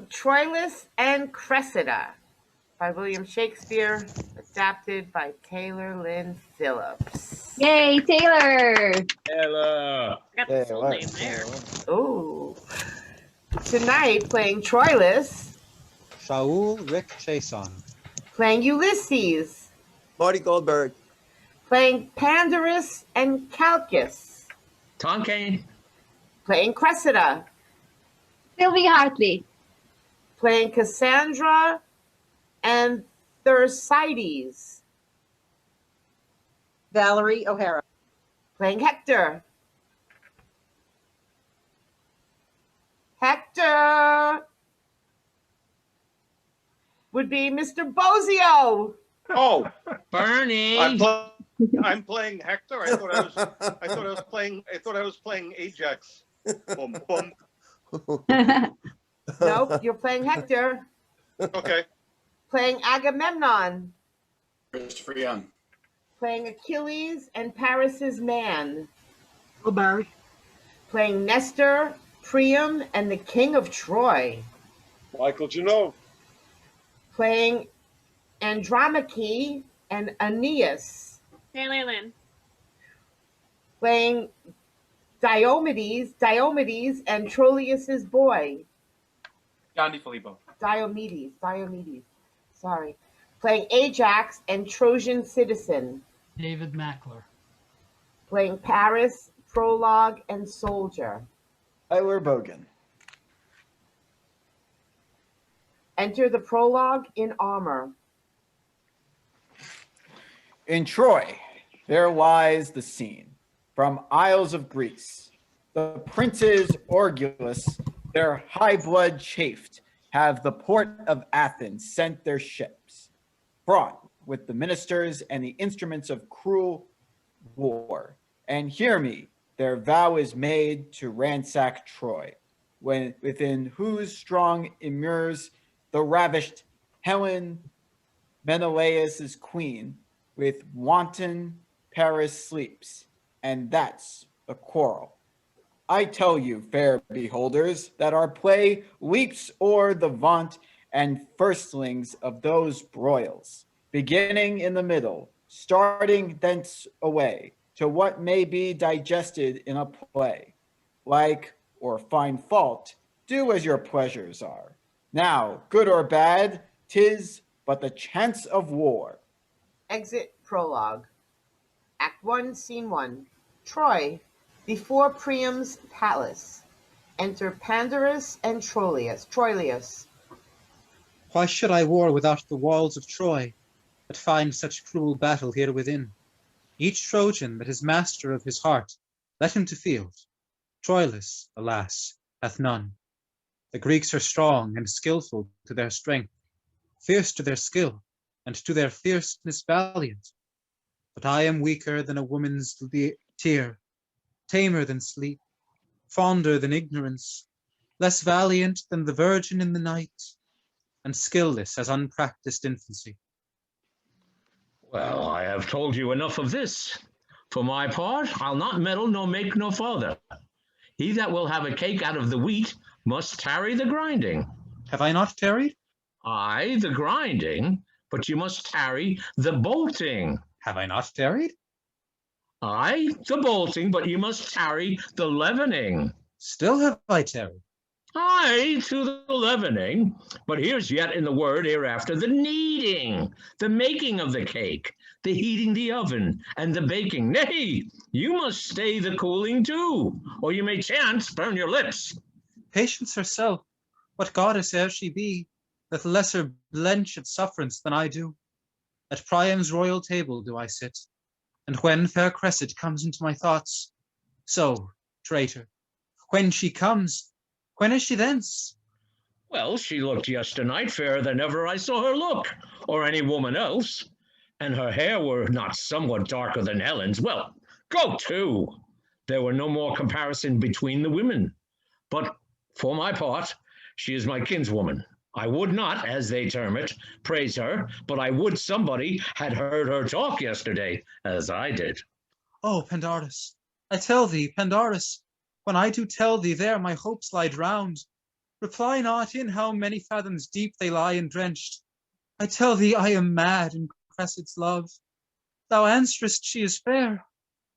Troilus and Cressida by William Shakespeare, adapted by Lynne Phillips. Yay, Taylor! Taylor. Got the full name there. Oh. Tonight, playing Troilus. Shaoul Rick Chason. Playing Ulysses. Marty Goldberg. Playing Pandarus and Calchas. Tom Kane. Playing Cressida. Sylvie Hartley. Playing Cassandra and Thersites. Valerie O'Hara. Playing Hector. Hector would be Mr. Bosio. Oh, Bernie. I'm playing Hector. I thought I was playing Ajax. Boom, boom. Nope, you're playing Hector. Okay. Playing Agamemnon. Christopher Young. Playing Achilles and Paris's man. Goldberg. Playing Nestor, Priam, and the King of Troy. Michael Janove. Playing Andromache and Aeneas. Lynne. Playing Diomedes and Troilus' boy. Defilippo. Diomedes. Sorry. Playing Ajax and Trojan citizen. David Mackler. Playing Paris, Prologue, and Soldier. Tyler Bogan. Enter the Prologue in armor. In Troy, there lies the scene. From Isles of Greece, the princes Orgulus, their high blood chafed, have the port of Athens sent their ships, fraught with the ministers and the instruments of cruel war. And hear me, their vow is made to ransack Troy, within whose strong immures the ravished Helen, Menelaus' queen, with wanton Paris sleeps, and that's the quarrel. I tell you, fair beholders, that our play leaps o'er the vaunt and firstlings of those broils, beginning in the middle, starting thence away to what may be digested in a play. Like or find fault, do as your pleasures are. Now, good or bad, 'tis but the chance of war. Exit Prologue. Act 1, Scene 1. Troy, before Priam's palace. Enter Pandarus and Troilus. Why should I war without the walls of Troy, but find such cruel battle here within? Each Trojan that is master of his heart, let him to field. Troilus, alas, hath none. The Greeks are strong and skillful to their strength, fierce to their skill, and to their fierceness valiant. But I am weaker than a woman's tear, tamer than sleep, fonder than ignorance, less valiant than the virgin in the night, and skillless as unpracticed infancy. Well, I have told you enough of this. For my part, I'll not meddle nor make no further. He that will have a cake out of the wheat must tarry the grinding. Have I not tarried? Aye, the grinding, but you must tarry the bolting. Have I not tarried? Aye, the bolting, but you must tarry the leavening. Still have I tarried. Aye, to the leavening, but here's yet in the word hereafter the kneading, the making of the cake, the heating the oven, and the baking. Nay, you must stay the cooling too, or you may chance burn your lips. Patience herself, what goddess ere she be, doth lesser blench at sufferance than I do. At Priam's royal table do I sit, and when fair Cressida comes into my thoughts, so, traitor, when she comes, when is she thence? Well, she looked yesternight fairer than ever I saw her look, or any woman else, and her hair were not somewhat darker than Helen's. Well, go to. There were no more comparison between the women, but for my part, she is my kinswoman. I would not, as they term it, praise her, but I would somebody had heard her talk yesterday, as I did. Oh, Pandarus, I tell thee, Pandarus, when I do tell thee there my hopes lie drowned, Reply not in how many fathoms deep they lie endrenched. I tell thee I am mad in Cressida's love. Thou answerest she is fair,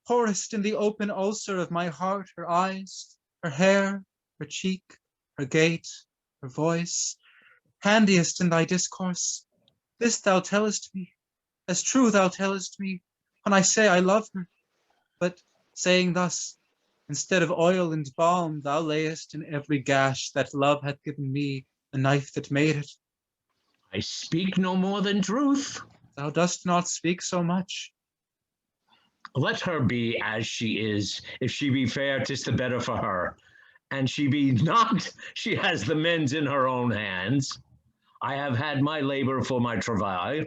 pourest in the open ulcer of my heart her eyes, her hair, her cheek, her gait, her voice, handiest in thy discourse. This thou tellest me, as true thou tellest me, when I say I love her. But saying thus, instead of oil and balm, thou layest in every gash that love hath given me the knife that made it. I speak no more than truth. Thou dost not speak so much. Let her be as she is. If she be fair, 'tis the better for her. And she be not, she has the mends in her own hands. I have had my labor for my travail.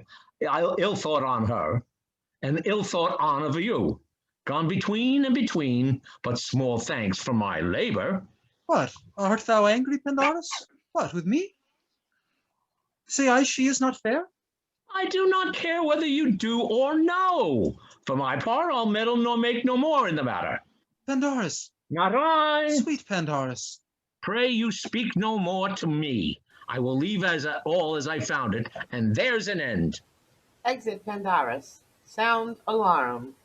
I ill thought on her, and ill thought on of you. Gone between and between, but small thanks for my labor. What, art thou angry, Pandarus? What, with me? Say I she is not fair? I do not care whether you do or no. For my part, I'll meddle nor make no more in the matter. Pandarus, Not I. sweet Pandarus. Pray you speak no more to me. I will leave all as I found it, and there's an end. Exit Pandarus. Sound alarm.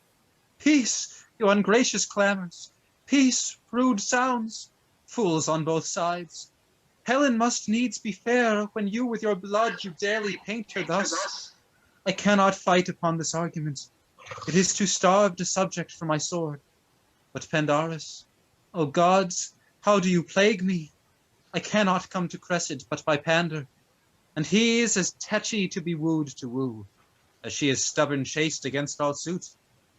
Peace, you ungracious clamors. Peace, rude sounds. Fools on both sides. Helen must needs be fair when you with your blood you daily paint her thus. I cannot fight upon this argument. It is too starved a subject for my sword. But Pandarus, O gods, how do you plague me? I cannot come to Cressida but by Pandar, and he is as tetchy to be wooed to woo, as she is stubborn chaste against all suit.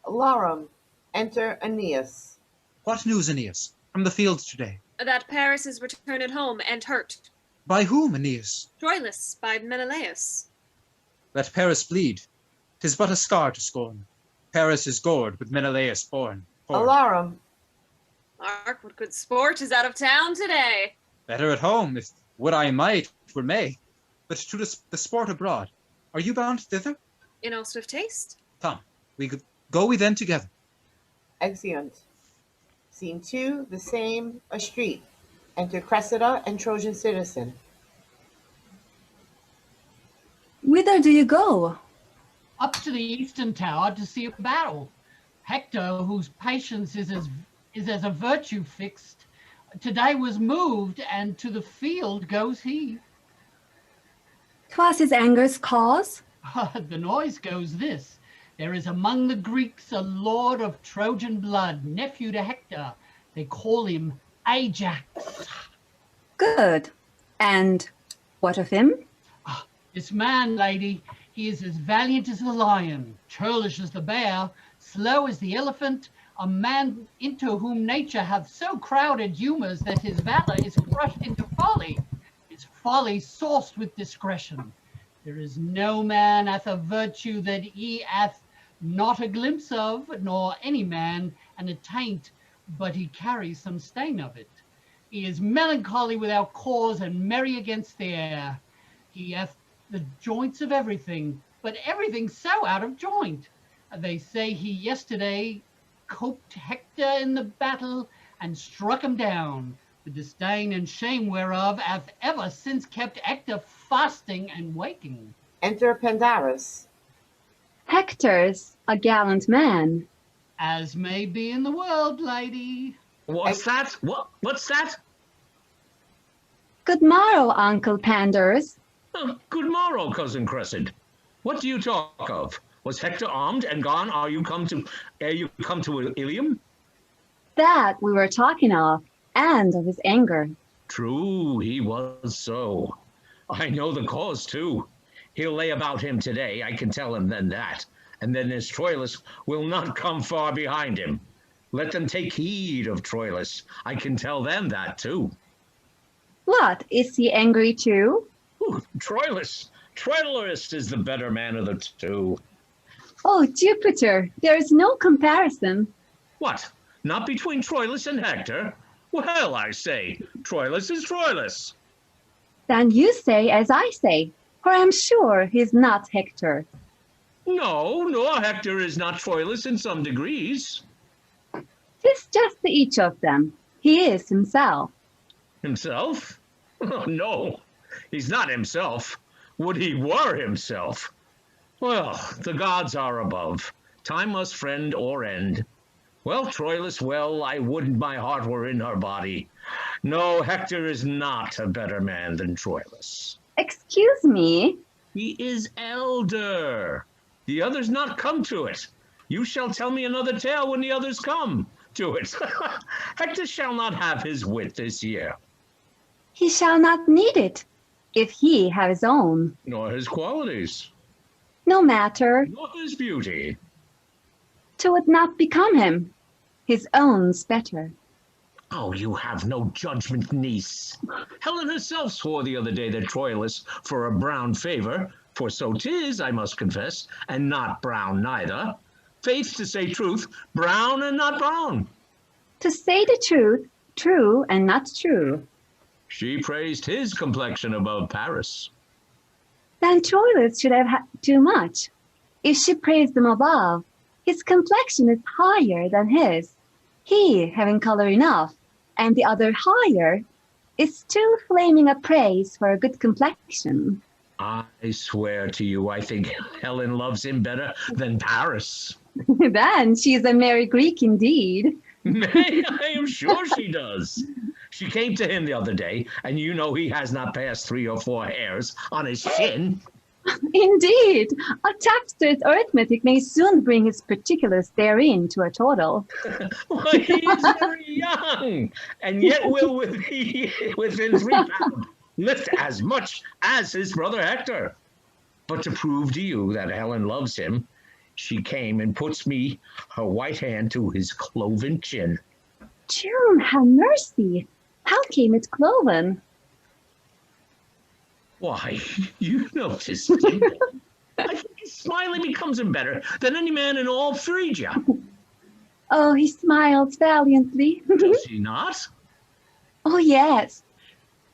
Alarum. Enter Aeneas. What news, Aeneas, from the field today? That Paris is returned home and hurt. By whom, Aeneas? Troilus by Menelaus. Let Paris bleed. 'Tis but a scar to scorn. Paris is gored with Menelaus born. Alarum. Mark, what good sport is out of town today? Better at home, if would I might, were may. But to the sport abroad. Are you bound thither? In all swift haste. Come, go we then together. Exeunt. Scene 2, the same, a street. Enter Cressida and Trojan citizen. Whither do you go? Up to the eastern tower to see a battle. Hector, whose patience is as a virtue fixed, today was moved, and to the field goes he. 'Twas his anger's cause? The noise goes this. There is among the Greeks a lord of Trojan blood, nephew to Hector. They call him Ajax. Good. And what of him? This man, lady, he is as valiant as the lion, churlish as the bear, slow as the elephant, a man into whom nature hath so crowded humours that his valour is crushed into folly, his folly sauced with discretion. There is no man hath a virtue that he hath not a glimpse of, nor any man an attaint, but he carries some stain of it. He is melancholy without cause and merry against the air. He hath the joints of everything, but everything so out of joint. They say he yesterday coped Hector in the battle and struck him down. The disdain and shame whereof hath ever since kept Hector fasting and waking. Enter Pandarus. Hector's a gallant man. As may be in the world, lady. What's that? What's that? Good morrow, Uncle Pandarus. Oh, good morrow, cousin Cressida. What do you talk of? Was Hector armed and gone? Are you come to Ilium? That we were talking of, and of his anger. True, he was so. I know the cause too. He'll lay about him today, I can tell him then that. And then his Troilus will not come far behind him. Let them take heed of Troilus. I can tell them that too. What, is he angry too? Ooh, Troilus is the better man of the two. Oh, Jupiter, there is no comparison. What? Not between Troilus and Hector? Well, I say, Troilus is Troilus. Then you say as I say, for I'm sure he's not Hector. No, nor Hector is not Troilus in some degrees. 'Tis just each of them. He is himself. Himself? Oh, no, he's not himself. Would he were himself? Well, the gods are above. Time must friend or end. Well, Troilus, well, I wouldn't my heart were in her body. No, Hector is not a better man than Troilus. Excuse me. He is elder. The others not come to it. You shall tell me another tale when the others come to it. Hector shall not have his wit this year. He shall not need it, if he have his own. Nor his qualities. No matter. Nor his beauty. 'Twould not become him. His own's better. Oh, you have no judgment, niece. Helen herself swore the other day that Troilus, for a brown favor, for so 'tis, I must confess, and not brown neither. Faith, to say truth, brown and not brown. To say the truth, true and not true. She praised his complexion above Paris. Then Troilus should have had too much. If she praised him above, his complexion is higher than his. He having color enough, and the other higher, is still flaming a praise for a good complexion. I swear to you, I think Helen loves him better than Paris. Then she is a merry Greek indeed. I am sure she does. She came to him the other day, and you know he has not passed 3 or 4 hairs on his chin. Indeed, a tapster's arithmetic may soon bring his particulars therein to a total. Why, he is very young, and yet will within 3 pounds lift as much as his brother Hector. But to prove to you that Helen loves him, she came and puts me her white hand to his cloven chin. June, have mercy! How came it cloven? Why, you noticed, didn't you? I think his smiling becomes him better than any man in all Phrygia. Oh, he smiles valiantly. Does he not? Oh, yes.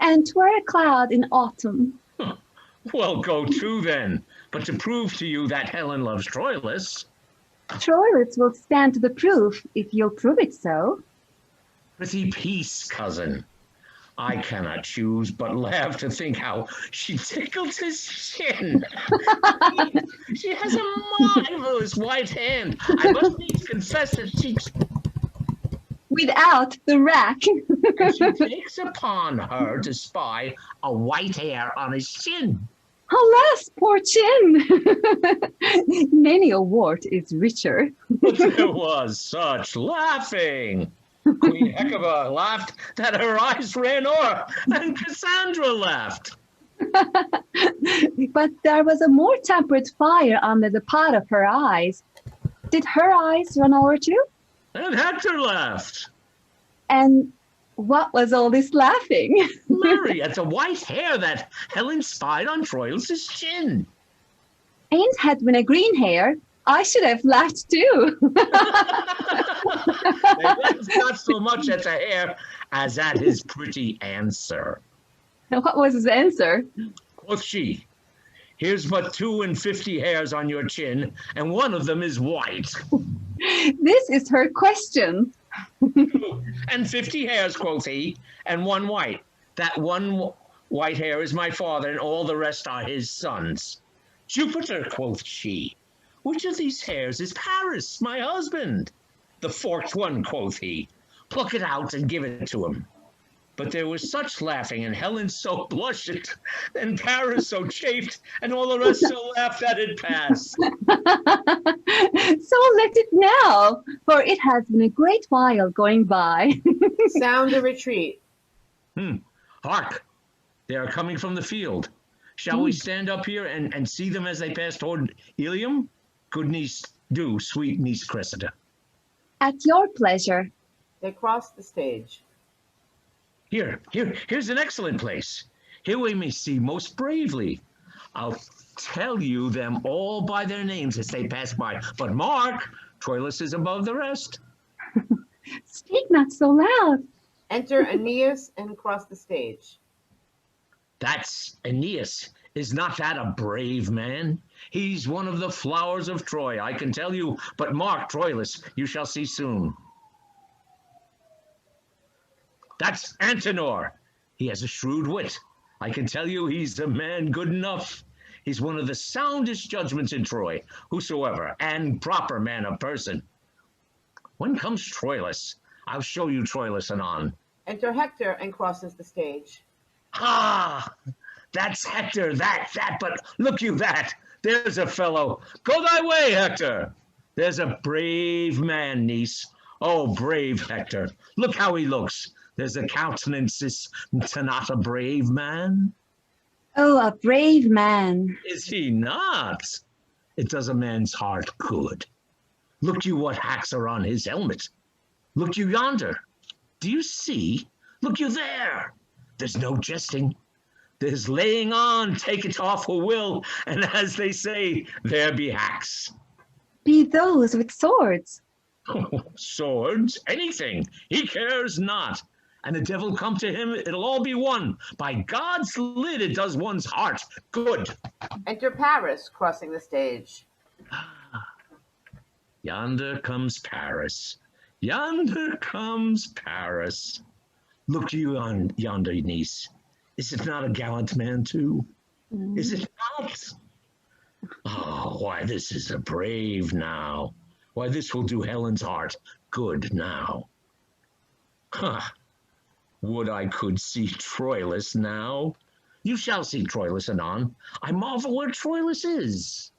And 'twere a cloud in autumn. Well, go to then. But to prove to you that Helen loves Troilus. Troilus will stand to the proof if you'll prove it so. Prithee, peace, cousin. I cannot choose but laugh to think how she tickled his chin. She has a marvelous white hand. I must needs confess that she... Without the rack. And she takes upon her to spy a white hair on his chin. Alas, poor chin! Many a wart is richer. But there was such laughing. Queen Hecuba laughed that her eyes ran o'er, and Cassandra laughed. But there was a more temperate fire under the pot of her eyes. Did her eyes run over too? And Hector laughed. And what was all this laughing? Mary, at the white hair that Helen spied on Troilus' chin. Ain't had been a green hair, I should have laughed too. They laughed not so much at the hair as at his pretty answer. What was his answer? Quoth she, here's but 52 hairs on your chin, and one of them is white. This is her question. And 50 hairs, quoth he, and one white. That one white hair is my father, and all the rest are his sons. Jupiter, quoth she, which of these hairs is Paris, my husband? The forked one, quoth he. Pluck it out and give it to him. But there was such laughing, and Helen so blushed, and Paris so chafed, and all the rest so laughed that it passed. So let it now, for it has been a great while going by. Sound a retreat. Hark! They are coming from the field. Shall we stand up here and see them as they pass toward Ilium? Good niece, do, sweet niece Cressida. At your pleasure. They cross the stage. Here's an excellent place. Here we may see most bravely. I'll tell you them all by their names as they pass by. But mark, Troilus is above the rest. Speak not so loud. Enter Aeneas and cross the stage. That's Aeneas. Is not that a brave man? He's one of the flowers of Troy, I can tell you. But mark, Troilus, you shall see soon. That's Antenor. He has a shrewd wit. I can tell you he's a man good enough. He's one of the soundest judgments in Troy, whosoever, and proper man of person. When comes Troilus? I'll show you Troilus anon. Enter Hector and crosses the stage. Ah, that's Hector, but look you that. There's a fellow. Go thy way, Hector. There's a brave man, niece. Oh, brave Hector. Look how he looks. There's a countenance to not a brave man. Oh, a brave man. Is he not? It does a man's heart good. Look you what hacks are on his helmet. Look you yonder. Do you see? Look you there. There's no jesting. There's laying on, take it off who will, and as they say, there be hacks. Be those with swords. Swords, anything, he cares not. And the devil come to him, it'll all be one. By God's lid, it does one's heart good. Enter Paris, crossing the stage. Yonder comes Paris. Yonder comes Paris. Look you on yonder, niece. Is it not a gallant man, too? Is it not? Oh, why, this is a brave now. Why, this will do Helen's heart good now. Huh. Would I could see Troilus now. You shall see Troilus anon. I marvel where Troilus is.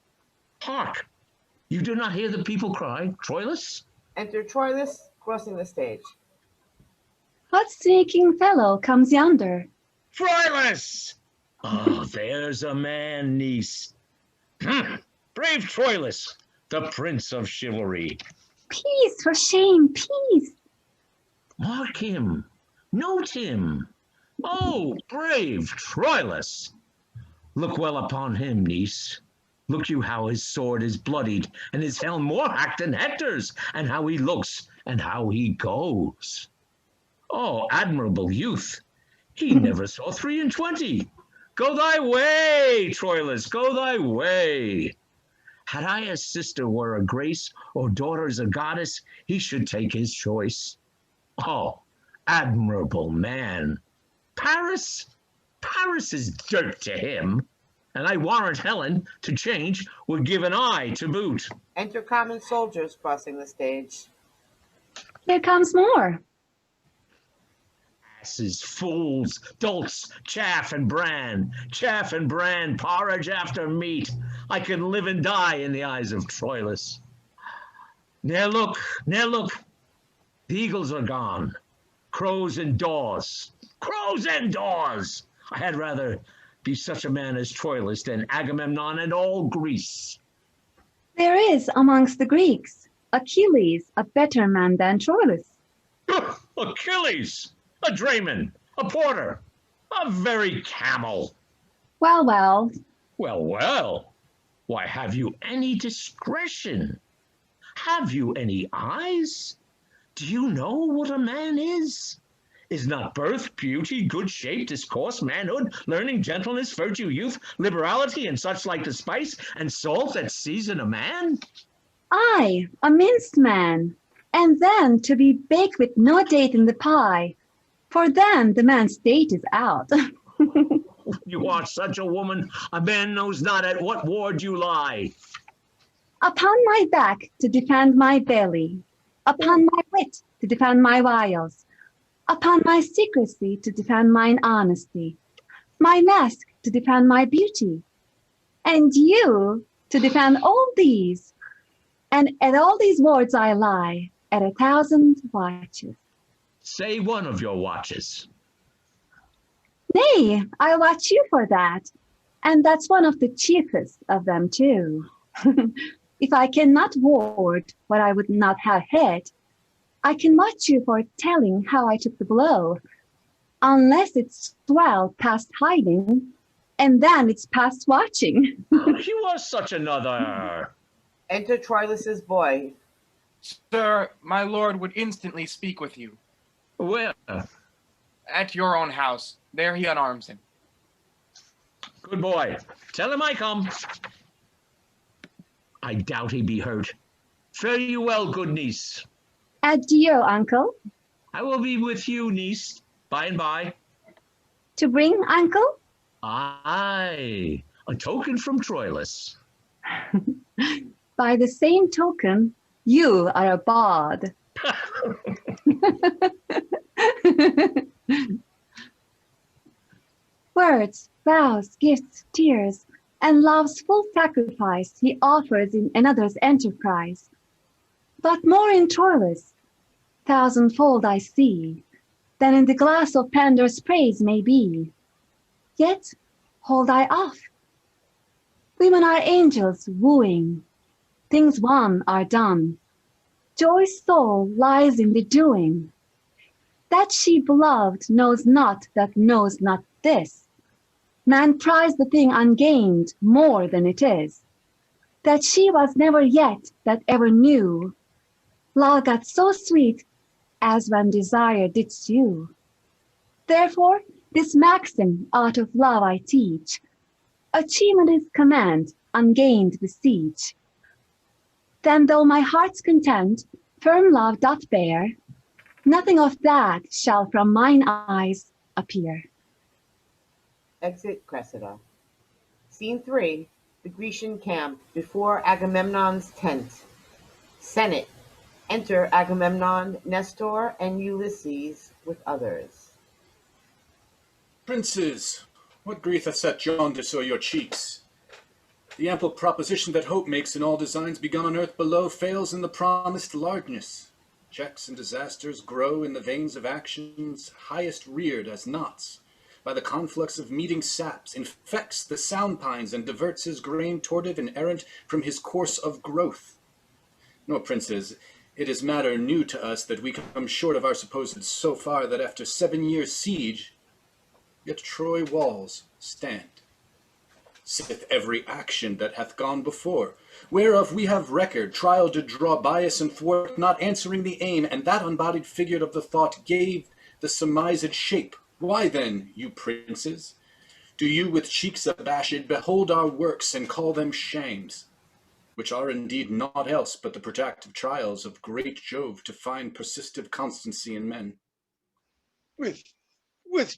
Hark! You do not hear the people cry, Troilus? Enter Troilus, crossing the stage. What sneaking fellow comes yonder? Troilus! Oh, there's a man, niece. Brave Troilus, the prince of chivalry. Peace, for shame, peace. Mark him, note him. Oh, brave Troilus. Look well upon him, niece. Look you how his sword is bloodied, and his helm more hacked than Hector's, and how he looks, and how he goes. Oh, admirable youth. He never saw 23. Go thy way, Troilus, go thy way. Had I a sister were a grace, or daughter's a goddess, he should take his choice. Oh, admirable man. Paris is dirt to him, and I warrant Helen, to change, would give an eye to boot. Enter common soldiers, crossing the stage. Here comes more. Asses, fools, dolts, chaff and bran, porridge after meat. I can live and die in the eyes of Troilus. Ne'er look. The eagles are gone. Crows and daws. I had rather be such a man as Troilus than Agamemnon and all Greece. There is amongst the Greeks Achilles, a better man than Troilus. Achilles, a drayman, a porter, a very camel. Well. Well. Why, have you any discretion? Have you any eyes? Do you know what a man is? Is not birth, beauty, good shape, discourse, manhood, learning, gentleness, virtue, youth, liberality, and such like the spice and salt that season a man? I, a minced man, and then to be baked with no date in the pie, for then the man's date is out. You are such a woman, a man knows not at what ward you lie. Upon my back to defend my belly, upon my wit to defend my wiles, upon my secrecy to defend mine honesty, my mask to defend my beauty, and you to defend all these, and at all these wards I lie, at 1,000 watches. Say one of your watches. Nay, I watch you for that, and that's one of the chiefest of them too. If I cannot ward what I would not have had, I can watch you for telling how I took the blow, unless it's swelled past hiding, and then it's past watching. You are such another. Enter Troilus's boy. Sir, my lord would instantly speak with you. Where? At your own house. There he unarms him. Good boy. Tell him I come. I doubt he be hurt. Fare you well, good niece. Adieu, uncle. I will be with you, niece, by and by. To bring, uncle? Aye, a token from Troilus. By the same token, you are a bard. Words, vows, gifts, tears, and love's full sacrifice he offers in another's enterprise. But more in Troilus, thousandfold I see, than in the glass of Pandarus' praise may be. Yet hold I off. Women are angels wooing, things won are done. Joy's soul lies in the doing. That she beloved knows not that knows not this. Man prize the thing ungained more than it is. That she was never yet that ever knew. Love got so sweet as when desire did sue. Therefore, this maxim out of love I teach. Achievement is command, ungained besiege. Then though my heart's content firm love doth bear, nothing of that shall from mine eyes appear. Exit Cressida. Scene 3. The Grecian camp before Agamemnon's tent. Senate. Enter Agamemnon, Nestor, and Ulysses with others. Princes, what grief hath set jaundice o'er your cheeks? The ample proposition that hope makes in all designs begun on earth below fails in the promised largeness. Checks and disasters grow in the veins of actions highest reared as knots. By the conflux of meeting saps, infects the sound pines and diverts his grain tortive and errant from his course of growth. Nor, princes, it is matter new to us that we come short of our supposed so far that after 7 years' siege, yet Troy walls stand. Sith every action that hath gone before, whereof we have record, trial to draw bias and thwart, not answering the aim, and that unbodied figure of the thought gave the surmised shape. Why then, you princes, do you with cheeks abashed behold our works and call them shames, which are indeed naught else but the protracted trials of great Jove to find persistive constancy in men? With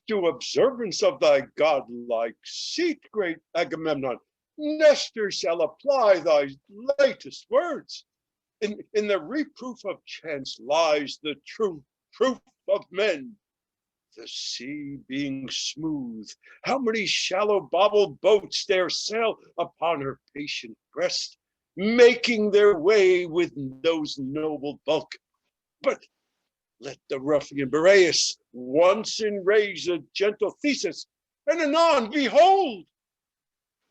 due observance of thy godlike seat, great Agamemnon, Nestor shall apply thy latest words. In the reproof of chance lies the true proof of men. The sea being smooth, how many shallow bobbled boats dare sail upon her patient breast, making their way with those noble bulk. But let the ruffian Boreas once enrage a gentle Theseus, and anon behold,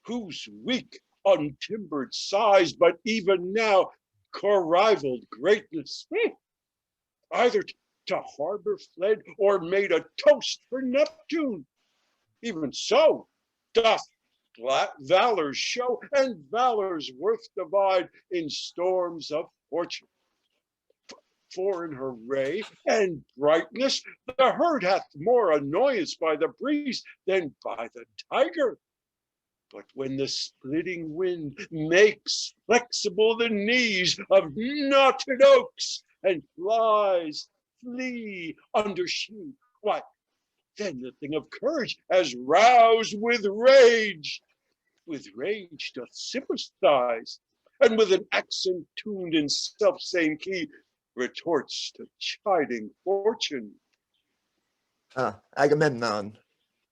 whose weak, untimbered size, but even now co-rivaled greatness, either to harbor fled or made a toast for Neptune. Even so doth valor show, and valor's worth divide in storms of fortune. For in her ray and brightness, the herd hath more annoyance by the breeze than by the tiger. But when the splitting wind makes flexible the knees of knotted oaks, and flies flee under shade, why, then the thing of courage as roused with rage doth sympathize, and with an accent tuned in self-same key, retorts to chiding fortune. Agamemnon,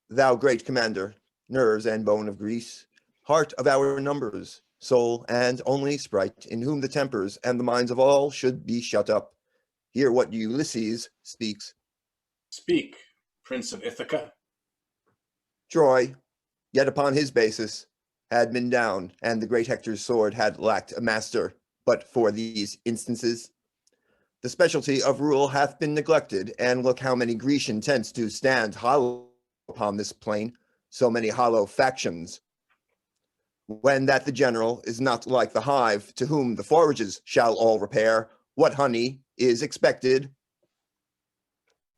thou great commander, nerves and bone of Greece, heart of our numbers, soul and only sprite, in whom the tempers and the minds of all should be shut up. Hear what Ulysses speaks. Speak, Prince of Ithaca. Troy, yet upon his basis, had been down, and the great Hector's sword had lacked a master, but for these instances. The specialty of rule hath been neglected, and look how many Grecian tents do stand hollow upon this plain, so many hollow factions. When that the general is not like the hive, to whom the forages shall all repair, what honey is expected,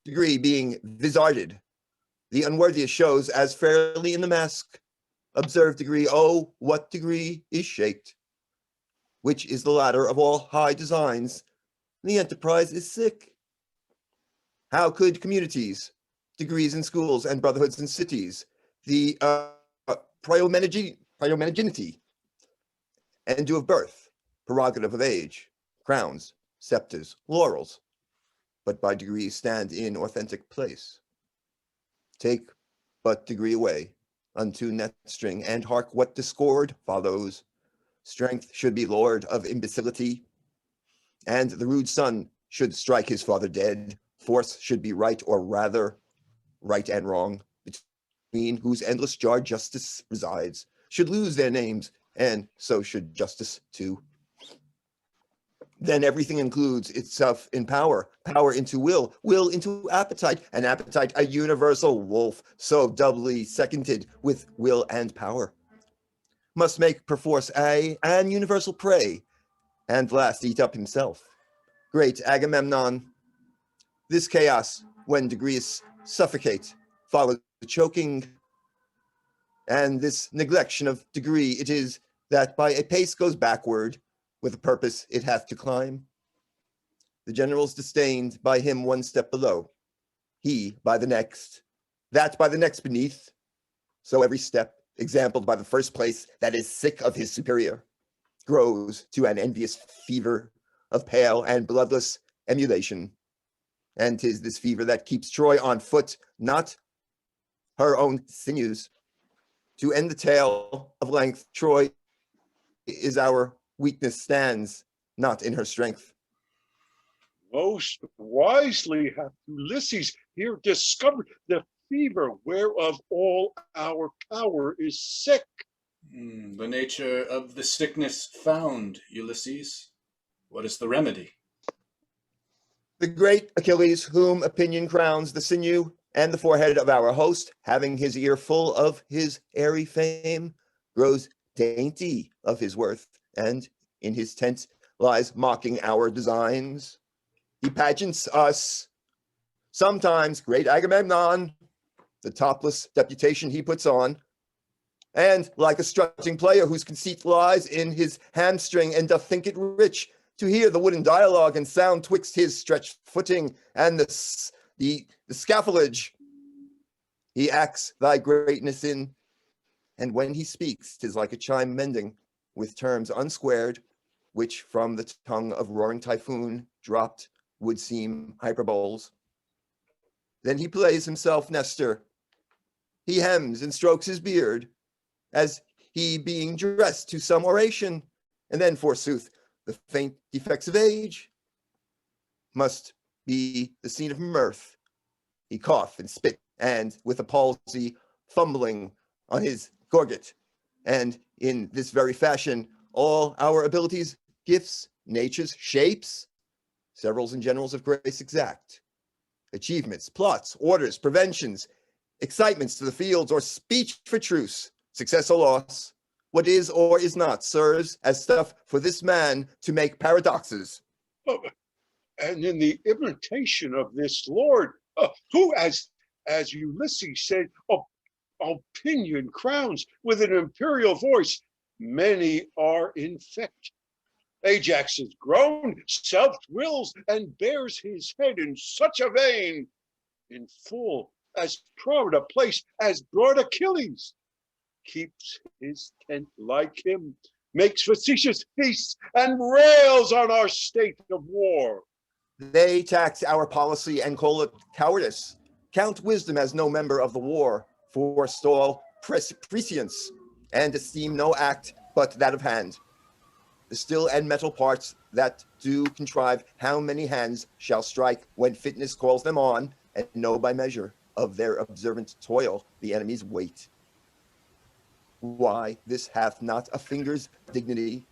degree being vizarded, the unworthiest shows as fairly in the mask. Observe degree, oh, what degree is shaked, which is the ladder of all high designs. The enterprise is sick. How could communities degrees in schools and brotherhoods in cities, the priomeneginity, and due of birth, prerogative of age, crowns, scepters, laurels, but by degrees stand in authentic place. Take but degree away unto net string, and hark what discord follows. Strength should be lord of imbecility, and the rude son should strike his father dead. Force should be right, or rather, right and wrong, between whose endless jar justice resides, should lose their names, and so should justice too. Then everything includes itself in power, power into will, will into appetite, and appetite a universal wolf, so doubly seconded with will and power. Must make perforce an universal prey, and last eat up himself. Great Agamemnon, this chaos, when degrees suffocate, follows the choking, and this neglection of degree it is that by a pace goes backward, with a purpose it hath to climb. The generals disdained by him one step below, he by the next, that by the next beneath, so every step, exampled by the first place that is sick of his superior, grows to an envious fever of pale and bloodless emulation. And 'tis this fever that keeps Troy on foot, not her own sinews. To end the tale of length, Troy is our weakness stands, not in her strength. Most wisely hath Ulysses here discovered the fever whereof all our power is sick. The nature of the sickness found, Ulysses. What is the remedy? The great Achilles, whom opinion crowns the sinew and the forehead of our host, having his ear full of his airy fame, grows dainty of his worth, and in his tent lies mocking our designs. He pageants us, sometimes great Agamemnon, the topless deputation he puts on, and like a strutting player whose conceit lies in his hamstring and doth think it rich, to hear the wooden dialogue and sound twixt his stretched footing and the scaffoldage. He acts thy greatness in, and when he speaks, 'tis like a chime mending with terms unsquared, which from the tongue of roaring typhoon dropped would seem hyperboles. Then he plays himself Nestor. He hems and strokes his beard, as he being dressed to some oration, and then forsooth, the faint defects of age must be the scene of mirth. He cough and spit, and with a palsy fumbling on his gorget, and in this very fashion, all our abilities, gifts, natures, shapes, severals and generals of grace exact, achievements, plots, orders, preventions, excitements to the fields, or speech for truce, success or loss, what is or is not, serves as stuff for this man to make paradoxes. And in the imitation of this lord, who, as Ulysses said, opinion crowns with an imperial voice, many are infect. Ajax is grown, self-wills, and bears his head in such a vein, in full as proud a place as broad Achilles, keeps his tent like him, makes facetious feasts, and rails on our state of war. They tax our policy and call it cowardice, count wisdom as no member of the war, forestall prescience, and esteem no act but that of hand. The still and metal parts that do contrive how many hands shall strike when fitness calls them on, and know by measure of their observant toil the enemy's weight. Why, this hath not a finger's dignity.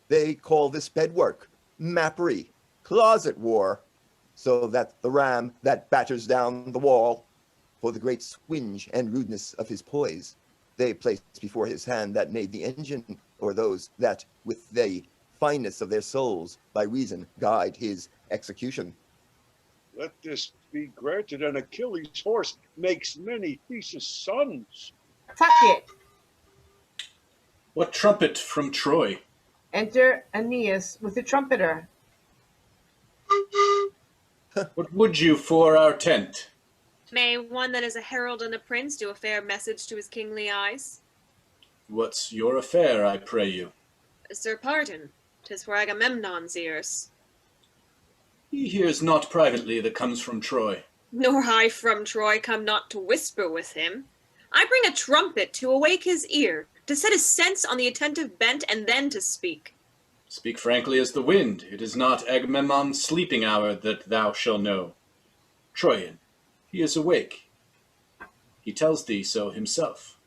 They call this bedwork, mappery, closet war, so that the ram that batters down the wall, for the great swinge and rudeness of his poise, they place before his hand that made the engine, or those that with the fineness of their souls by reason guide his execution. Let this be granted, and Achilles' horse makes many Theseus' sons. Tuck it. What trumpet from Troy? Enter Aeneas with a trumpeter. What would you for our tent? May one that is a herald and a prince do a fair message to his kingly eyes? What's your affair, I pray you? Sir, pardon. 'Tis for Agamemnon's ears. He hears naught privately that comes from Troy. Nor I from Troy come not to whisper with him. I bring a trumpet to awake his ear, to set his sense on the attentive bent, and then to speak. Speak frankly as the wind. It is not Agamemnon's sleeping hour that thou shalt know. Troyan, he is awake. He tells thee so himself.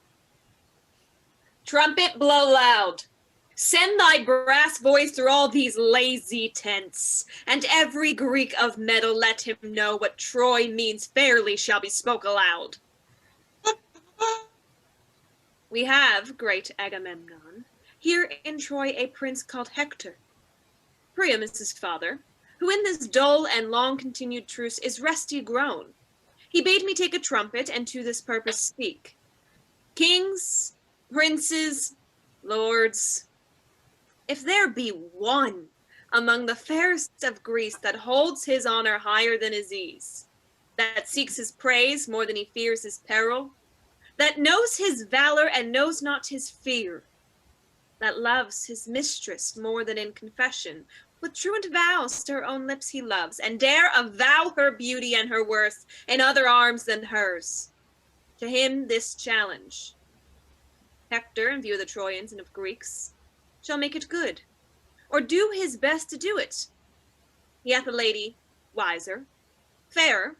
Trumpet, blow loud. Send thy brass voice through all these lazy tents, and every Greek of mettle let him know what Troy means fairly shall be spoke aloud. We have, great Agamemnon, here in Troy a prince called Hector. Priam is his father, who in this dull and long-continued truce is resty grown. He bade me take a trumpet and to this purpose speak. Kings, princes, lords, if there be one among the fairest of Greece that holds his honor higher than his ease, that seeks his praise more than he fears his peril, that knows his valor and knows not his fear, that loves his mistress more than in confession, with truant vows to her own lips he loves, and dare avow her beauty and her worth in other arms than hers. To him this challenge. Hector, in view of the Trojans and of Greeks, shall make it good, or do his best to do it. He hath a lady wiser, fairer,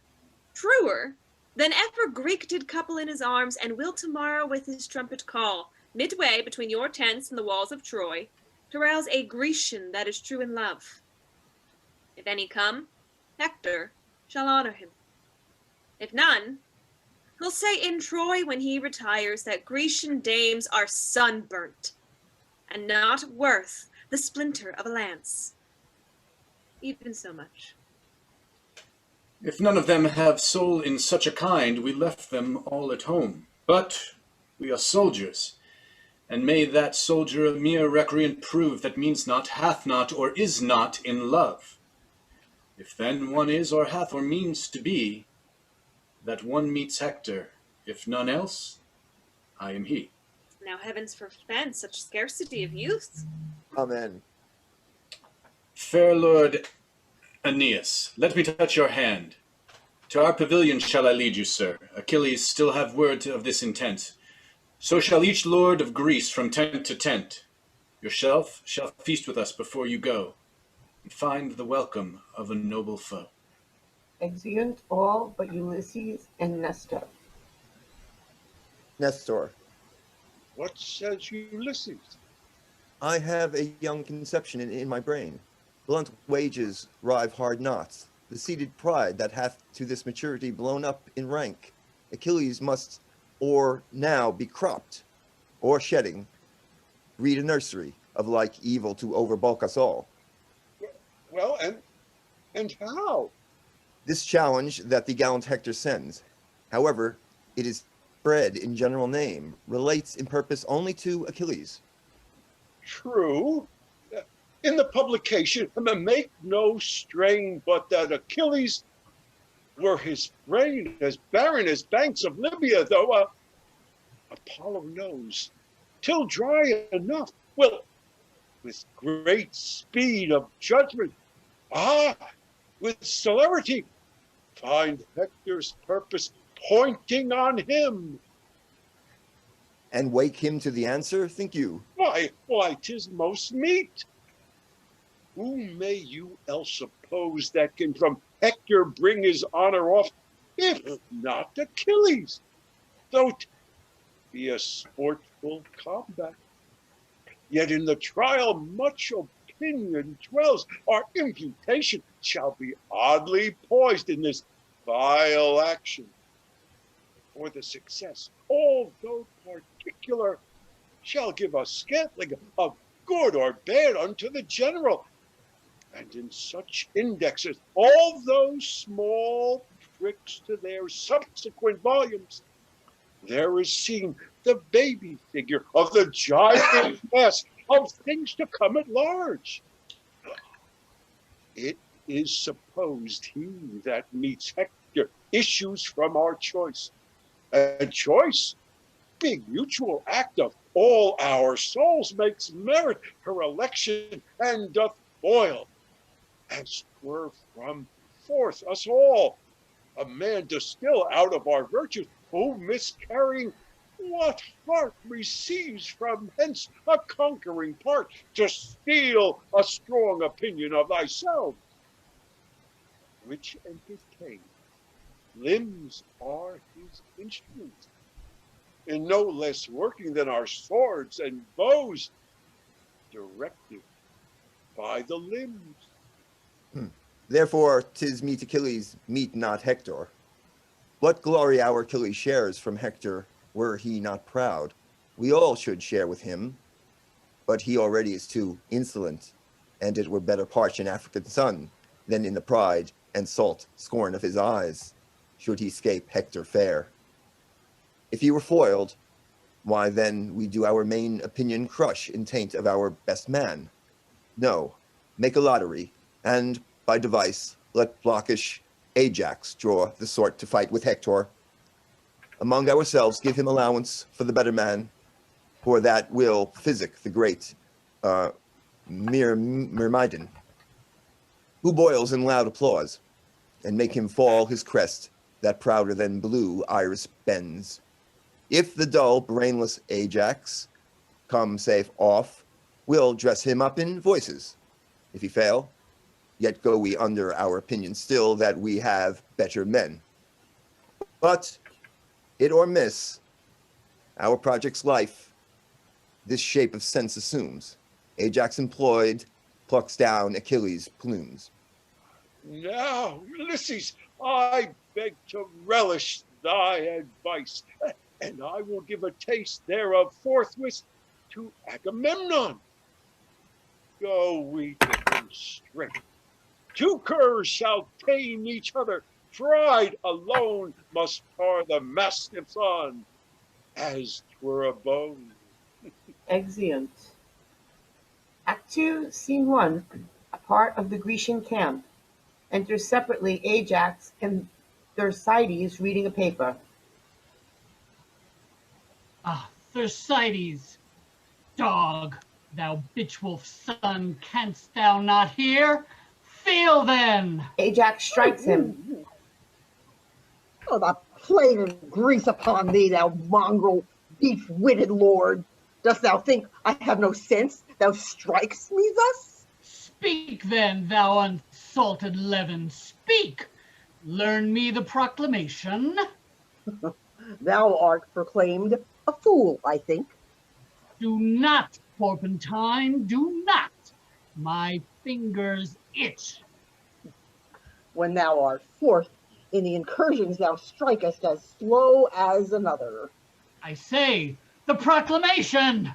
truer, than ever Greek did couple in his arms, and will tomorrow with his trumpet call, midway between your tents and the walls of Troy, to rouse a Grecian that is true in love. If any come, Hector shall honor him. If none, he'll say in Troy when he retires that Grecian dames are sunburnt, and not worth the splinter of a lance. Even so much. If none of them have soul in such a kind, we left them all at home. But we are soldiers, and may that soldier a mere recreant prove that means not, hath not, or is not in love. If then one is, or hath, or means to be, that one meets Hector, if none else, I am he. Now heavens forfend such scarcity of youth. Amen. Fair Lord Aeneas, let me touch your hand. To our pavilion shall I lead you, sir. Achilles still have word of this intent. So shall each lord of Greece from tent to tent. Yourself shall feast with us before you go, and find the welcome of a noble foe. Exeunt all but Ulysses and Nestor. Nestor. What says Ulysses? I have a young conception in my brain. Blunt wages rive hard knots. The seated pride that hath to this maturity blown up in rank. Achilles must or now be cropped, or shedding, breed a nursery of like evil to overbulk us all. Well, and how? This challenge that the gallant Hector sends, however, it is spread in general name, relates in purpose only to Achilles. True. In the publication, make no strain but that Achilles were his brain as barren as banks of Libya, though Apollo knows, till dry enough, will, with great speed of judgment, with celerity, find Hector's purpose pointing on him. And wake him to the answer, think you? Why, 'tis most meet. Who may you else suppose that can from Hector bring his honor off, if not Achilles? Though 't be a sportful combat, yet in the trial much opinion dwells. Our imputation shall be oddly poised in this vile action. For the success, although particular, shall give us scantling of good or bad unto the general. And in such indexes, all those small pricks to their subsequent volumes, there is seen the baby figure of the giant mass of things to come at large. It is supposed he that meets Hector issues from our choice. And choice, being mutual act of all our souls, makes merit her election and doth boil, as 'twere from forth us all, a man distill out of our virtues, who miscarrying, what heart receives from hence a conquering part, to steal a strong opinion of thyself, which entertain limbs are his instruments, in no less working than our swords and bows, directed by the limbs. Therefore, 'tis meet Achilles meet not Hector. What glory our Achilles shares from Hector, were he not proud, we all should share with him. But he already is too insolent, and it were better parched in African sun than in the pride and salt scorn of his eyes, should he scape Hector fair. If he were foiled, why then we do our main opinion crush in taint of our best man. No, make a lottery, and by device let blockish Ajax draw the sort to fight with Hector. Among ourselves give him allowance for the better man, for that will physic the great Myrmidon, who boils in loud applause, and make him fall his crest, that prouder than blue iris bends. If the dull, brainless Ajax come safe off, we'll dress him up in voices. If he fail, yet go we under our opinion still that we have better men. But, hit or miss, our project's life this shape of sense assumes. Ajax employed plucks down Achilles' plumes. Now, Ulysses, I beg to relish thy advice, and I will give a taste thereof forthwith to Agamemnon. Go we to him straight. Two curs shall tame each other. Pride alone must par the mastiffs on, as 'twere a bone. Exeunt. Act 2, Scene 1, a part of the Grecian camp. Enter separately Ajax and Thersites reading a paper. Ah, Thersites, dog, thou bitch-wolf son, canst thou not hear? Feel then! Ajax strikes him. Oh, the plague of Greece upon thee, thou mongrel, beef-witted lord! Dost thou think I have no sense, thou strikest me thus? Speak then, thou unsalted leaven, speak! Learn me the proclamation. Thou art proclaimed a fool, I think. Do not, Porpentine, do not. My fingers itch. When thou art forth in the incursions, thou strikest as slow as another. I say, the proclamation!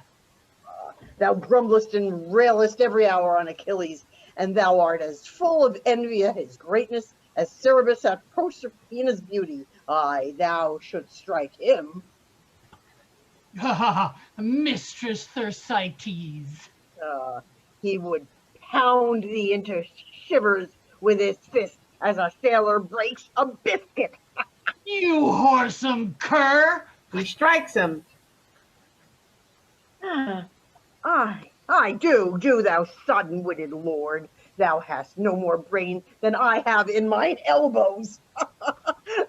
Thou grumblest and railest every hour on Achilles, and thou art as full of envy at his greatness as Cerberus at Proserpina's beauty. Aye, thou shouldst strike him. Ha ha ha, Mistress Thersites. He would pound thee into shivers with his fist as a sailor breaks a biscuit. You whoresome cur! He strikes him. Aye, do, thou sodden-witted lord. Thou hast no more brain than I have in mine elbows.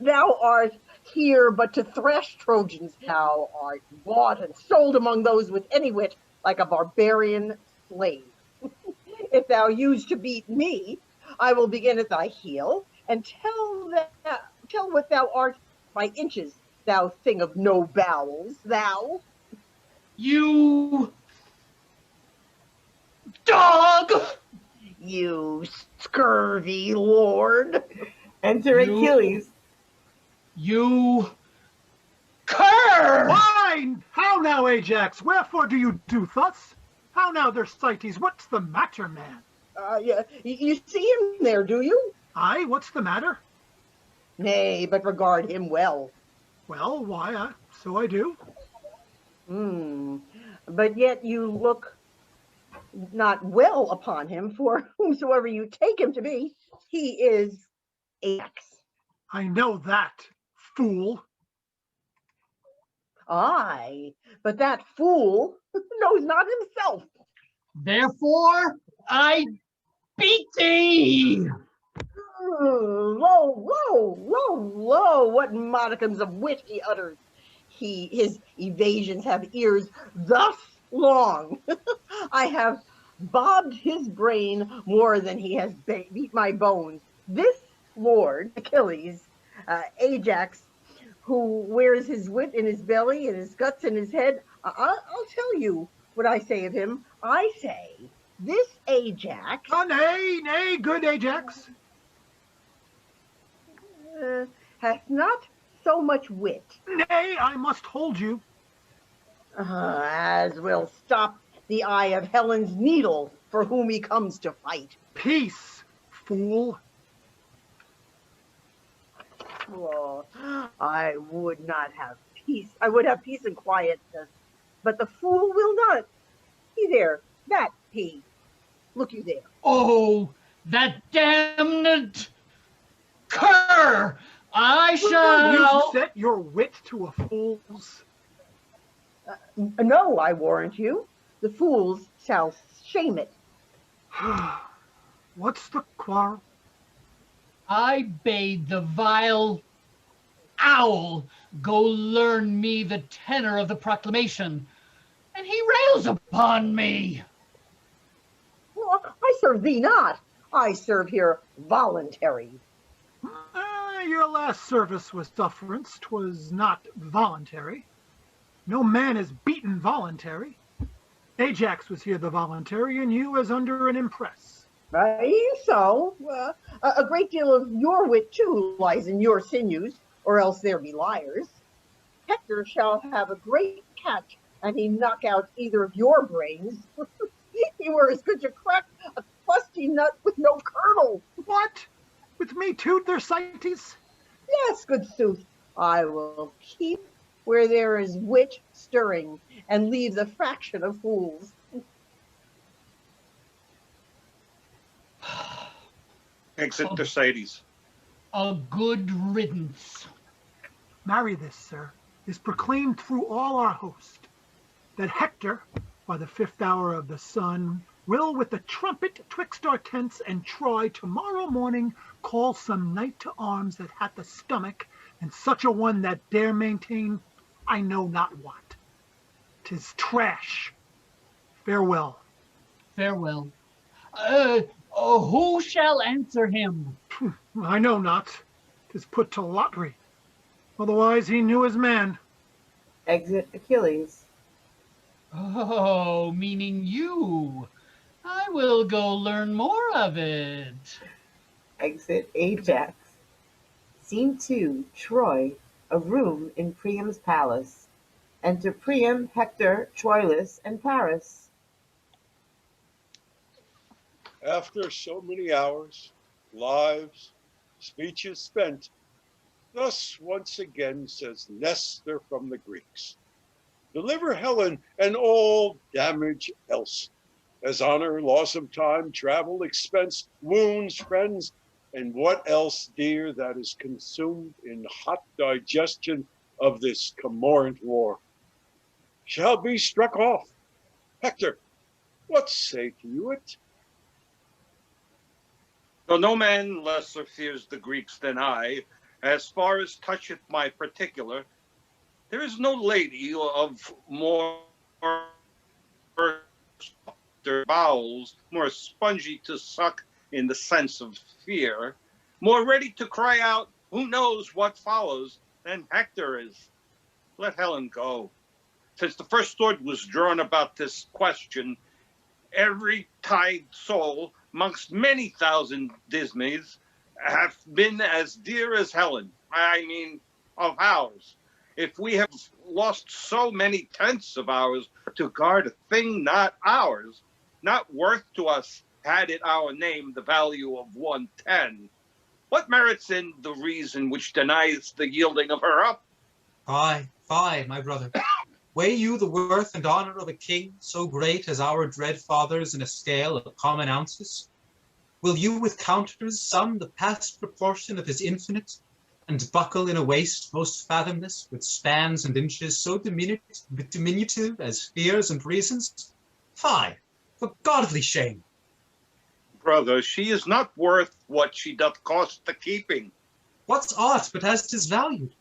Thou art here but to thresh Trojans. Thou art bought and sold among those with any wit, like a barbarian slave. If thou use to beat me, I will begin at thy heel, and tell what thou art by inches, thou thing of no bowels, thou. You dog! You scurvy lord. Enter Achilles. You cur! Fine! How now, Ajax? Wherefore do you do thus? How now, Thersites? What's the matter, man? Yeah, you see him there, do you? Aye, what's the matter? Nay, but regard him well. Well, why, so I do. But yet you look not well upon him, for whomsoever you take him to be, he is Ajax. I know that, fool. Aye, but that fool knows not himself. Therefore, I beat thee. Lo, what modicums of wit he utters. His evasions have ears thus long. I have bobbed his brain more than he has beat my bones. This lord, Achilles, Ajax, who wears his wit in his belly and his guts in his head, I'll tell you what I say of him. I say, this Ajax... Oh, nay, good Ajax. Hath not so much wit. Nay, I must hold you. As will stop the eye of Helen's needle, for whom he comes to fight. Peace, fool. Oh, I would not have peace. I would have peace and quietness, but the fool will not. He there, that he. Look you there. Oh, that damned cur! I shall... You set your wit to a fool's? No, I warrant you. The fools shall shame it. What's the quarrel? I bade the vile owl go learn me the tenor of the proclamation, and he rails upon me. Well, I serve thee not. I serve here voluntary. Your last service was sufferance. 'Twas not voluntary. No man is beaten voluntary. Ajax was here the voluntary, and you as under an impress. So, a great deal of your wit, too, lies in your sinews, or else there be liars. Hector shall have a great catch, and he knock out either of your brains. He were as good to crack a crusty nut with no kernel. What? With me too, Thersites? Yes, good sooth. I will keep where there is wit stirring, and leave the fraction of fools. Exit Thersites. A good riddance. Marry this, sir, is proclaimed through all our host, that Hector, by the 5th hour of the sun, will with the trumpet twixt our tents and Troy tomorrow morning call some knight to arms that hath the stomach, and such a one that dare maintain I know not what. 'Tis trash. Farewell. Farewell. Who shall answer him? I know not. 'Tis put to lottery. Otherwise he knew his man. Exit Achilles. Oh, meaning you. I will go learn more of it. Exit Ajax. Scene 2, Troy, a room in Priam's palace. Enter Priam, Hector, Troilus, and Paris. After so many hours, lives, speeches spent, thus once again says Nestor from the Greeks, deliver Helen and all damage else, as honor, loss of time, travel, expense, wounds, friends, and what else dear that is consumed in hot digestion of this comorant war, shall be struck off. Hector, what say to you it? Though no man lesser fears the Greeks than I, as far as toucheth my particular, there is no lady of more bowels, more spongy to suck in the sense of fear, more ready to cry out, who knows what follows, than Hector is. Let Helen go. Since the first sword was drawn about this question, every tied soul amongst many thousand Dismays have been as dear as Helen, I mean, of ours. If we have lost so many tenths of ours to guard a thing not ours, not worth to us had it our name the value of 1/10, what merits in the reason which denies the yielding of her up? Fie, my brother. Weigh you the worth and honor of a king so great as our dread fathers in a scale of common ounces? Will you with counters sum the past proportion of his infinite, and buckle in a waist most fathomless, with spans and inches so diminutive as fears and reasons? Fie, for godly shame! Brother, she is not worth what she doth cost the keeping. What's aught but as 'tis valued?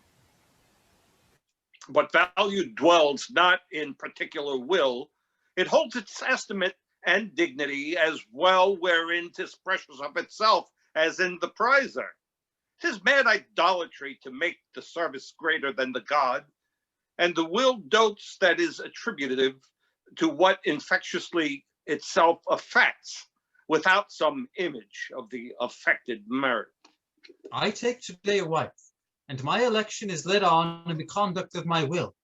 But value dwells not in particular will. It holds its estimate and dignity as well wherein 'tis precious of itself as in the prizer. 'Tis mad idolatry to make the service greater than the god, and the will dotes that is attributive to what infectiously itself affects, without some image of the affected merit. I take today a wife, and my election is led on in the conduct of my will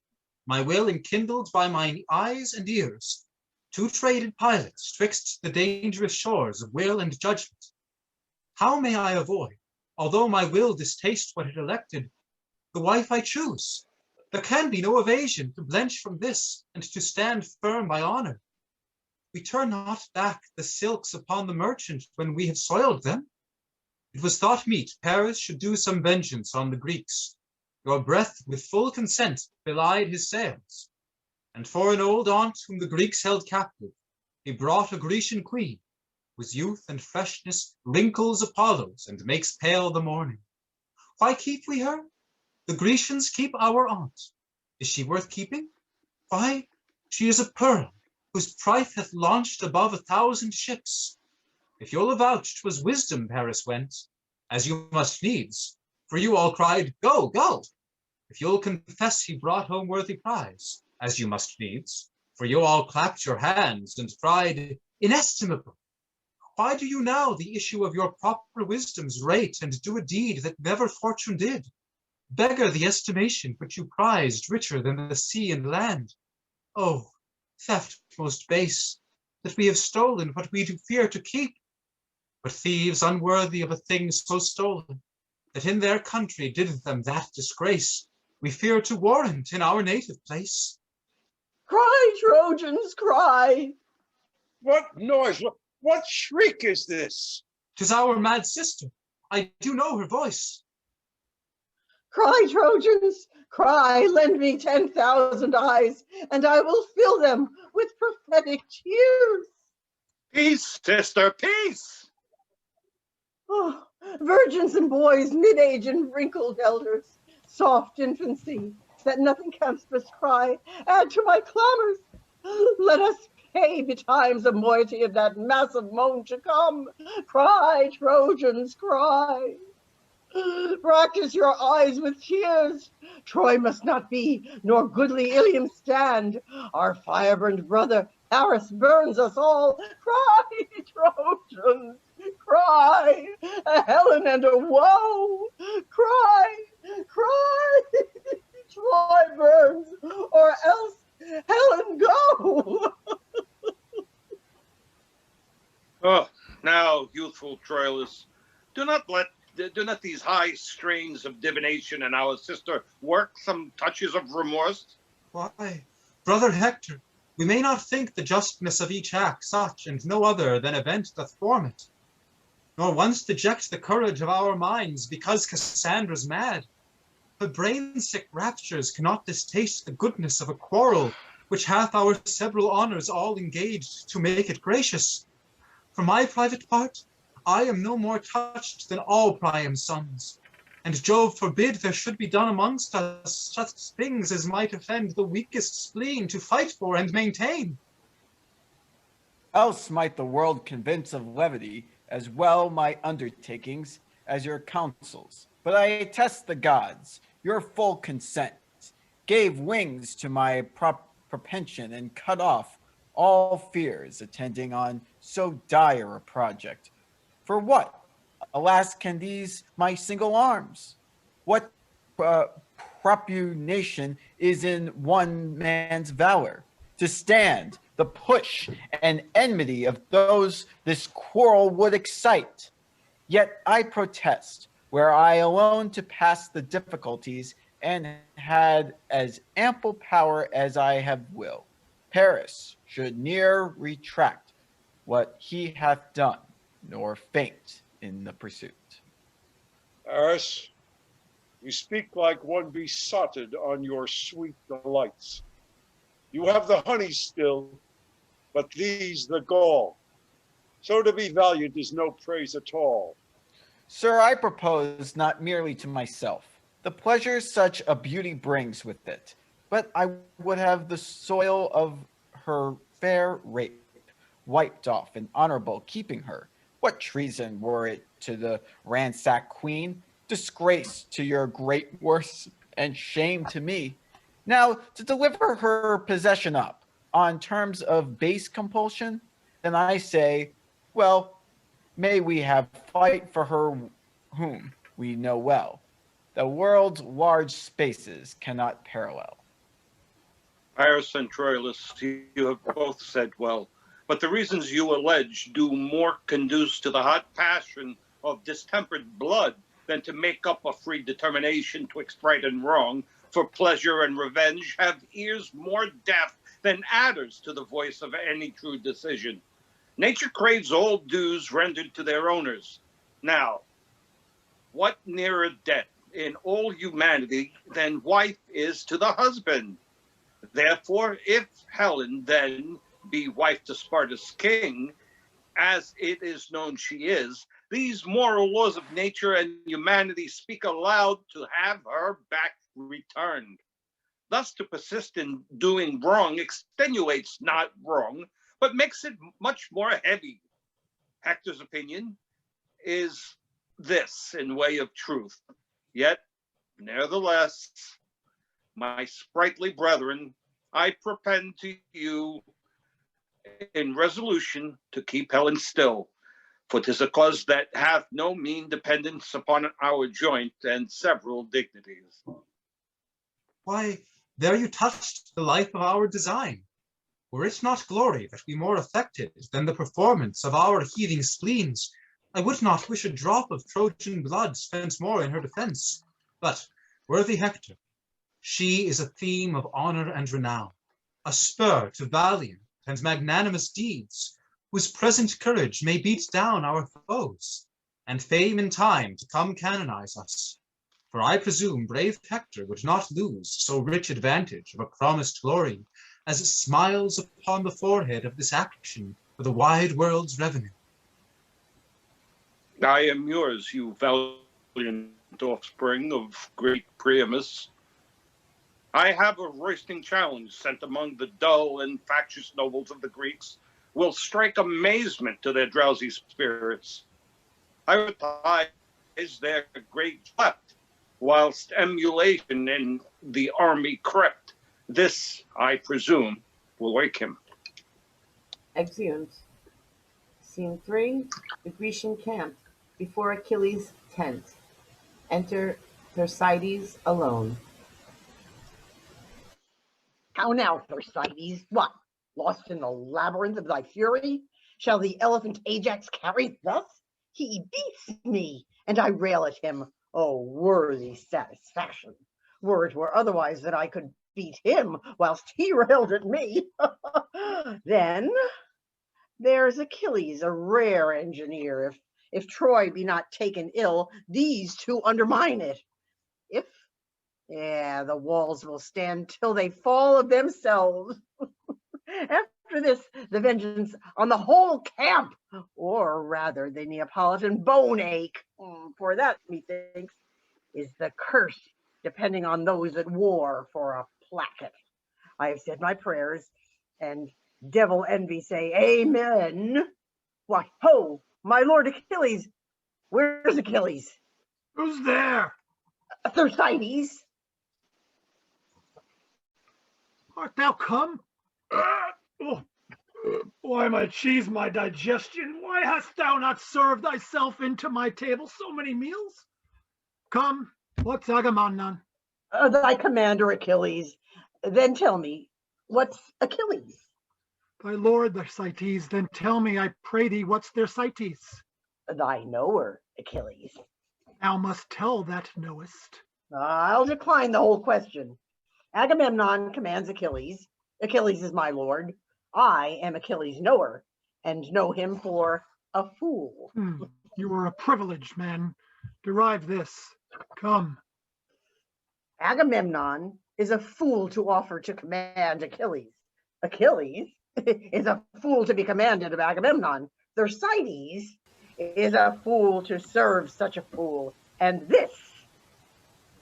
enkindled by mine eyes and ears, two traded pilots twixt the dangerous shores of will and judgment. How may I avoid, although my will distaste what it elected, the wife I choose? There can be no evasion to blench from this, and to stand firm by honor. We turn not back the silks upon the merchant when we have soiled them. It was thought meet Paris should do some vengeance on the Greeks. Your breath with full consent belied his sails. And for an old aunt whom the Greeks held captive, he brought a Grecian queen, whose youth and freshness wrinkles Apollo's and makes pale the morning. Why keep we her? The Grecians keep our aunt. Is she worth keeping? Why, she is a pearl, whose price hath launched above 1,000 ships. If you'll avouch 'twas wisdom Paris went, as you must needs, for you all cried, Go, go! If you'll confess he brought home worthy prize, as you must needs, for you all clapped your hands and cried, Inestimable! Why do you now the issue of your proper wisdoms rate and do a deed that never fortune did? Beggar the estimation which you prized richer than the sea and land. Oh, theft most base, that we have stolen what we do fear to keep. But thieves unworthy of a thing so stolen, that in their country did them that disgrace, we fear to warrant in our native place. Cry, Trojans, cry! What noise? What shriek is this? 'Tis our mad sister. I do know her voice. Cry, Trojans, cry, lend me 10,000 eyes, and I will fill them with prophetic tears. Peace, sister, peace! Oh, virgins and boys, mid-age and wrinkled elders, soft infancy, that nothing canst prescry, add to my clamors. Let us pay betimes a moiety of that massive moan to come. Cry, Trojans, cry. Practice your eyes with tears. Troy must not be, nor goodly Ilium stand. Our fire-burned brother Paris burns us all. Cry, Trojans, cry. A Helen and a woe. Cry, cry. Troy burns, or else Helen go. Oh, now, youthful Troilus, do not these high strains of divination in our sister work some touches of remorse? Why, brother Hector, we may not think the justness of each act such and no other than event doth form it, nor once deject the courage of our minds because Cassandra's mad. Her brain-sick raptures cannot distaste the goodness of a quarrel which hath our several honors all engaged to make it gracious. For my private part, I am no more touched than all Priam's sons, and Jove forbid there should be done amongst us such things as might offend the weakest spleen to fight for and maintain. Else might the world convince of levity as well my undertakings as your counsels. But I attest the gods, your full consent gave wings to my propension and cut off all fears attending on so dire a project. For what, alas, can these my single arms? What propunation is in one man's valor? To stand the push and enmity of those this quarrel would excite. Yet I protest, were I alone to pass the difficulties and had as ample power as I have will, Paris should ne'er retract what he hath done, nor faint in the pursuit. Paris, You speak like one besotted on your sweet delights. You have the honey still, but these the gall. So to be valiant is no praise at all. Sir, I propose not merely to myself the pleasure such a beauty brings with it, but I would have the soil of her fair rape wiped off in honorable keeping her. What treason were it to the ransacked queen? Disgrace to your great worth and shame to me. Now, to deliver her possession up on terms of base compulsion, then I say, well, may we have fight for her whom we know well. The world's large spaces cannot parallel. Pandarus and Troilus, you have both said well, but the reasons you allege do more conduce to the hot passion of distempered blood than to make up a free determination twixt right and wrong. For pleasure and revenge have ears more deaf than adders to the voice of any true decision. Nature craves all dues rendered to their owners. Now, what nearer death in all humanity than wife is to the husband? Therefore, if Helen then be wife to Sparta's king, as it is known she is, these moral laws of nature and humanity speak aloud to have her back returned. Thus to persist in doing wrong extenuates not wrong, but makes it much more heavy. Hector's opinion is this in way of truth. Yet, nevertheless, my sprightly brethren, I propend to you in resolution to keep Helen still, for 'tis a cause that hath no mean dependence upon our joint and several dignities. Why, there you touched the life of our design. Were it not glory that we more affected than the performance of our heaving spleens, I would not wish a drop of Trojan blood spent more in her defense. But, worthy Hector, she is a theme of honor and renown, a spur to valiant and magnanimous deeds, whose present courage may beat down our foes, and fame in time to come canonize us. For I presume brave Hector would not lose so rich advantage of a promised glory, as it smiles upon the forehead of this action for the wide world's revenue. I am yours, you valiant offspring of great Priamus. I have a roisting challenge sent among the dull and factious nobles of the Greeks, will strike amazement to their drowsy spirits. I advise their great slept, whilst emulation in the army crept. This, I presume, will wake him. Exeunt. Scene 3, the Grecian camp, before Achilles' tent. Enter Thersites alone. How now, Thersites? What, lost in the labyrinth of thy fury? Shall the elephant Ajax carry thus? He beats me, and I rail at him. Oh, worthy satisfaction! Were it were otherwise that I could beat him whilst he railed at me. Then there's Achilles, a rare engineer. If Troy be not taken ill, these two undermine it. If the walls will stand till they fall of themselves. After this, the vengeance on the whole camp, or rather the Neapolitan bone ache, for that, methinks, is the curse depending on those at war for a placket. I have said my prayers, and devil envy say amen. Why, ho, my lord Achilles, where's Achilles? Who's there? Thersites. Art thou come? Why, my cheese, my digestion, why hast thou not served thyself into my table so many meals? Come, what's Agamemnon? Thy commander Achilles. Then tell me, what's Achilles? Thy lord Thersites, then tell me, I pray thee, what's Thersites? Thy knower, Achilles. Thou must tell that knowest. I'll decline the whole question. Agamemnon commands Achilles. Achilles is my lord. I am Achilles' knower, and know him for a fool. You are a privileged man. Derive this. Come. Agamemnon is a fool to offer to command Achilles. Achilles is a fool to be commanded of Agamemnon. Thersites is a fool to serve such a fool. And this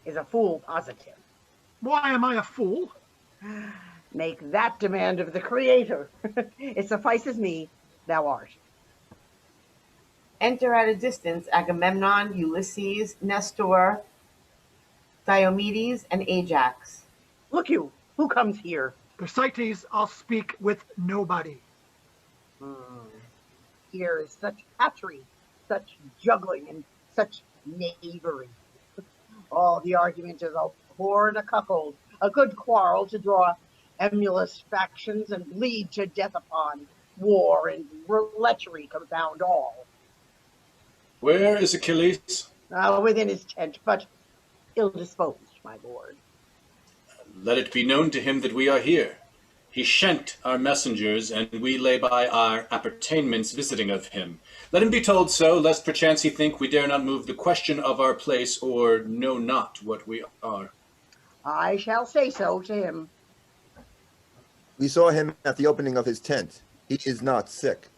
is a fool positive. Why am I a fool? Make that demand of the Creator. It suffices me, thou art. Enter at a distance Agamemnon, Ulysses, Nestor, Diomedes, and Ajax. Look you, who comes here? Thersites, I'll speak with nobody. Here is such hatchery, such juggling, and such knavery. All the argument is a whore and a cuckold, a good quarrel to draw emulous factions and lead to death upon. War and lechery confound all. Where is Achilles? Within his tent, but ill-disposed, my lord. Let it be known to him that we are here. He sent our messengers, and we lay by our appertainments visiting of him. Let him be told so, lest perchance he think we dare not move the question of our place, or know not what we are. I shall say so to him. We saw him at the opening of his tent. He is not sick.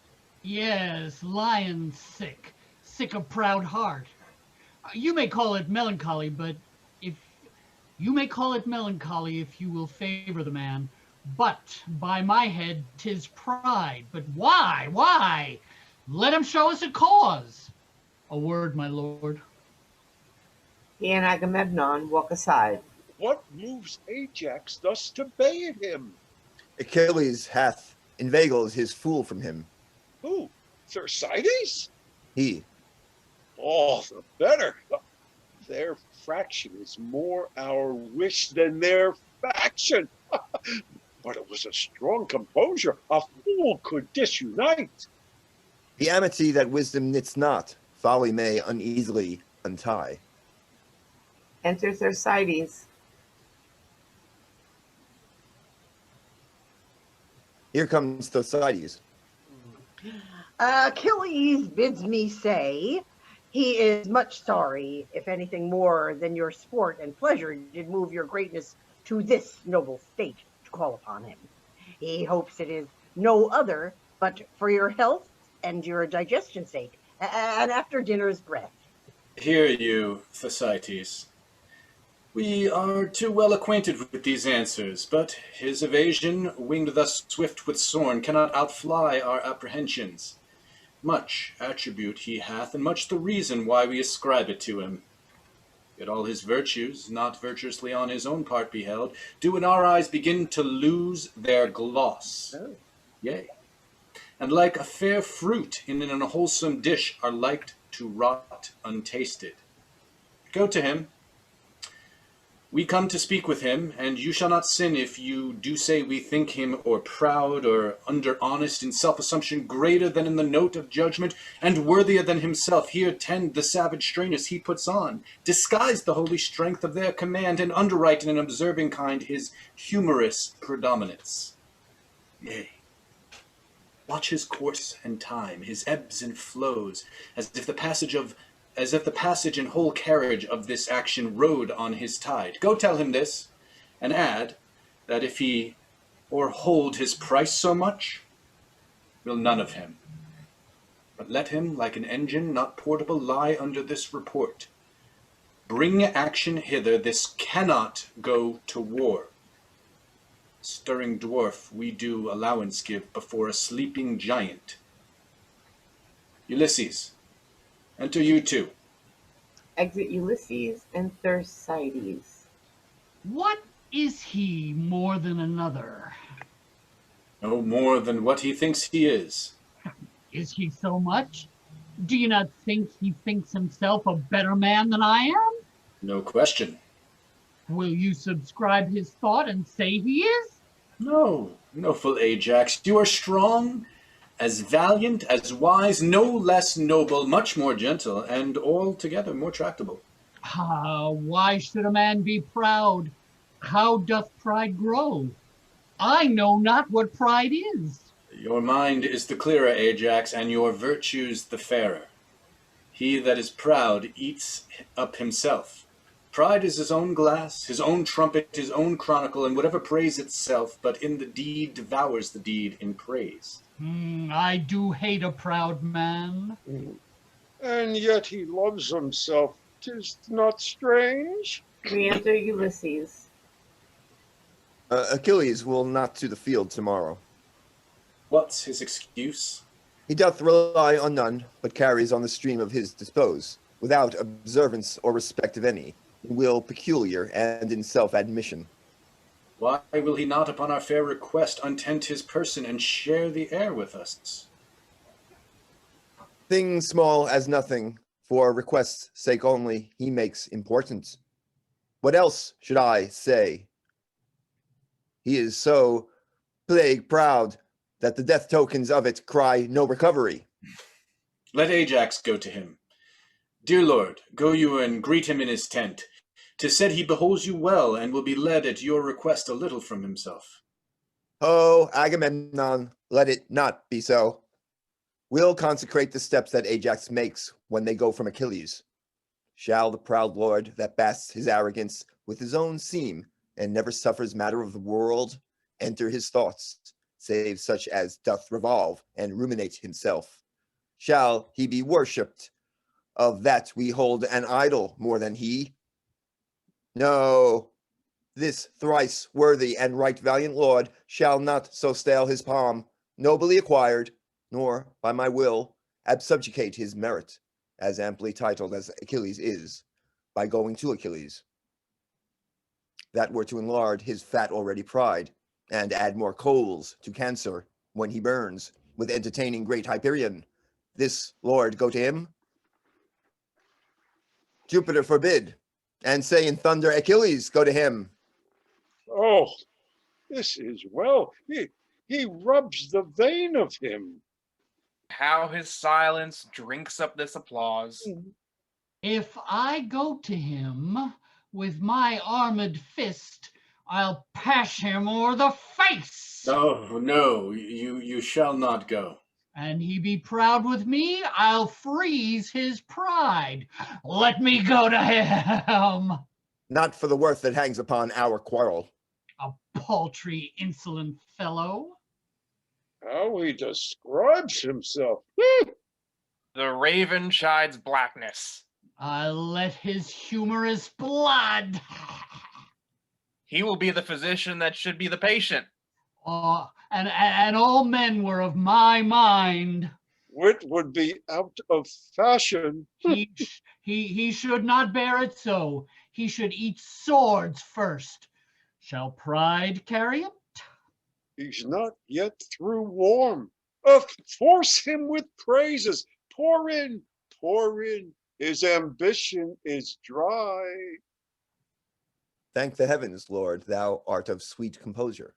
Yes, lion sick. Sick of proud heart. You may call it melancholy, but if you will favor the man. But by my head, 'tis pride. But why? Why? Let him show us a cause. A word, my lord. He and Agamemnon walk aside. What moves Ajax thus to bay at him? Achilles hath inveigled his fool from him. Who? Thersites? He. All the better. Their fraction is more our wish than their faction. But it was a strong composure. A fool could disunite. The amity that wisdom knits not, folly may uneasily untie. Enter Thersites. Here comes Thersites. Achilles bids me say he is much sorry if anything more than your sport and pleasure did move your greatness to this noble state to call upon him. He hopes it is no other but for your health and your digestion's sake, and after dinner's breath. Hear you, Thersites. We are too well acquainted with these answers, but his evasion, winged thus swift with scorn, cannot outfly our apprehensions. Much attribute he hath, and much the reason why we ascribe it to him. Yet all his virtues, not virtuously on his own part beheld, do in our eyes begin to lose their gloss. Yea, and like a fair fruit in an unwholesome dish are like to rot untasted. Go to him. We come to speak with him, and you shall not sin if you do say we think him or proud or under honest in self-assumption greater than in the note of judgment and worthier than himself. Here tend the savage strainers he puts on, disguise the holy strength of their command, and underwrite in an observing kind his humorous predominance. Yea, watch his course and time, his ebbs and flows, as if the passage and whole carriage of this action rode on his tide. Go tell him this, and add, that if he o'erhold his price so much, will none of him. But let him, like an engine not portable, lie under this report. Bring action hither, this cannot go to war. Stirring dwarf, we do allowance give before a sleeping giant. Ulysses, enter you too. Exit Ulysses and Thersites. What is he more than another? No more than what he thinks he is. Is he so much? Do you not think he thinks himself a better man than I am? No question. Will you subscribe his thought and say he is? No, noble Ajax, you are strong, as valiant, as wise, no less noble, much more gentle, and altogether more tractable. Ah, why should a man be proud? How doth pride grow? I know not what pride is. Your mind is the clearer, Ajax, and your virtues the fairer. He that is proud eats up himself. Pride is his own glass, his own trumpet, his own chronicle, and whatever praise itself, but in the deed devours the deed in praise. I do hate a proud man. And yet he loves himself. 'Tis not strange. Re-enter Ulysses. Achilles will not to the field tomorrow. What's his excuse? He doth rely on none, but carries on the stream of his dispose, without observance or respect of any, in will peculiar and in self-admission. Why will he not upon our fair request untent his person and share the air with us? Things small as nothing, for request's sake only, he makes important. What else should I say? He is so plague proud that the death tokens of it cry no recovery. Let Ajax go to him. Dear lord, go you and greet him in his tent. 'Tis said he beholds you well, and will be led at your request a little from himself. Oh, Agamemnon, let it not be so. We'll consecrate the steps that Ajax makes when they go from Achilles. Shall the proud lord that basks his arrogance with his own seam, and never suffers matter of the world, enter his thoughts, save such as doth revolve and ruminate himself? Shall he be worshipped of that we hold an idol more than he? No, this thrice worthy and right valiant lord shall not so stale his palm, nobly acquired, nor by my will absubjugate his merit, as amply titled as Achilles is, by going to Achilles. That were to enlarge his fat already pride, and add more coals to cancer when he burns, with entertaining great Hyperion. This lord go to him? Jupiter forbid, and say in thunder, Achilles go to him. Oh, this is well. He rubs the vein of him. How his silence drinks up this applause. If I go to him with my armed fist, I'll pash him o'er the face. No, you shall not go. And he be proud with me, I'll freeze his pride. Let me go to him. Not for the worth that hangs upon our quarrel. A paltry, insolent fellow. How he describes himself. The raven chides blackness. I'll let his humorous blood. He will be the physician that should be the patient. And all men were of my mind. Wit would be out of fashion. He should not bear it so. He should eat swords first. Shall pride carry him? He's not yet through warm. Force him with praises. Pour in. His ambition is dry. Thank the heavens, Lord, thou art of sweet composure.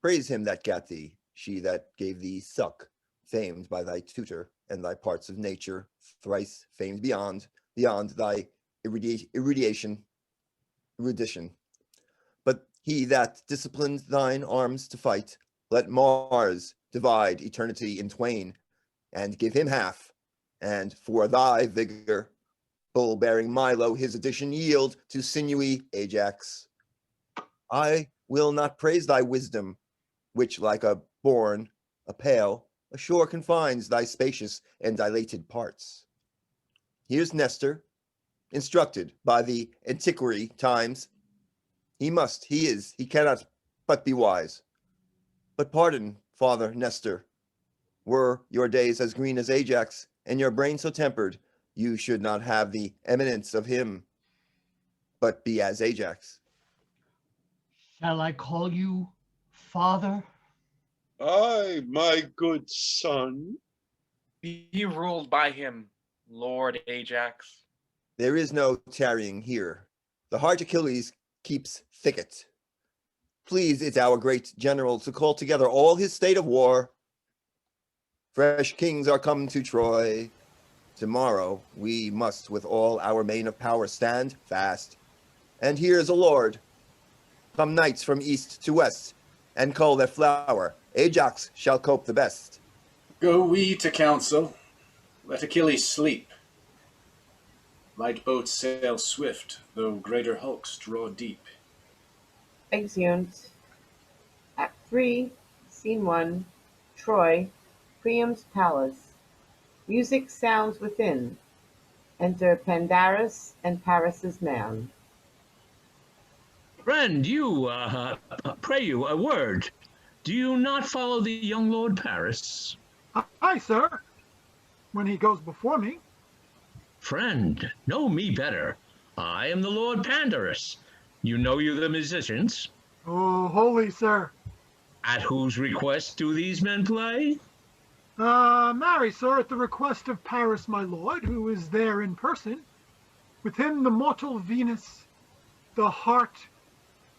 Praise him that gat thee, she that gave thee suck, famed by thy tutor, and thy parts of nature, thrice famed beyond thy erudition. But he that disciplined thine arms to fight, let Mars divide eternity in twain, and give him half, and for thy vigor, bull-bearing Milo his addition yield to sinewy Ajax. I will not praise thy wisdom, which like a bourne, a pale, ashore confines thy spacious and dilated parts. Here's Nestor, instructed by the antiquary times. He cannot but be wise. But pardon, Father Nestor, were your days as green as Ajax, and your brain so tempered, you should not have the eminence of him, but be as Ajax. Shall I call you Father? Aye, my good son. Be ruled by him, Lord Ajax. There is no tarrying here. The heart Achilles keeps thicket. Please it our great general to call together all his state of war. Fresh kings are come to Troy. Tomorrow we must with all our main of power stand fast. And here's a lord. Come knights from east to west, and cull their flower. Ajax shall cope the best. Go we to council. Let Achilles sleep. Light boats sail swift, though greater hulks draw deep. Exeunt. Act 3, Scene 1, Troy, Priam's palace. Music sounds within. Enter Pandarus and Paris's man. Friend, pray you, a word. Do you not follow the young Lord Paris? Aye, sir, when he goes before me. Friend, know me better. I am the Lord Pandarus. You know you the musicians. Oh, holy sir. At whose request do these men play? Marry, sir, at the request of Paris, my lord, who is there in person. With him the mortal Venus, the heart,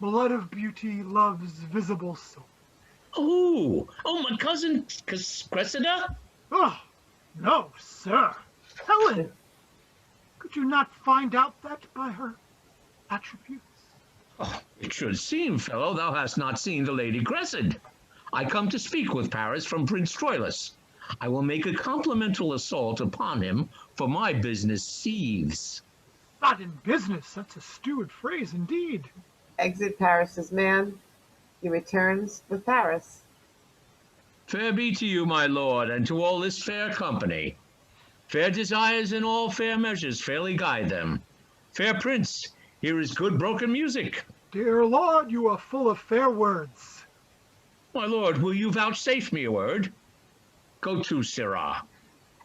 blood of beauty, love's visible soul. Oh, my cousin Cressida? Oh, no, sir. Helen, could you not find out that by her attributes? Oh, it should seem, fellow, thou hast not seen the Lady Cressida. I come to speak with Paris from Prince Troilus. I will make a complimental assault upon him, for my business seethes. Not in business, that's a steward phrase indeed. Exit Paris's man. He returns with Paris. Fair be to you, my lord, and to all this fair company. Fair desires and all fair measures fairly guide them. Fair prince, here is good broken music. Dear lord, you are full of fair words. My lord, will you vouchsafe me a word? Go to, sirrah.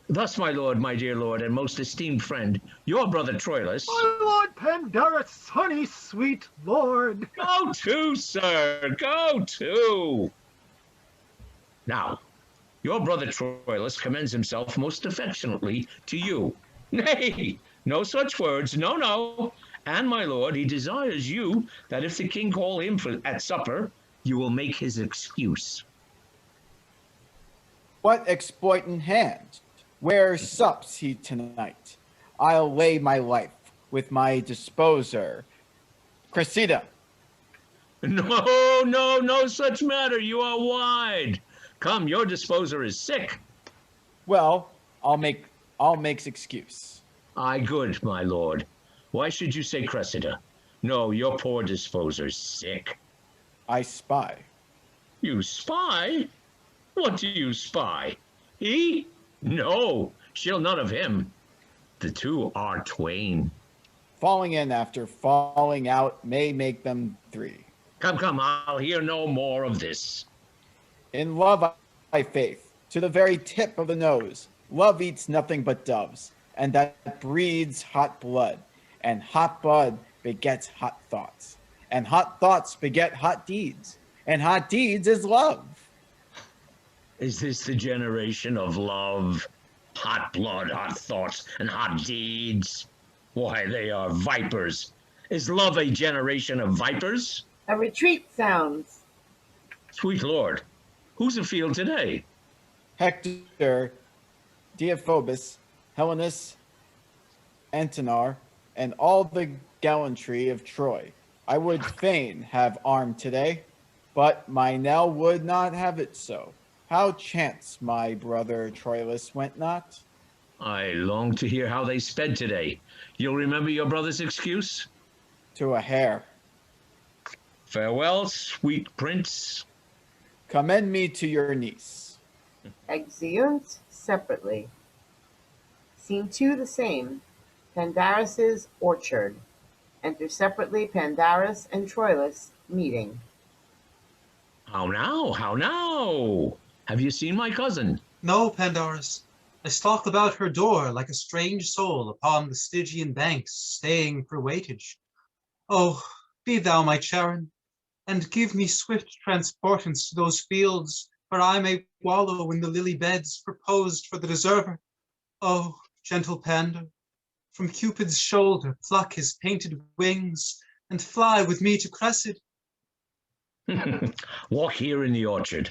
Thus, my lord, my dear lord, and most esteemed friend, your brother Troilus. My lord Pandarus, honey, sweet lord. Go to, sir, go to. Now, your brother Troilus commends himself most affectionately to you. Nay, no such words, no, no. And, my lord, he desires you that if the king call him at supper, you will make his excuse. What exploit in hand? Where sups he tonight? I'll lay my life with my disposer, Cressida. No, no, no such matter. You are wide. Come, your disposer is sick. Well, I'll make excuse. Aye, good, my lord. Why should you say Cressida? No, your poor disposer's sick. I spy. You spy? What do you spy? He? No, she'll none of him. The two are twain. Falling in after falling out may make them three. Come, come, I'll hear no more of this. In love I faith, to the very tip of the nose. Love eats nothing but doves, and that breeds hot blood. And hot blood begets hot thoughts. And hot thoughts beget hot deeds. And hot deeds is love. Is this the generation of love? Hot blood, hot thoughts, and hot deeds? Why, they are vipers. Is love a generation of vipers? A retreat sounds. Sweet Lord, who's afield today? Hector, Diophobus, Helenus, Antenor, and all the gallantry of Troy. I would fain have armed today, but my Nell would not have it so. How chance my brother Troilus went not? I long to hear how they sped today. You'll remember your brother's excuse? To a hair. Farewell, sweet prince. Commend me to your niece. Exeunt separately. Scene 2 the same. Pandarus's orchard. Enter separately Pandarus and Troilus meeting. How now? How now? Have you seen my cousin? No, Pandarus. I stalk about her door like a strange soul upon the Stygian banks, staying for waitage. Oh, be thou my Charon, and give me swift transportance to those fields where I may wallow in the lily beds proposed for the deserver. Oh, gentle Pandar, from Cupid's shoulder pluck his painted wings and fly with me to Cressida. Walk here in the orchard.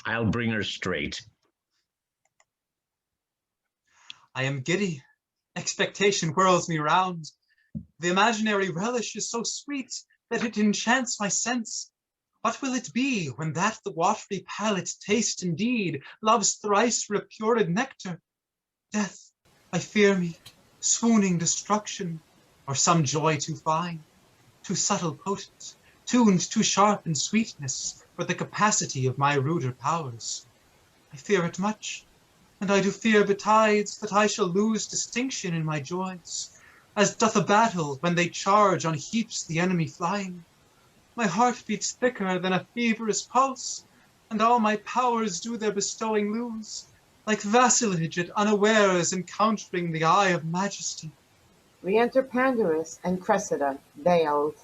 I'll bring her straight. I am giddy. Expectation whirls me round. The imaginary relish is so sweet that it enchants my sense. What will it be when that the watery palate taste indeed love's thrice repured nectar? Death, I fear me, swooning destruction, or some joy too fine, too subtle potent, tuned too sharp in sweetness for the capacity of my ruder powers. I fear it much, and I do fear betides that I shall lose distinction in my joys, as doth a battle when they charge on heaps the enemy flying. My heart beats thicker than a feverous pulse, and all my powers do their bestowing lose, like vassalage at unawares encountering the eye of majesty. Re-enter Pandarus and Cressida, veiled.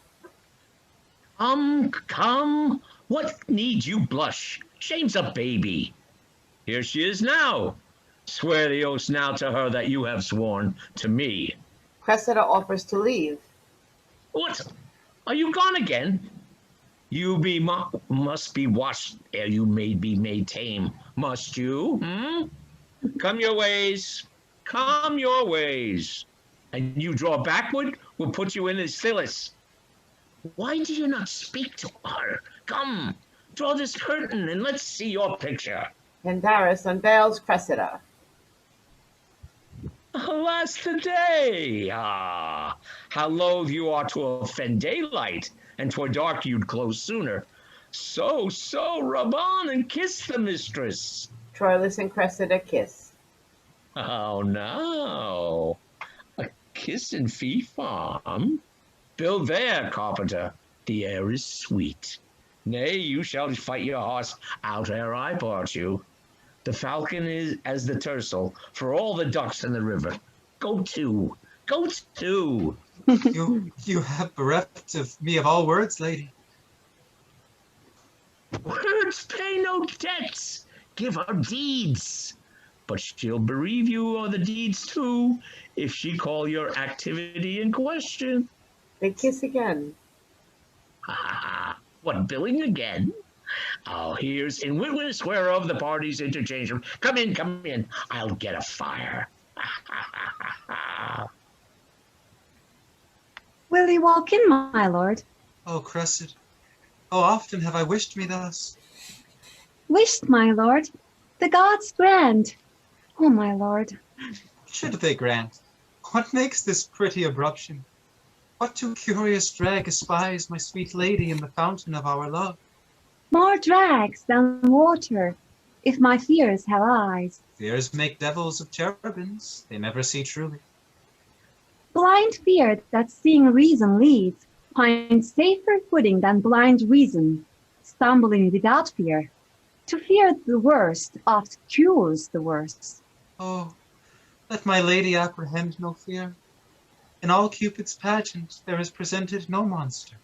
Come, what need you blush? Shame's a baby. Here she is now. Swear the oath now to her that you have sworn to me. Cressida offers to leave. What? Are you gone again? You must be watched ere you may be made tame, must you? Come your ways, come your ways. And you draw backward, we'll put you in as Phillips. Why do you not speak to her? Come, draw this curtain and let's see your picture. Pandarus unveils Cressida. Alas the day! Ah, how loath you are to offend daylight, and 'twere dark you'd close sooner. So, rub on and kiss the mistress. Troilus and Cressida kiss. Oh, no. A kiss in fee farm? Build there, carpenter. The air is sweet. Nay, you shall fight your horse out ere I part you. The falcon is as the tercel for all the ducks in the river. Go to, go to. You have bereft of me of all words, lady. Words pay no debts. Give her deeds. But she'll bereave you of the deeds too, if she call your activity in question. They kiss again. What, billing again? Oh, here's in witness whereof the parties interchange. Come in. I'll get a fire. Will you walk in, my lord? Oh, Cressida, how often have I wished me thus? Wished, my lord? The gods grant. Oh, my lord. Should they grant? What makes this pretty abruption? What too curious drag espies my sweet lady in the fountain of our love? More drags than water, if my fears have eyes. Fears make devils of cherubims, they never see truly. Blind fear that seeing reason leads finds safer footing than blind reason, stumbling without fear. To fear the worst oft cures the worst. Oh, let my lady apprehend no fear. In all Cupid's pageant there is presented no monster.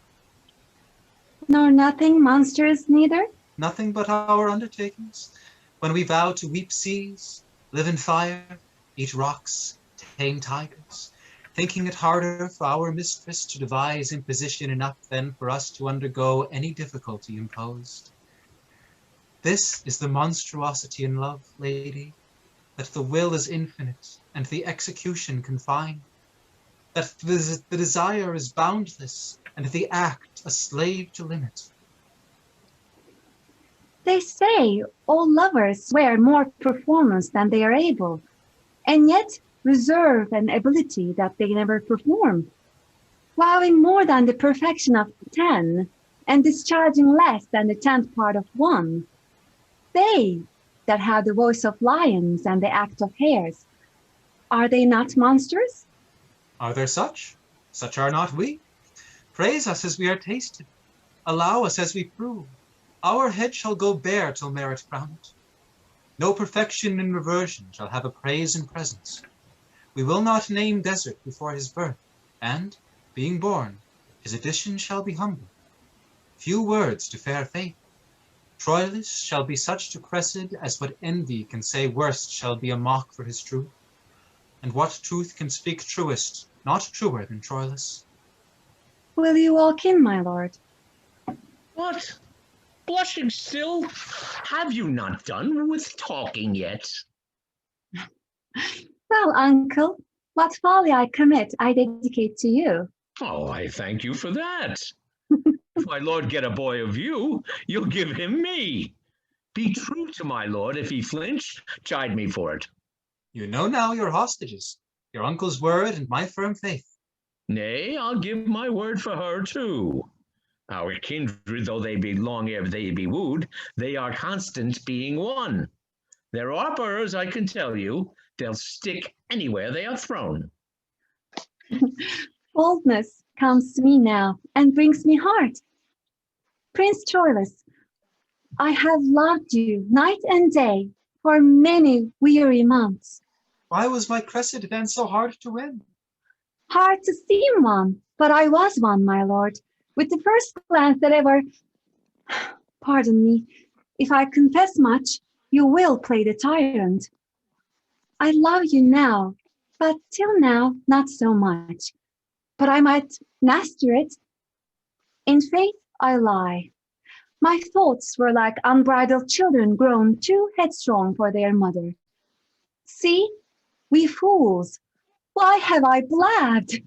Nor nothing monstrous neither? Nothing but our undertakings, when we vow to weep seas, live in fire, eat rocks, tame tigers, thinking it harder for our mistress to devise imposition enough than for us to undergo any difficulty imposed. This is the monstruosity in love, lady, that the will is infinite and the execution confined, that the desire is boundless and the act a slave to limit. They say all lovers swear more performance than they are able, and yet reserve an ability that they never perform, vowing more than the perfection of 10, and discharging less than the 10th part of 1. They that have the voice of lions and the act of hares, are they not monsters? Are there such? Such are not we. Praise us as we are tasted. Allow us as we prove. Our head shall go bare till merit crown it. No perfection in reversion shall have a praise in presence. We will not name desert before his birth, and, being born, his addition shall be humble. Few words to fair faith. Troilus shall be such to Cressida as what envy can say worst shall be a mock for his truth. And what truth can speak truest, not truer than Troilus? Will you walk in, my lord? What? Blushing still? Have you not done with talking yet? Well, uncle, what folly I commit, I dedicate to you. Oh, I thank you for that. If my lord get a boy of you, you'll give him me. Be true to my lord. If he flinch, chide me for it. You know now your hostages. your uncle's word and my firm faith. Nay, I'll give my word for her too. Our kindred, though they be long ere they be wooed, they are constant being one. Their offers, I can tell you, they'll stick anywhere they are thrown. Boldness comes to me now and brings me heart. Prince Troilus, I have loved you night and day for many weary months. Why was my Cressida then so hard to win? Hard to seem one, but I was one, my lord. With the first glance that ever... Pardon me, if I confess much, you will play the tyrant. I love you now, but till now, not so much. But I might master it. In faith, I lie. My thoughts were like unbridled children grown too headstrong for their mother. See, we fools, why have I blabbed?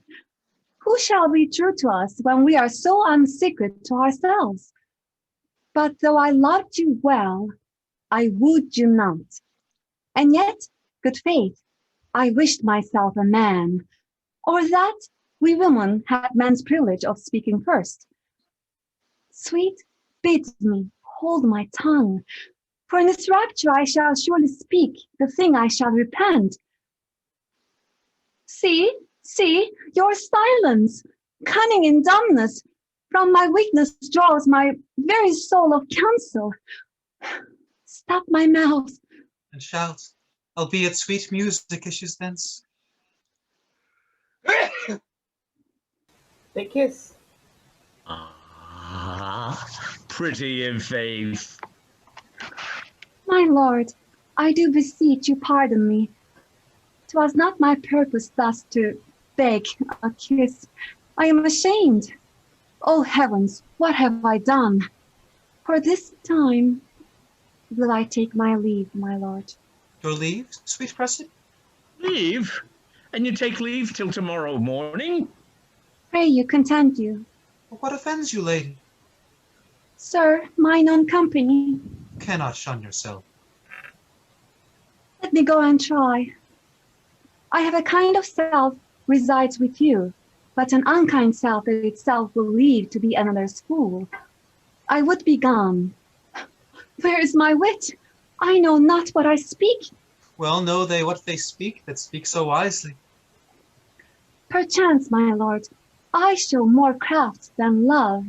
Who shall be true to us when we are so unsecret to ourselves? But though I loved you well, I wooed you not. And yet, good faith, I wished myself a man, or that we women had man's privilege of speaking first. Sweet, bid me hold my tongue, for in this rapture I shall surely speak the thing I shall repent. See, your silence, cunning in dumbness, from my weakness draws my very soul of counsel. Stop my mouth. And shalt, albeit sweet music issues thence. They kiss. Pretty in faith. My lord, I do beseech you pardon me. 'Twas not my purpose thus to beg a kiss. I am ashamed. Oh heavens, what have I done? For this time will I take my leave, my lord. Your leave, sweet Cressida? Leave? And you take leave till tomorrow morning? Pray you, content you. What offends you, lady? Sir, mine own company. You cannot shun yourself. Let me go and try. I have a kind of self resides with you, but an unkind self itself will leave to be another's fool. I would be gone. Where is my wit? I know not what I speak. Well know they what they speak that speak so wisely. Perchance, my lord, I show more craft than love,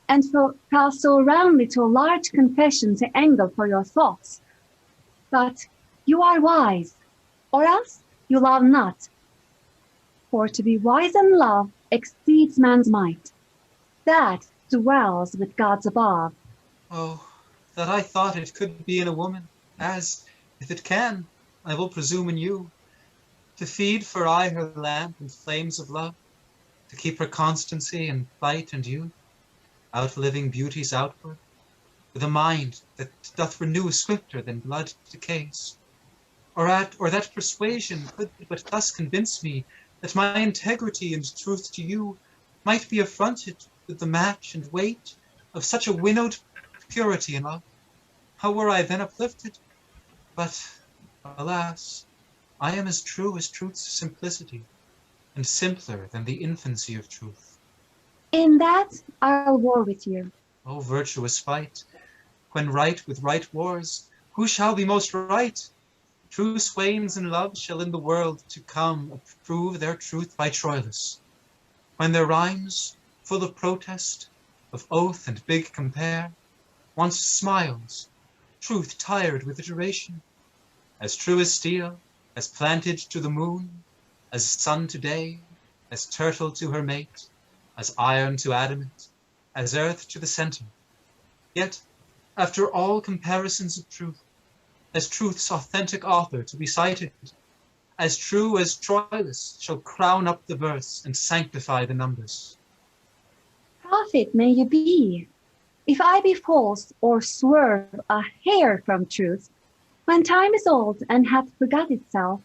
and fell so roundly to a large confession to angle for your thoughts. But you are wise, or else you love not. For to be wise and love exceeds man's might. That dwells with gods above. Oh, that I thought it could be in a woman, as, if it can, I will presume in you, to feed for aye her lamp and flames of love, to keep her constancy in flight and youth, outliving beauty's outward, with a mind that doth renew swifter than blood decays. Or that persuasion could but thus convince me that my integrity and truth to you might be affronted with the match and weight of such a winnowed purity in love. How were I then uplifted? But, alas, I am as true as truth's simplicity, and simpler than the infancy of truth. In that I'll war with you. O virtuous fight! When right with right wars, who shall be most right? True swains in love shall in the world to come approve their truth by Troilus. When their rhymes, full of protest, of oath and big compare, once smiles, truth tired with iteration, as true as steel, as planted to the moon, as sun to day, as turtle to her mate, as iron to adamant, as earth to the center. Yet, after all comparisons of truth, as truth's authentic author to be cited, as true as Troilus shall crown up the verse and sanctify the numbers. Prophet may you be. If I be false or swerve a hair from truth, when time is old and hath forgot itself,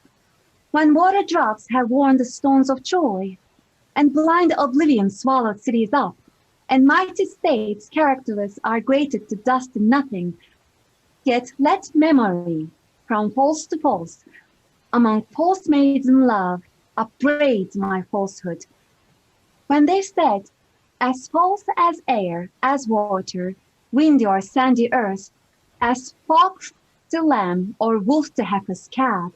when water drops have worn the stones of Troy, and blind oblivion swallowed cities up, and mighty states characterless are grated to dust and nothing, yet let memory, from false to false, among false maiden love upbraids my falsehood. When they said, as false as air, as water, windy or sandy earth, as fox to lamb or wolf to heifer's calf,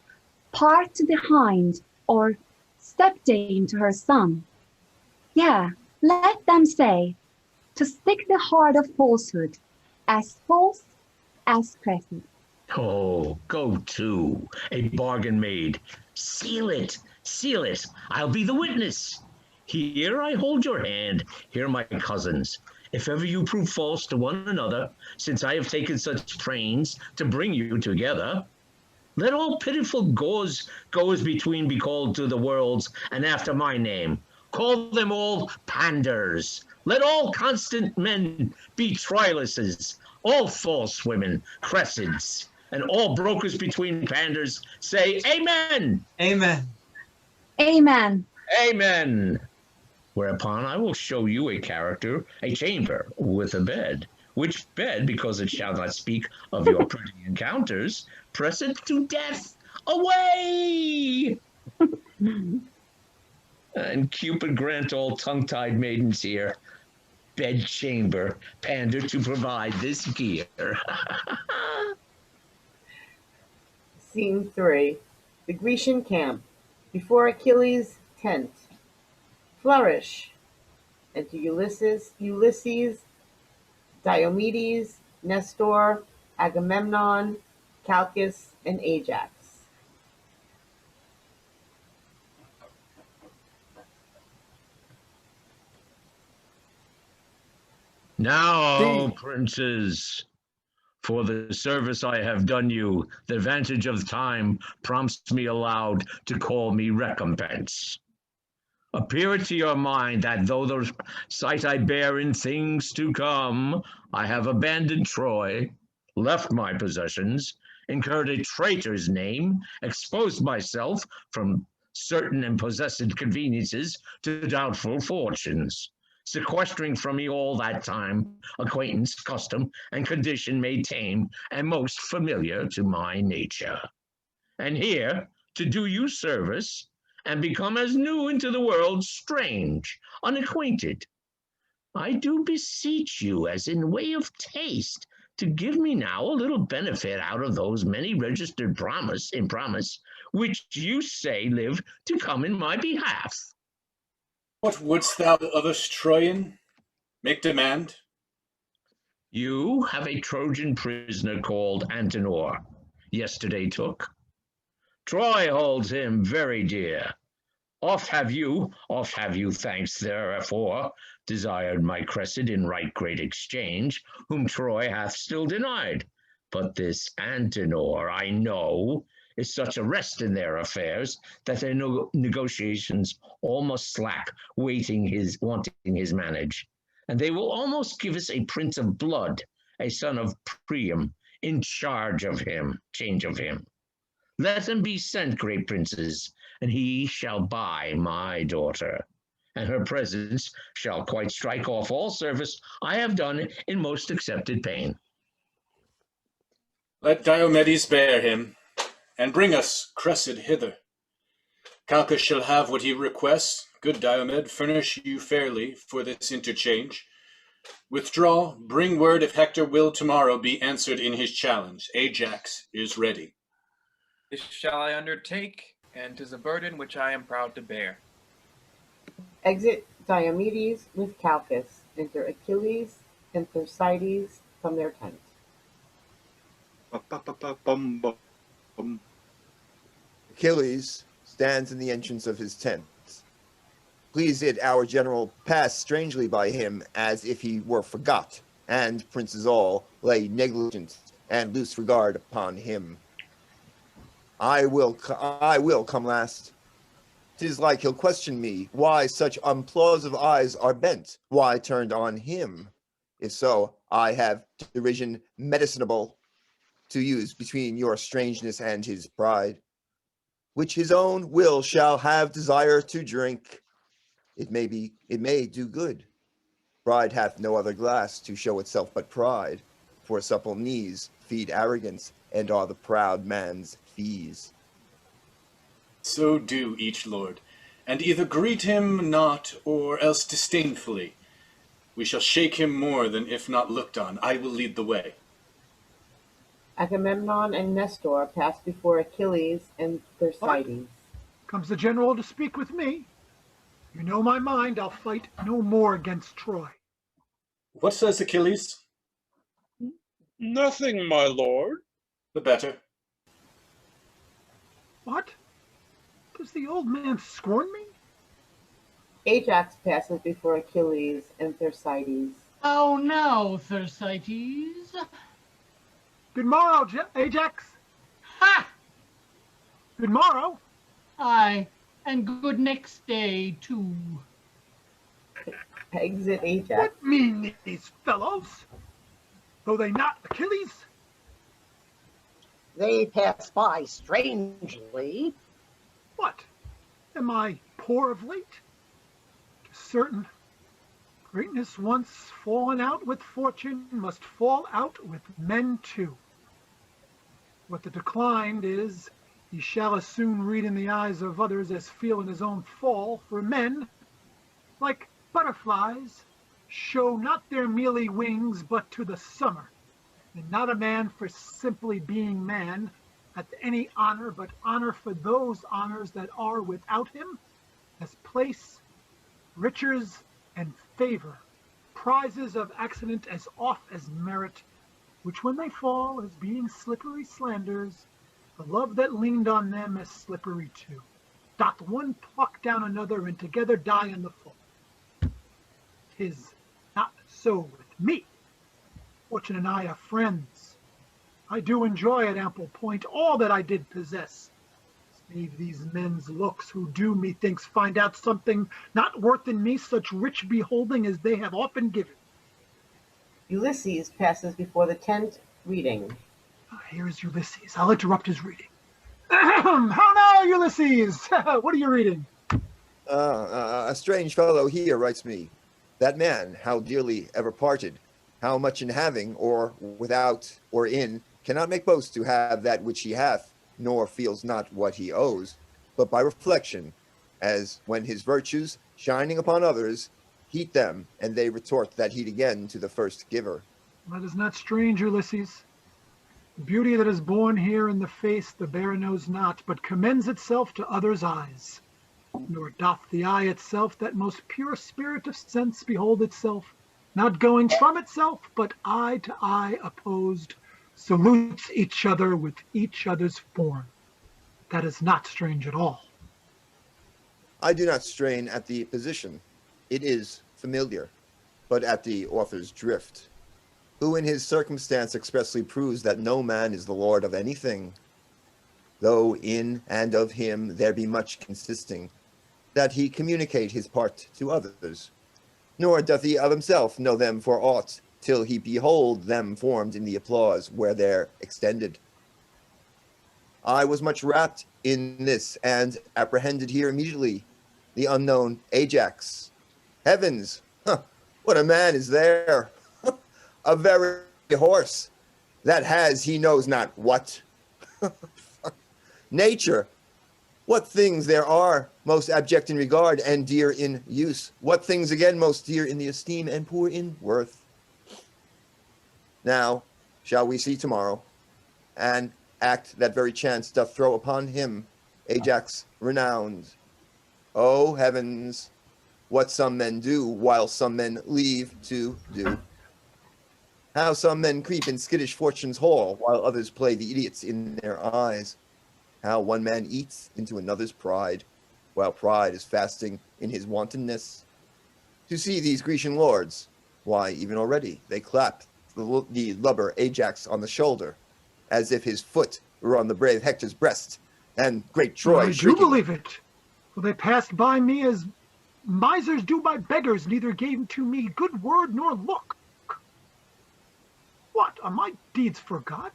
part to the hind or stepdame to her son. Yeah, let them say, to stick the heart of falsehood, as false as Cressida. Oh, go to, a bargain made. Seal it, seal it. I'll be the witness. Here I hold your hand, here my cousins. If ever you prove false to one another, since I have taken such pains to bring you together, let all pitiful goers between be called to the worlds, and after my name. Call them all Pandars. Let all constant men be Troiluses, all false women Cressids, and all brokers between Pandars say Amen. Amen. Amen. Amen. Whereupon I will show you a character, a chamber with a bed, which bed, because it shall not speak of your pretty encounters, press it to death. Away! And Cupid grant all tongue-tied maidens here, bed chamber, pander to provide this gear. Scene 3. The Grecian camp. Before Achilles' tent. Flourish. Enter Ulysses, Diomedes, Nestor, Agamemnon, Calchas, and Ajax. Now, princes, for the service I have done you, the advantage of time prompts me aloud to call me recompense. Appear it to your mind that though the sight I bear in things to come, I have abandoned Troy, left my possessions, incurred a traitor's name, exposed myself from certain and possessed conveniences to doubtful fortunes, sequestering from me all that time acquaintance, custom, and condition made tame and most familiar to my nature. And here, to do you service, and become as new into the world, strange, unacquainted, I do beseech you, as in way of taste, to give me now a little benefit out of those many registered promise, which you say live to come in my behalf. What wouldst thou of us, Troyan? Make demand. You have a Trojan prisoner called Antenor, yesterday took. Troy holds him very dear. Oft have you, thanks therefore, desired my Cressid in right great exchange, whom Troy hath still denied. But this Antenor, I know, is such a rest in their affairs that their negotiations all must slack, wanting his manage. And they will almost give us a prince of blood, a son of Priam, in change of him. Let him be sent, great princes, and he shall buy my daughter, and her presence shall quite strike off all service I have done in most accepted pain. Let Diomedes bear him, and bring us Cressid hither. Calchas shall have what he requests. Good Diomed, furnish you fairly for this interchange. Withdraw, bring word if Hector will tomorrow be answered in his challenge. Ajax is ready. This shall I undertake, and 'tis a burden which I am proud to bear. Exit Diomedes with Calchas. Enter Achilles and Thersites from their tent. Achilles stands in the entrance of his tent. Please it our general pass strangely by him, as if he were forgot, and princes all lay negligent and loose regard upon him. I will come last. 'Tis like he'll question me, why such unplausive eyes are bent, why turned on him. If so, I have derision medicinable to use between your strangeness and his pride, which his own will shall have desire to drink. It may do good. Pride hath no other glass to show itself but pride, for supple knees feed arrogance, and are the proud man's fees. So do each lord, and either greet him not, or else disdainfully. We shall shake him more than if not looked on. I will lead the way. Agamemnon and Nestor pass before Achilles and Thersites. Comes the general to speak with me? You know my mind, I'll fight no more against Troy. What says Achilles? Nothing, my lord. The better. What? Does the old man scorn me? Ajax passes before Achilles and Thersites. Oh no, Thersites. Good morrow, Ajax. Ha! Good morrow. Aye, and good next day, too. Exit Ajax. What mean these fellows? Though they not Achilles? They pass by strangely. What? Am I poor of late? 'Tis certain greatness once fallen out with fortune must fall out with men too. What the declined is, he shall as soon read in the eyes of others as feel in his own fall, for men, like butterflies, show not their mealy wings but to the summer, and not a man for simply being man hath any honor but honor for those honors that are without him, as place, riches, and favor, prizes of accident as oft as merit, which when they fall, as being slippery slanders, the love that leaned on them is slippery too. Doth one pluck down another, and together die in the fall. 'Tis not so with me. Fortune and I are friends. I do enjoy at ample point all that I did possess. Save these men's looks, who do, methinks, find out something not worth in me such rich beholding as they have often given. Ulysses passes before the tent, reading. Here is Ulysses. I'll interrupt his reading. How now, Ulysses? What are you reading? A strange fellow here writes me, that man, how dearly ever parted, how much in having, or without, or in, cannot make boast to have that which he hath, nor feels not what he owes, but by reflection, as when his virtues, shining upon others, heat them, and they retort that heat again to the first giver. That is not strange, Ulysses. The beauty that is born here in the face the bearer knows not, but commends itself to others' eyes. Nor doth the eye itself, that most pure spirit of sense, behold itself, not going from itself, but eye to eye opposed, salutes each other with each other's form. That is not strange at all. I do not strain at the position. It is familiar, but at the author's drift, who in his circumstance expressly proves that no man is the lord of anything, though in and of him there be much consisting, that he communicate his part to others, nor doth he of himself know them for aught, till he behold them formed in the applause where they're extended. I was much rapt in this, and apprehended here immediately the unknown Ajax. Heavens, what a man is there! A very horse that has he knows not what. Nature, what things there are most abject in regard and dear in use, what things again most dear in the esteem and poor in worth. Now shall we see tomorrow, and act that very chance doth throw upon him, Ajax renowned. O heavens, what some men do, while some men leave to do. How some men creep in skittish fortune's hall, while others play the idiots in their eyes. How one man eats into another's pride, while pride is fasting in his wantonness. To see these Grecian lords, why, even already they clap the lubber Ajax on the shoulder, as if his foot were on the brave Hector's breast, and great Troy I shrieking. do believe it, for they passed by me as misers do by beggars, neither gave to me good word nor look. What, are my deeds forgot?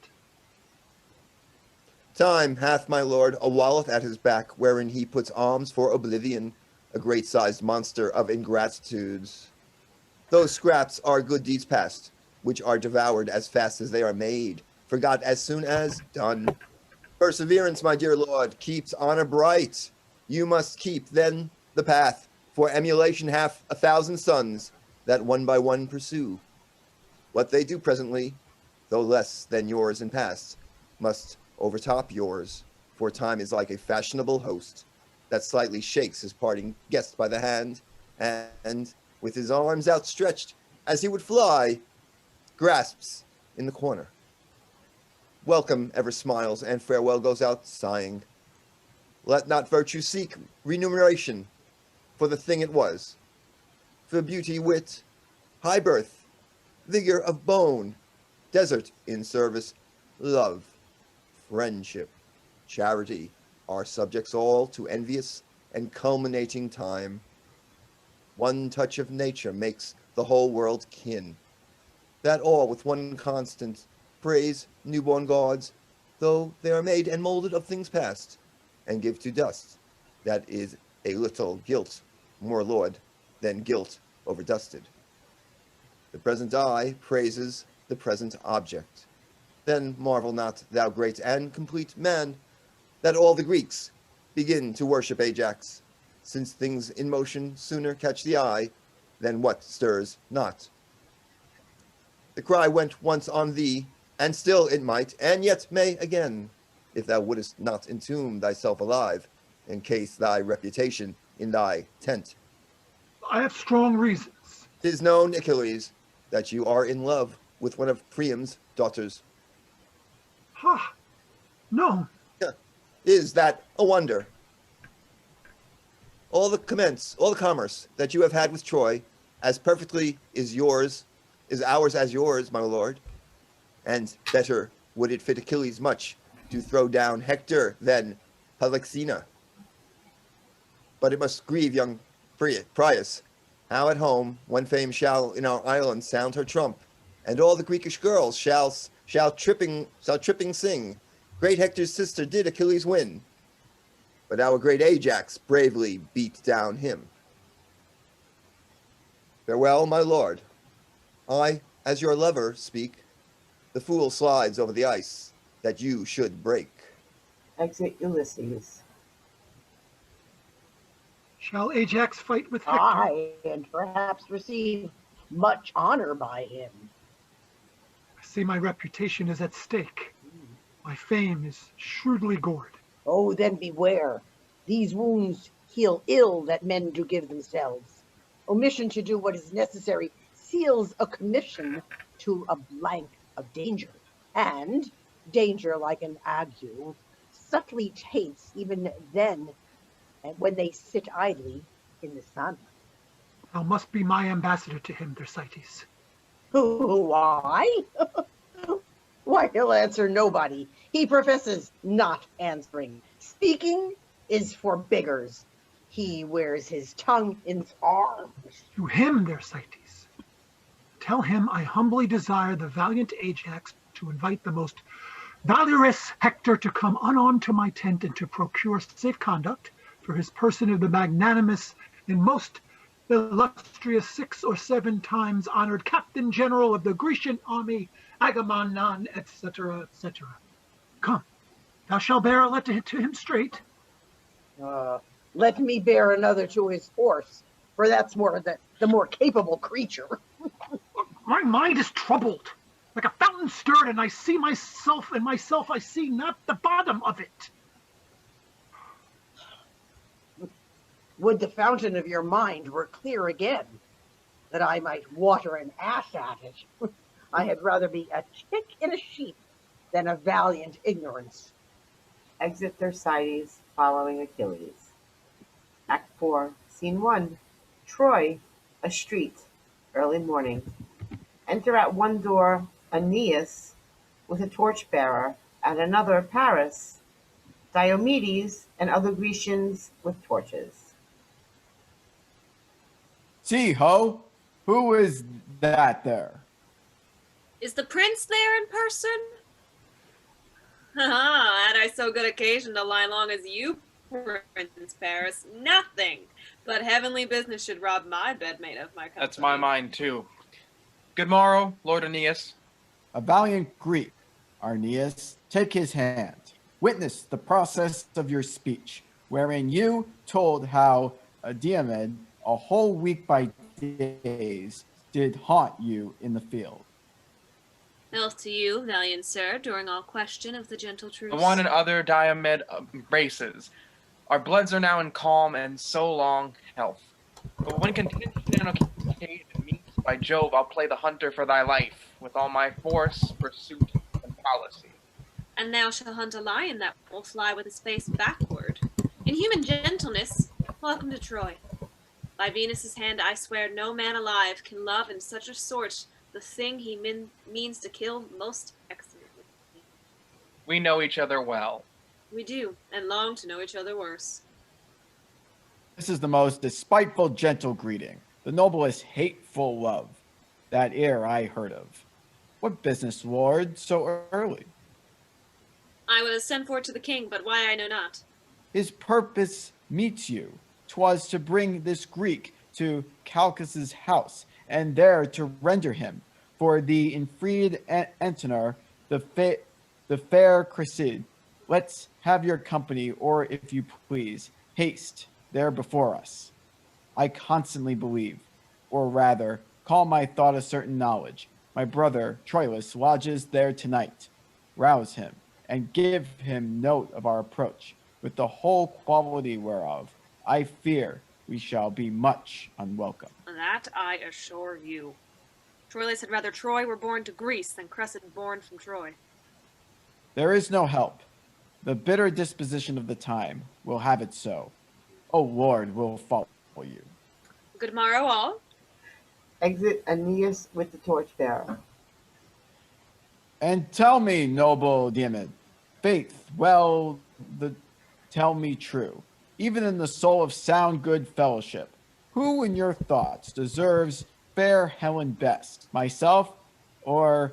Time hath my lord a wallet at his back, wherein he puts alms for oblivion, a great-sized monster of ingratitudes. Those scraps are good deeds past, which are devoured as fast as they are made, forgot as soon as done. Perseverance, my dear lord, keeps honor bright. You must keep then the path, for emulation hath 1,000 sons that one by one pursue. What they do presently, though less than yours in past, must overtop yours, for time is like a fashionable host that slightly shakes his parting guest by the hand, and, with his arms outstretched as he would fly, grasps in the corner. Welcome ever smiles, and farewell goes out sighing. Let not virtue seek remuneration for the thing it was, for beauty, wit, high birth, vigor of bone, desert in service, love, friendship, charity, are subjects all to envious and culminating time. One touch of nature makes the whole world kin. That all with one constant praise newborn gods, though they are made and molded of things past, and give to dust. That is a little guilt, more Lord, than guilt overdusted. The present eye praises the present object. Then marvel not, thou great and complete man, that all the Greeks begin to worship Ajax, since things in motion sooner catch the eye than what stirs not. The cry went once on thee, and still it might, and yet may again, if thou wouldest not entomb thyself alive, encase thy reputation in thy tent. I have strong reasons. 'Tis known, Achilles, that you are in love with one of Priam's daughters. Ha! No. Is that a wonder? All the commerce that you have had with Troy, as perfectly is ours as yours, my lord. And better would it fit Achilles much to throw down Hector than Polyxena. But it must grieve young Prius, how at home, when fame shall in our island sound her trump, and all the Greekish girls shall tripping sing, great Hector's sister did Achilles win, but our great Ajax bravely beat down him. Farewell, my lord. I, as your lover, speak. The fool slides over the ice that you should break. Exit Ulysses. Shall Ajax fight with Hector? Aye, and perhaps receive much honor by him. I see my reputation is at stake. My fame is shrewdly gored. Oh, then beware. These wounds heal ill that men do give themselves. Omission to do what is necessary seals a commission to a blank of danger. And danger, like an ague, subtly tastes even then, and when they sit idly in the sun. Thou must be my ambassador to him, Thersites. Why? Why, he'll answer nobody. He professes not answering. Speaking is for beggars. He wears his tongue in his arms. To him, Thersites. Tell him I humbly desire the valiant Ajax to invite the most valorous Hector to come unarmed to my tent and to procure safe conduct for his person of the magnanimous and most illustrious 6 or 7 times honored Captain General of the Grecian army, Agamemnon, etc., etc. Come, thou shalt bear a letter to him straight. Let me bear another to his horse, for that's the more capable creature. My mind is troubled, like a fountain stirred, and I see myself, and myself I see not the bottom of it. Would the fountain of your mind were clear again, that I might water an ass at it. I had rather be a tick in a sheep than a valiant ignorance. Exit Thersites, following Achilles. Act 4, Scene 1. Troy, a street, early morning. Enter at one door Aeneas with a torchbearer, at another Paris, Diomedes, and other Grecians with torches. See, ho, who is that there? Is the prince there in person? Ha! Had I so good occasion to lie long as you, Prince Paris, nothing but heavenly business should rob my bedmate of my company. That's my mind, too. Good morrow, Lord Aeneas. A valiant Greek, Aeneas, take his hand. witnessed the process of your speech, wherein you told how Diomedes, a whole week by days, did haunt you in the field. Health to you, valiant sir, during all question of the gentle truce. The one and other Diomed embraces. Our bloods are now in calm and so long health. But when contention and occasion meets, by Jove, I'll play the hunter for thy life, with all my force, pursuit, and policy. And thou shalt hunt a lion that will fly with his face backward. In human gentleness, welcome to Troy. By Venus' hand I swear no man alive can love in such a sort the thing he means to kill most excellently. We know each other well. We do, and long to know each other worse. This is the most despiteful gentle greeting, the noblest hateful love, that e'er I heard of. What business, lord, so early? I was sent for to the king, but why I know not. His purpose meets you. 'Twas to bring this Greek to Calchas' house, and there to render him, for the enfreed Antenor, the fair Cressida. Let's have your company, or if you please, haste there before us. I constantly believe, or rather, call my thought a certain knowledge. My brother Troilus lodges there tonight. Rouse him, and give him note of our approach, with the whole quality whereof I fear we shall be much unwelcome. That I assure you. Troilus had rather Troy were born to Greece than Cressida born from Troy. There is no help. The bitter disposition of the time will have it so. O Lord will follow you. Good morrow all. Exit Aeneas with the torchbearer. And tell me, noble Diomedes, faith, well, tell me true, even in the soul of sound good fellowship, who in your thoughts deserves fair Helen best, myself or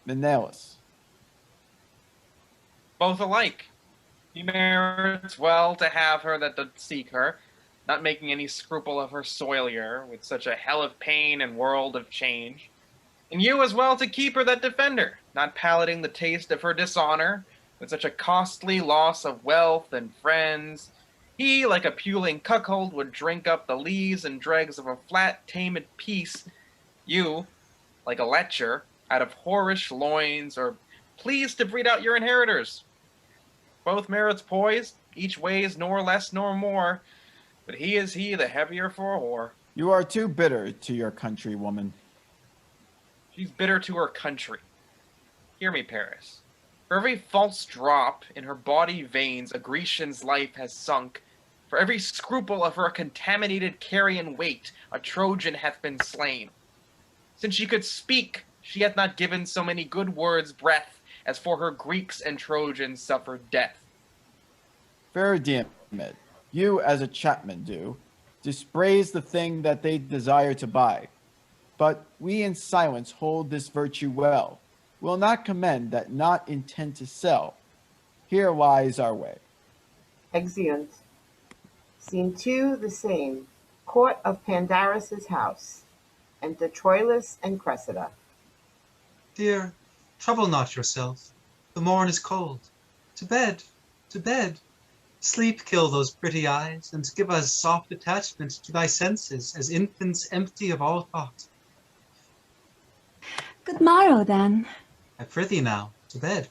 Menelaus? Both alike. He merits well to have her that doth seek her, not making any scruple of her soilure, with such a hell of pain and world of change. And you as well to keep her that defend her, not palating the taste of her dishonor, with such a costly loss of wealth and friends. He, like a puling cuckold, would drink up the lees and dregs of a flat, tamed peace. You, like a lecher, out of whorish loins, are pleased to breed out your inheritors. Both merits poised, each weighs nor less nor more, but he is he the heavier for a whore. You are too bitter to your country, woman. She's bitter to her country. Hear me, Paris. For every false drop in her body veins a Grecian's life has sunk. For every scruple of her contaminated carrion weight a Trojan hath been slain. Since she could speak, she hath not given so many good words breath, as for her Greeks and Trojans suffered death. Fair Diomedes, you as a chapman do, dispraise the thing that they desire to buy. But we in silence hold this virtue well, will not commend that not intend to sell. Here lies our way. Exeunt. Scene 2, the same. Court of Pandarus' house. Enter Troilus and Cressida. Dear, trouble not yourself. The morn is cold. To bed, to bed. Sleep kill those pretty eyes, and give us soft attachment to thy senses, as infants empty of all thought. Good morrow, then. I prithee now, to bed.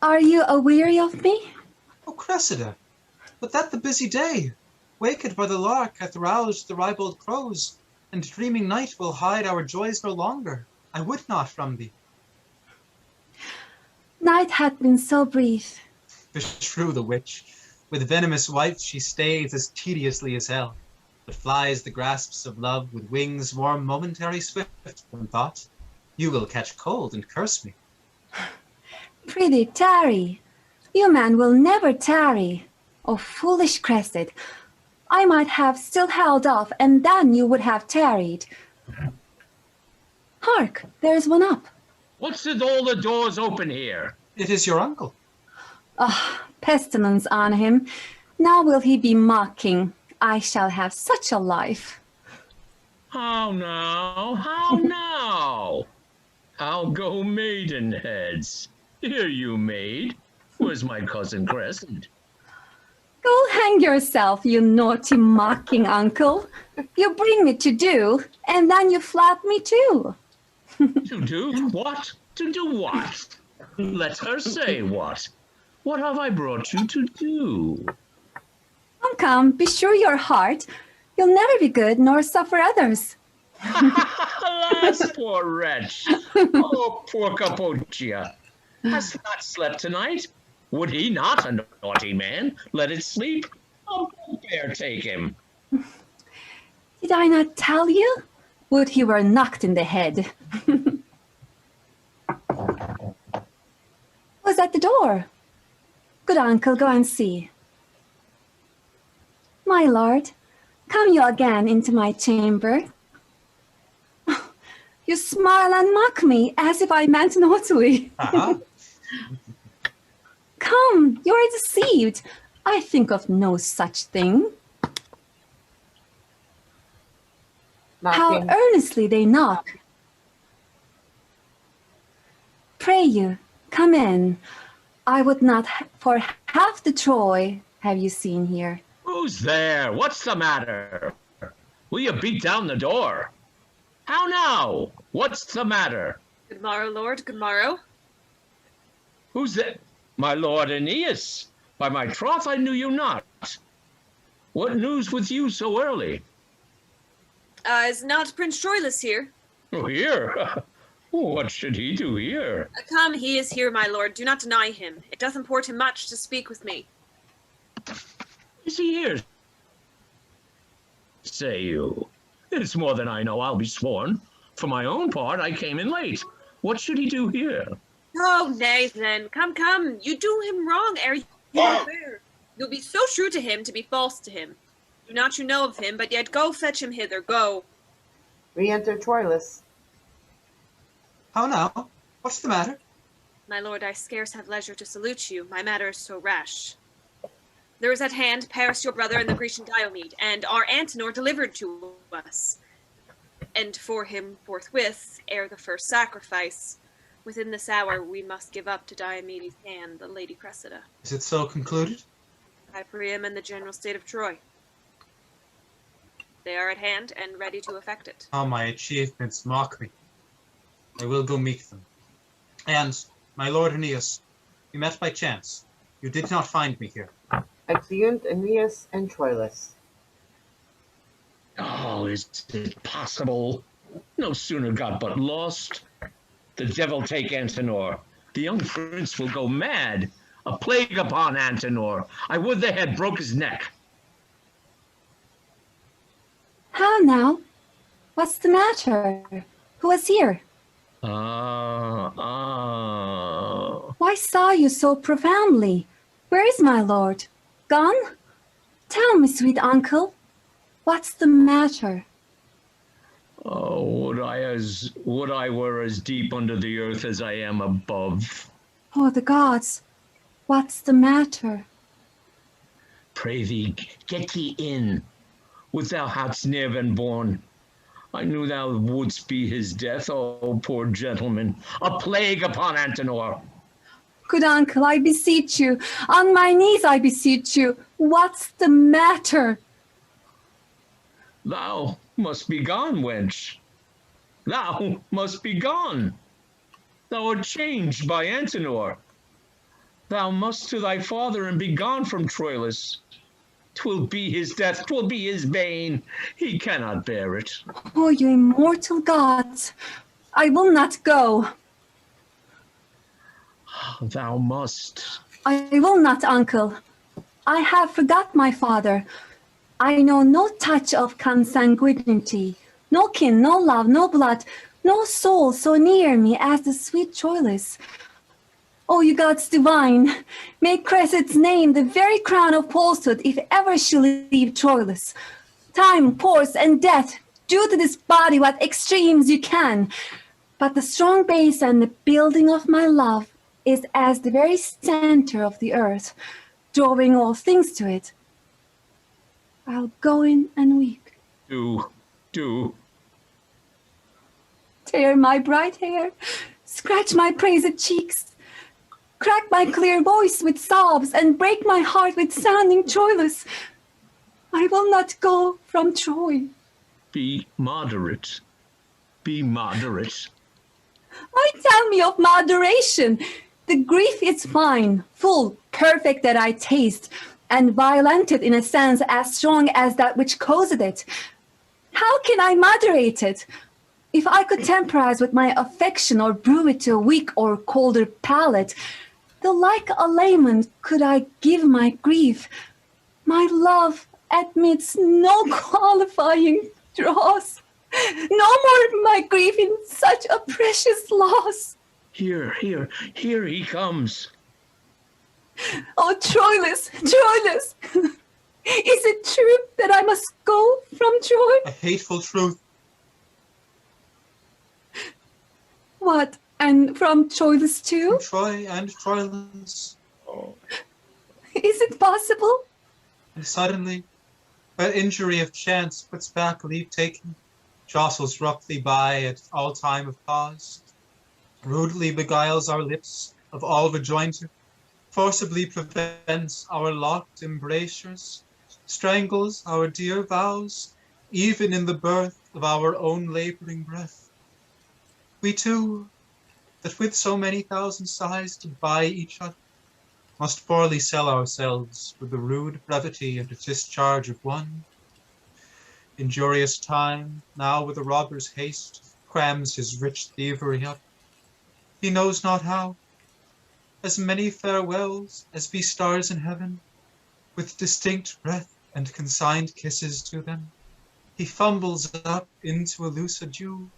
Are you aweary of me? O Cressida, but that the busy day, waked by the lark, hath roused the ribald crows, and dreaming night will hide our joys no longer. I would not from thee. Night hath been so brief. Beshrew the witch, with venomous wife she stays as tediously as hell, but flies the grasps of love with wings warm momentary swift from thought. You will catch cold and curse me. Prithee, tarry. You man will never tarry. O foolish Cressida, I might have still held off, and then you would have tarried. Hark, there's one up. What's with all the doors open here? It is your uncle. Ah, pestilence on him. Now will he be mocking. I shall have such a life. How now? How now? I'll go maidenheads. Here, you maid. Where's my cousin Crescent? Go hang yourself, you naughty mocking uncle. You bring me to do, and then you flap me too. To do what? To do what? Let her say what. What have I brought you to do? Come, be sure your heart. You'll never be good nor suffer others. Alas, poor wretch. Oh, poor Capoccia. Hast not slept tonight? Would he not, a naughty man, let it sleep? A bear take him. Did I not tell you? Would he were knocked in the head. Who's at the door? Good uncle, go and see. My lord, come you again into my chamber. You smile and mock me as if I meant naughtily. Come, you are deceived. I think of no such thing. How earnestly they knock. Pray you, come in. I would not for half the Troy have you seen here. Who's there? What's the matter? Will you beat down the door? How now? What's the matter? Good morrow, lord. Good morrow. Who's that? My lord Aeneas. By my troth, I knew you not. What news with you so early? Is not Prince Troilus here? Oh, here? What should he do here? Come, he is here, my lord. Do not deny him. It doth import him much to speak with me. Is he here? Say you. It's more than I know, I'll be sworn. For my own part, I came in late. What should he do here? Oh, nay, then. Come, come. You do him wrong ere you are fair. You'll be so true to him to be false to him. Do not you know of him, but yet go fetch him hither, go. Re-enter Troilus. How now? What's the matter? My lord, I scarce have leisure to salute you. My matter is so rash. There is at hand Paris your brother and the Grecian Diomedes, and our Antenor delivered to us. And for him forthwith, ere the first sacrifice, within this hour we must give up to Diomedes' hand the Lady Cressida. Is it so concluded? By Priam and the general state of Troy. They are at hand and ready to effect it. How my achievements mock me. I will go meet them. And, my lord Aeneas, we met by chance. You did not find me here. Exeunt Aeneas and Troilus. Oh, is it possible? No sooner got but lost. The devil take Antenor. The young prince will go mad. A plague upon Antenor. I would they had broke his neck. How now? What's the matter? Who is here? Why saw you so profoundly? Where is my lord? Gone? Tell me, sweet uncle, what's the matter? Oh, would I were as deep under the earth as I am above. Oh, the gods, what's the matter? Pray thee, get thee in. Would thou hadst ne'er been born. I knew thou wouldst be his death, oh, poor gentleman. A plague upon Antenor. Good uncle, I beseech you, on my knees I beseech you, what's the matter? Thou must be gone, wench. Thou must be gone. Thou art changed by Antenor. Thou must to thy father and be gone from Troilus. 'Twill be his death, 'twill be his bane. He cannot bear it. Oh, you immortal gods, I will not go. Thou must. I will not, uncle. I have forgot my father. I know no touch of consanguinity, no kin, no love, no blood, no soul so near me as the sweet Troilus. Oh, you gods divine, make Cressida's name the very crown of falsehood if ever she leave Troilus. Time, force, and death, do to this body what extremes you can. But the strong base and the building of my love is as the very center of the earth, drawing all things to it. I'll go in and weep. Do. tear my bright hair, scratch my praised cheeks, crack my clear voice with sobs, and break my heart with sounding Troilus. I will not go from Troy. Be moderate. Be moderate. Why tell me of moderation? The grief is fine, full, perfect that I taste, and violented in a sense as strong as that which caused it. How can I moderate it? If I could temporize with my affection or brew it to a weak or colder palate, the like allayment could I give my grief. My love admits no qualifying dross. No more my grief in such a precious loss. Here he comes. Oh, Troilus, Troilus! Is it true that I must go from Troy? A hateful truth. What, and from Troilus too? From Troy and Troilus. Is it possible? And suddenly, where injury of chance puts back leave taking, jostles roughly by at all time of pause, rudely beguiles our lips of all rejoinder, forcibly prevents our locked embrasures, strangles our dear vows, even in the birth of our own laboring breath. We two, that with so many thousand sighs did buy each other, must poorly sell ourselves with the rude brevity and discharge of one. Injurious time, now with a robber's haste, crams his rich thievery up. He knows not how. As many farewells as be stars in heaven, with distinct breath and consigned kisses to them, he fumbles up into a loose adieu,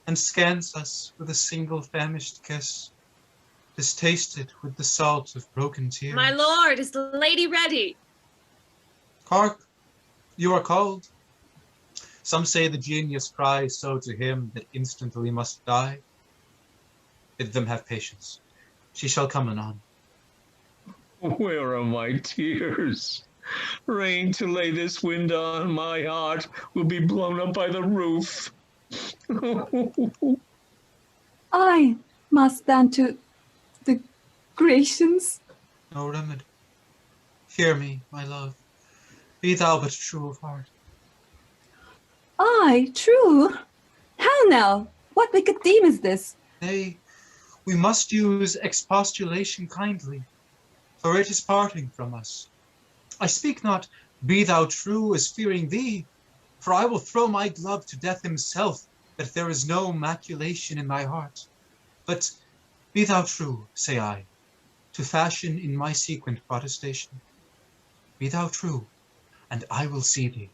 and scans us with a single famished kiss, distasted with the salt of broken tears. My lord, is the lady ready? Hark, you are called. Some say the genius cries so to him that instantly must die. Bid them have patience. She shall come anon. Where are my tears? Rain to lay this wind on my heart will be blown up by the roof. I must then to the Grecians. No remedy. Hear me, my love. Be thou but true of heart. I, true? How now? What wicked theme is this? Nay, we must use expostulation kindly, for it is parting from us. I speak not, be thou true, as fearing thee, for I will throw my glove to death himself, that there is no maculation in my heart. But be thou true, say I, to fashion in my sequent protestation. Be thou true, and I will see thee.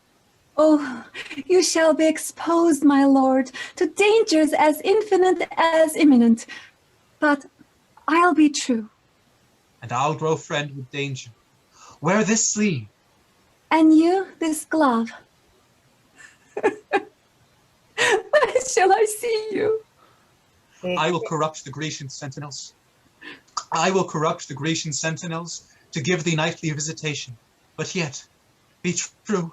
Oh, you shall be exposed, my lord, to dangers as infinite as imminent. But I'll be true. And I'll grow friend with danger. Wear this sleeve. And you this glove. Where shall I see you? I will corrupt the Grecian sentinels. I will corrupt the Grecian sentinels to give thee nightly visitation. But yet, be true.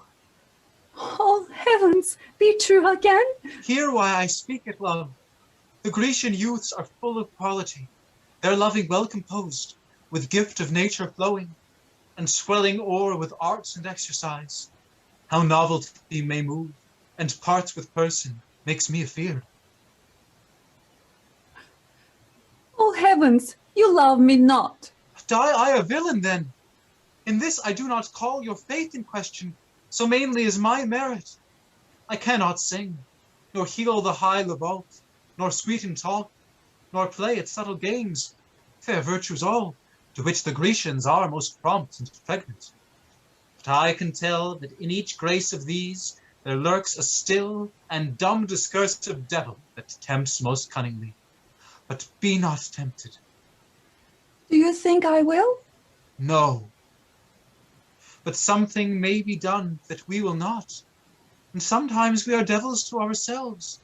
Oh, heavens, be true again? Hear why I speak it, love. The Grecian youths are full of quality, their loving well composed, with gift of nature flowing, and swelling o'er with arts and exercise. How novelty may move, and parts with person, makes me afeard. Oh, heavens, you love me not. Die I a villain then? In this I do not call your faith in question, so mainly as my merit. I cannot sing, nor heal the high levalt, nor sweeten talk, nor play at subtle games, fair virtues all, to which the Grecians are most prompt and pregnant. But I can tell that in each grace of these there lurks a still and dumb discursive devil that tempts most cunningly. But be not tempted. Do you think I will? No. But something may be done that we will not. And sometimes we are devils to ourselves,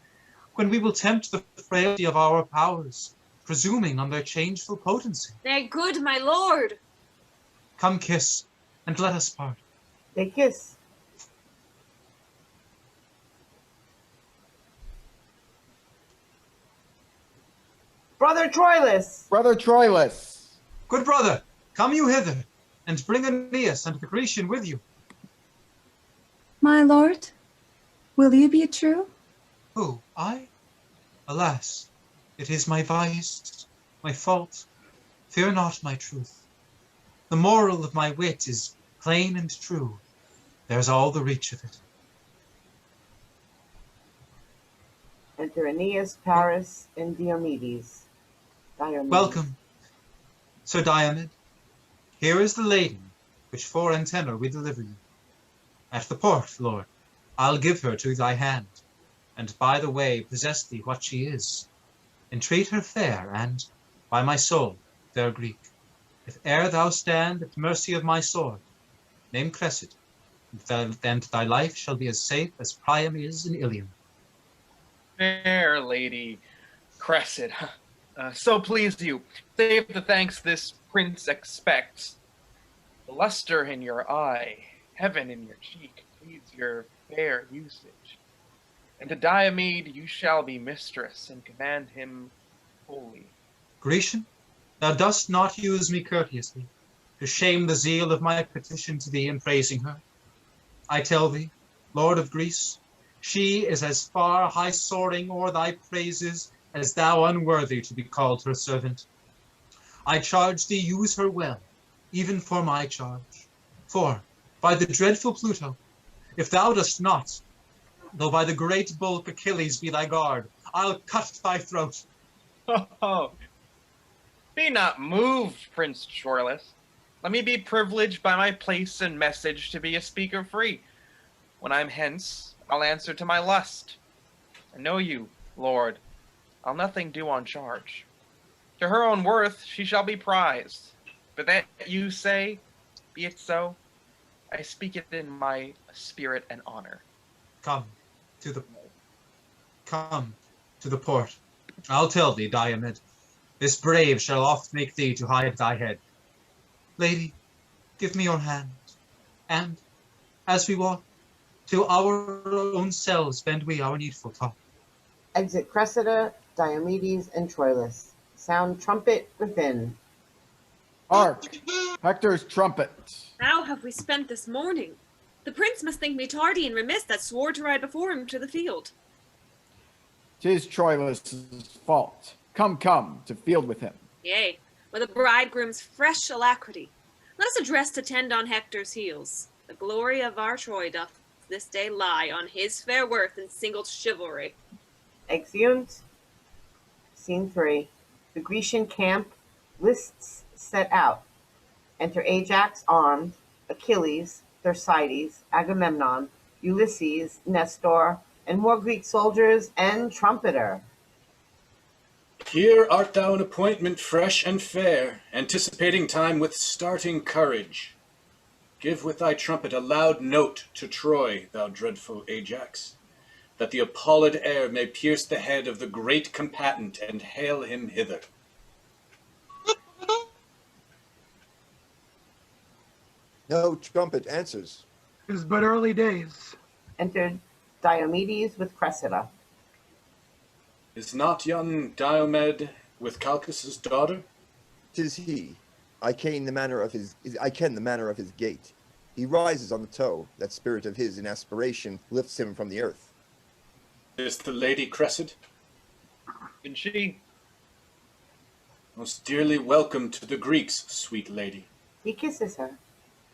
when we will tempt the frailty of our powers, presuming on their changeful potency. They're good, my lord. Come kiss, and let us part. They kiss. Brother Troilus! Brother Troilus! Good brother, come you hither, and bring Aeneas and the Grecian with you. My lord, will you be true? Who, I? Alas, it is my vice, my fault. Fear not my truth. The moral of my wit is plain and true. There's all the reach of it. Enter Aeneas, Paris, and Diomedes. Welcome, Sir Diomed. Here is the laden, which 4 and 10 we deliver you. At the port, Lord, I'll give her to thy hand, and by the way possess thee what she is. Entreat her fair, and, by my soul, fair Greek, if e'er thou stand at mercy of my sword, name Cressida, and thy life shall be as safe as Priam is in Ilium. Fair lady Cressida, so please you, save the thanks this prince expects. The luster in your eye, heaven in your cheek, pleads your fair usage. And to Diomed you shall be mistress, and command him wholly. Grecian, thou dost not use me courteously, to shame the zeal of my petition to thee in praising her. I tell thee, Lord of Greece, she is as far high-soaring o'er thy praises as thou unworthy to be called her servant. I charge thee use her well, even for my charge. For, by the dreadful Pluto, if thou dost not, though by the great bulk Achilles be thy guard, I'll cut thy throat. Oh, be not moved, Prince Troilus. Let me be privileged by my place and message to be a speaker free. When I'm hence, I'll answer to my lust. I know you, Lord, I'll nothing do on charge. To her own worth she shall be prized. But that you say, be it so, I speak it in my spirit and honor. Come to the port. I'll tell thee, Diomed, this brave shall oft make thee to hide thy head. Lady, give me your hand, and, as we walk, to our own selves bend we our needful talk. Exit Cressida, Diomedes, and Troilus. Sound trumpet within. Hark! Hector's trumpet. How have we spent this morning? The prince must think me tardy and remiss that swore to ride before him to the field. 'Tis Troilus' fault. Come, to field with him. Yea, with a bridegroom's fresh alacrity. Let us address to tend on Hector's heels. The glory of our Troy doth this day lie on his fair worth and single chivalry. Exeunt. Scene 3. The Grecian camp, lists set out. Enter Ajax armed, Achilles, Thersites, Agamemnon, Ulysses, Nestor, and more Greek soldiers and trumpeter. Here art thou an appointment fresh and fair, anticipating time with starting courage. Give with thy trumpet a loud note to Troy, thou dreadful Ajax, that the appalled air may pierce the head of the great combatant and hail him hither. No trumpet answers. It is but early days. Entered Diomedes with Cressida. Is not young Diomed with Calchas' daughter? 'Tis he. I ken the manner of his gait. He rises on the toe. That spirit of his in aspiration lifts him from the earth. Is the lady Cressida? And she? Most dearly welcome to the Greeks, sweet lady. He kisses her.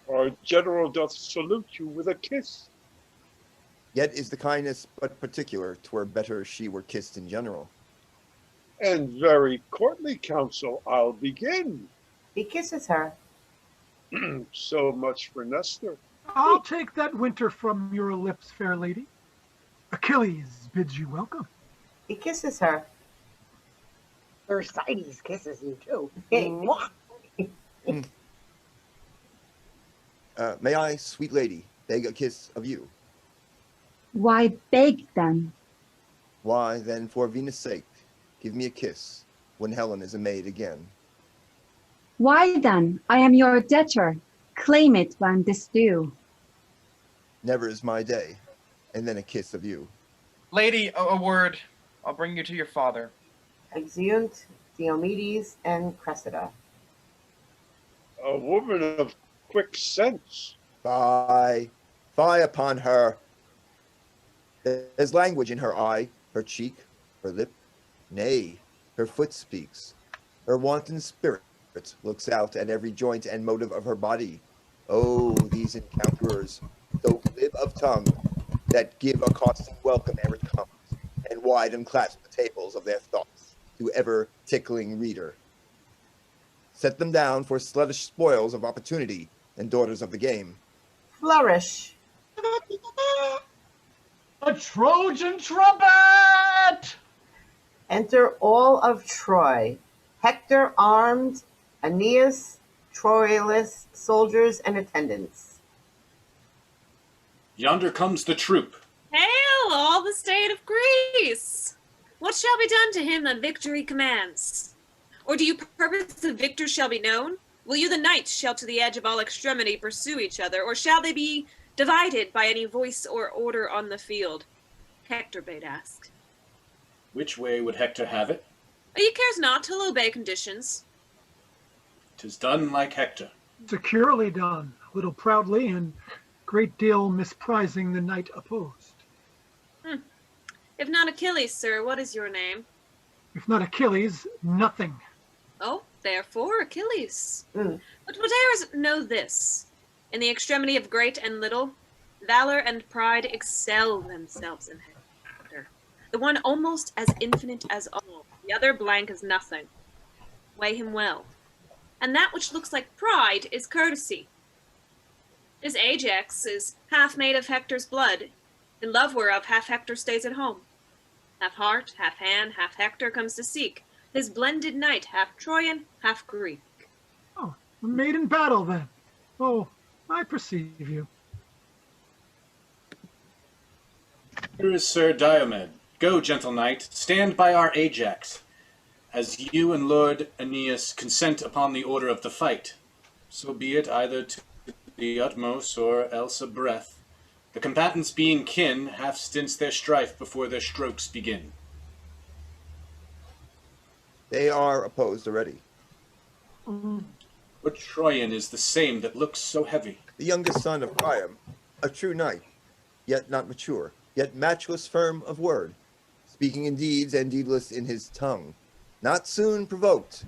Our general doth salute you with a kiss. Yet is the kindness but particular. 'Twere better she were kissed in general. And very courtly counsel, I'll begin. He kisses her. So much for Nestor. I'll take that winter from your lips, fair lady. Achilles bids you welcome. He kisses her. Thersites kisses you too. May I, sweet lady, beg a kiss of you? Why beg then? Why, then, for Venus' sake, give me a kiss when Helen is a maid again. Why then? I am your debtor. Claim it when this due. Never is my day, and then a kiss of you. Lady, a word. I'll bring you to your father. Exeunt. Diomedes and Cressida. A woman of quick sense. Fie, fie upon her. There's language in her eye, her cheek, her lip. Nay, her foot speaks. Her wanton spirit looks out at every joint and motive of her body. Oh, these encounterers, so glib of tongue, that give a caustic welcome ere it comes, and wide unclasp the tables of their thoughts to ever tickling reader. Set them down for sluttish spoils of opportunity and daughters of the game. Flourish. A Trojan trumpet! Enter all of Troy. Hector armed, Aeneas, Troilus, soldiers and attendants. Yonder comes the troop. Hail, all the state of Greece! What shall be done to him that victory commands? Or do you purpose the victor shall be known? Will you the knights shall to the edge of all extremity pursue each other, or shall they be divided by any voice or order on the field? Hector bade ask. Which way would Hector have it? He cares not, he'll obey conditions. 'Tis done like Hector. Securely done, a little proudly and great deal misprizing the knight opposed. If not Achilles, sir, what is your name? If not Achilles, nothing. Oh, therefore Achilles. But whate'er know this, in the extremity of great and little, valor and pride excel themselves in Hector. The one almost as infinite as all, the other blank as nothing. Weigh him well. And that which looks like pride is courtesy. This Ajax is half made of Hector's blood, in love whereof half Hector stays at home. Half heart, half hand, half Hector comes to seek. His blended knight, half Trojan, half Greek. Oh, a maiden battle then. Oh, I perceive you. Here is Sir Diomed. Go, gentle knight, stand by our Ajax, as you and Lord Aeneas consent upon the order of the fight. So be it either to the utmost or else a breath. The combatants being kin, half stints their strife before their strokes begin. They are opposed already. What Trojan is the same that looks so heavy? The youngest son of Priam, a true knight, yet not mature, yet matchless firm of word, speaking in deeds and deedless in his tongue, not soon provoked,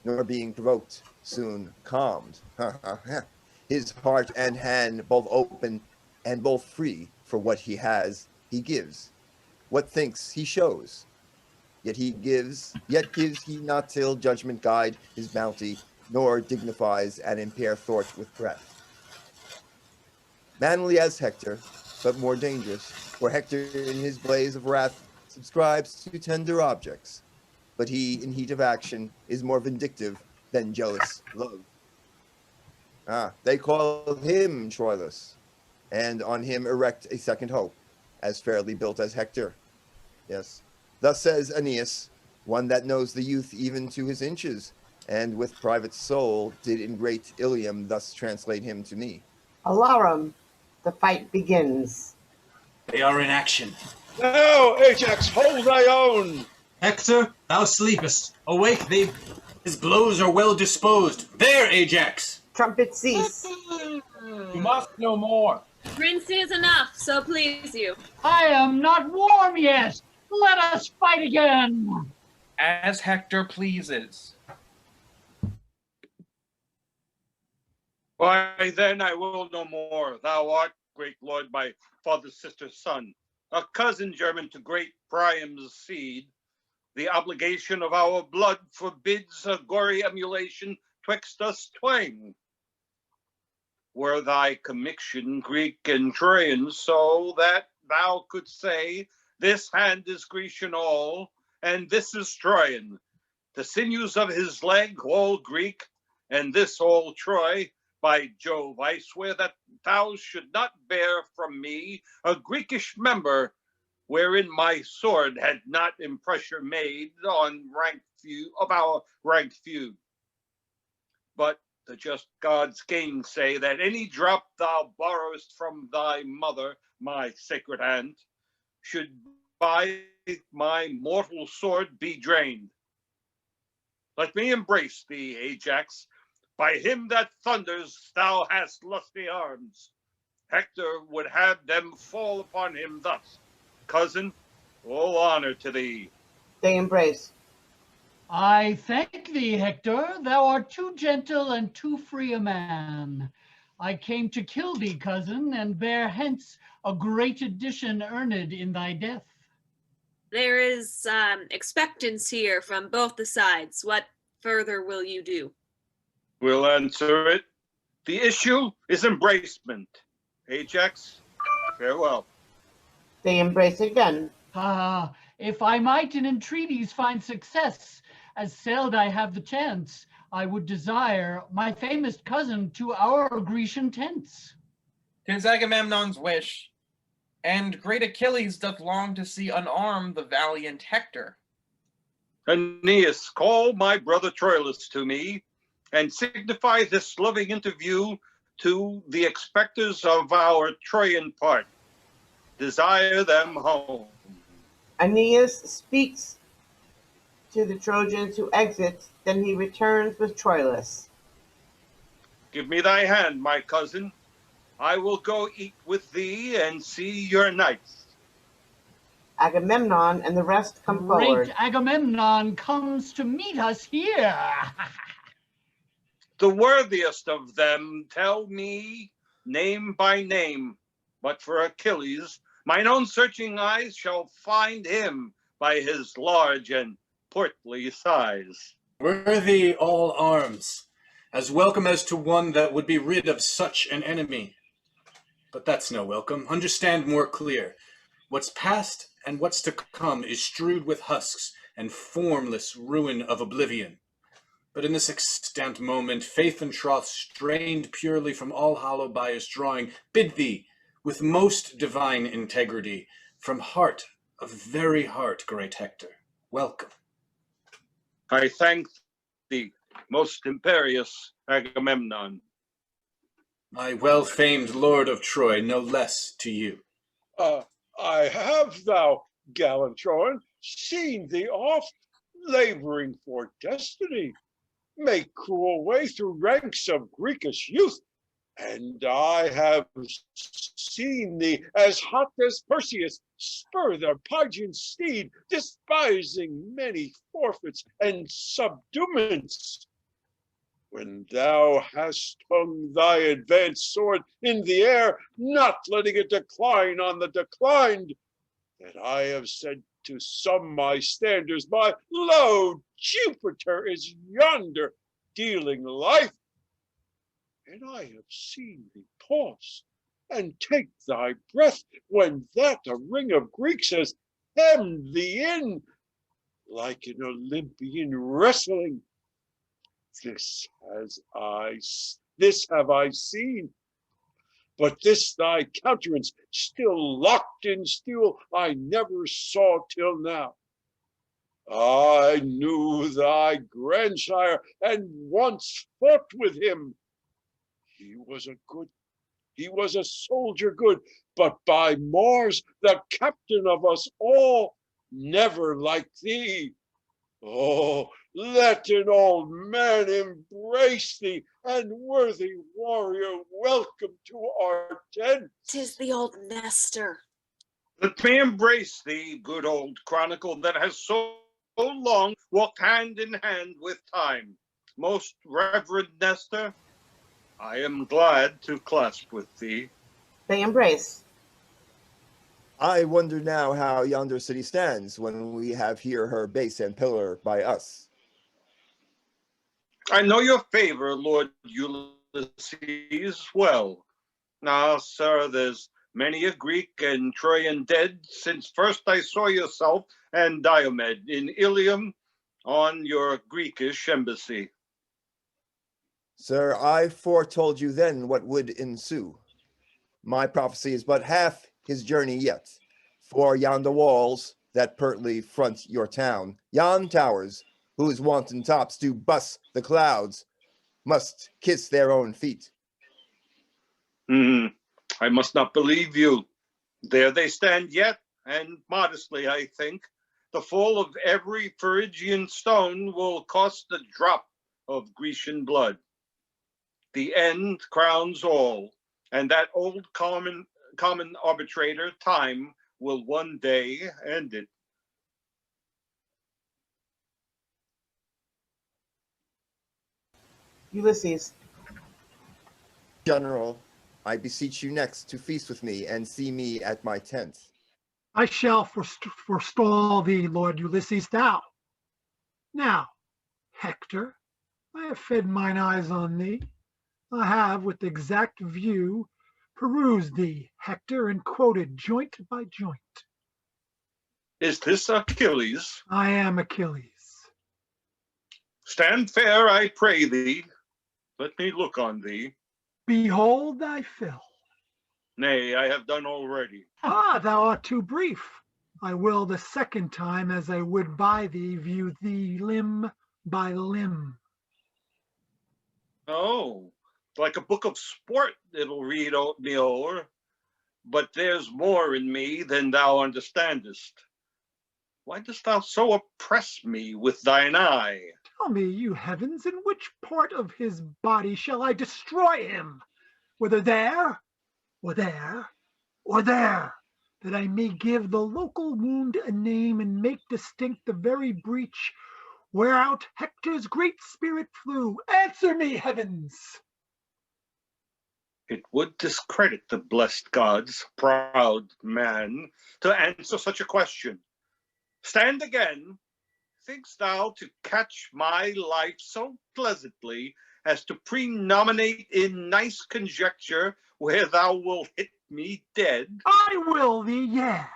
nor being provoked, soon calmed. His heart and hand both open and both free, for what he has, he gives. What thinks, he shows. Yet gives he not till judgment guide his bounty, nor dignifies and impair thought with breath. Manly as Hector, but more dangerous, for Hector in his blaze of wrath subscribes to tender objects, but he in heat of action is more vindictive than jealous love. They call him Troilus, and on him erect a second hope, as fairly built as Hector. Yes, thus says Aeneas, one that knows the youth even to his inches, and with private soul did in great Ilium thus translate him to me. Alarum, the fight begins. They are in action. Now, Ajax, hold thy own! Hector, thou sleepest. Awake thee. His blows are well disposed. There, Ajax! Trumpet cease. You must know more. Prince is enough, so please you. I am not warm yet. Let us fight again. As Hector pleases. Why, then I will no more. Thou art, great lord, my father's sister's son, a cousin German to great Priam's seed. The obligation of our blood forbids a gory emulation twixt us twain. Were thy commixtion Greek and Trojan, so that thou couldst say, this hand is Grecian all, and this is Trojan. The sinews of his leg all Greek, and this all Troy. By Jove, I swear that thou should not bear from me a Greekish member, wherein my sword had not impressure made on rank few of our rank feud. But the just gods gainsay that any drop thou borrowest from thy mother, my sacred aunt, should by my mortal sword be drained. Let me embrace thee, Ajax. By him that thunders, thou hast lusty arms. Hector would have them fall upon him thus. Cousin, all honor to thee. They embrace. I thank thee, Hector. Thou art too gentle and too free a man. I came to kill thee, cousin, and bear hence a great addition earned in thy death. There is expectance here from both the sides. What further will you do? We'll answer it. The issue is embracement. Ajax, farewell. They embrace again. Ah, if I might in entreaties find success, as seld I have the chance, I would desire my famous cousin to our Grecian tents. 'Tis Agamemnon's wish, and great Achilles doth long to see unarmed the valiant Hector. Aeneas, call my brother Troilus to me, and signify this loving interview to the expectors of our Trojan part. Desire them home. Aeneas speaks to the Trojans who exit, then he returns with Troilus. Give me thy hand, my cousin. I will go eat with thee and see your knights. Agamemnon and the rest come forward. Great Agamemnon comes to meet us here. The worthiest of them tell me name by name, but for Achilles, mine own searching eyes shall find him by his large and portly size. Worthy all arms, as welcome as to one that would be rid of such an enemy. But that's no welcome. Understand more clear. What's past and what's to come is strewed with husks and formless ruin of oblivion. But in this extant moment, faith and troth, strained purely from all hollow bias drawing, bid thee, with most divine integrity, from heart of very heart, great Hector, welcome. I thank thee, most imperious Agamemnon. My well-famed lord of Troy, no less to you. I have, thou gallant Trojan, seen thee oft, laboring for destiny, make cruel way through ranks of Greekish youth, and I have seen thee as hot as Perseus spur the Pygian steed, despising many forfeits and subduments. When thou hast hung thy advanced sword in the air, not letting it decline on the declined, that I have said to some my standers by, lo, Jupiter is yonder dealing life. And I have seen thee pause and take thy breath when that a ring of Greeks has hemmed thee in like an Olympian wrestling. This have I seen, but this thy countenance still locked in steel I never saw till now. I knew thy grandsire and once fought with him. He was a soldier good, but by Mars, the captain of us all, never like thee. Oh, let an old man embrace thee, and worthy warrior, welcome to our tent. 'Tis the old Nestor. Let me embrace thee, good old chronicle that has so long walked hand in hand with time. Most reverend Nestor, I am glad to clasp with thee. They embrace. I wonder now how yonder city stands when we have here her base and pillar by us. I know your favor, Lord Ulysses, well. Now, sir, there's many a Greek and Trojan dead since first I saw yourself and Diomedes in Ilium on your Greekish embassy. Sir, I foretold you then what would ensue. My prophecy is but half his journey yet, for yonder walls that pertly front your town, yon towers, whose wanton tops do buss the clouds, must kiss their own feet. I must not believe you. There they stand yet, and modestly, I think, The fall of every Phrygian stone will cost a drop of Grecian blood. The end crowns all, and that old common arbitrator, time, will one day end it. Ulysses. General, I beseech you next to feast with me and see me at my tent. I shall forestall thee, Lord Ulysses, thou. Now, Hector, I have fed mine eyes on thee. I have, with exact view, perused thee, Hector, and quoted joint by joint. Is this Achilles? I am Achilles. Stand fair, I pray thee. Let me look on thee. Behold thy fill. Nay, I have done already. Ah, thou art too brief. I will the second time, as I would by thee, view thee limb by limb. Oh, like a book of sport it'll read me o'er. But there's more in me than thou understandest. Why dost thou so oppress me with thine eye? Tell me, you heavens, in which part of his body shall I destroy him? Whether there, or there, or there, that I may give the local wound a name and make distinct the very breach whereout Hector's great spirit flew. Answer me, heavens! It would discredit the blessed gods, proud man, to answer such a question. Stand again. Think'st thou to catch my life so pleasantly as to prenominate in nice conjecture where thou wilt hit me dead? I will thee, yeah.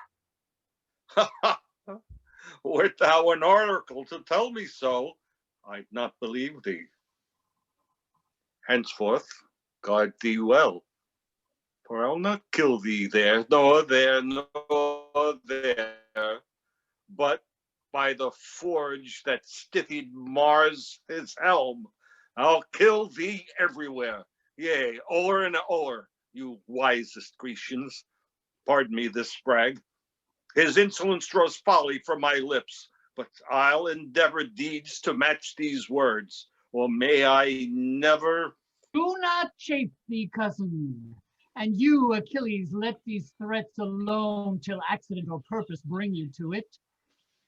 Wert thou an oracle to tell me so, I'd not believe thee. Henceforth, guard thee well, for I'll not kill thee there, nor there, nor there, but by the forge that stithied Mars his helm, I'll kill thee everywhere. Yea, o'er and o'er, you wisest Grecians. Pardon me this brag. His insolence draws folly from my lips, but I'll endeavor deeds to match these words, or may I never. Do not chafe thee, cousin. And you, Achilles, let these threats alone till accident or purpose bring you to it.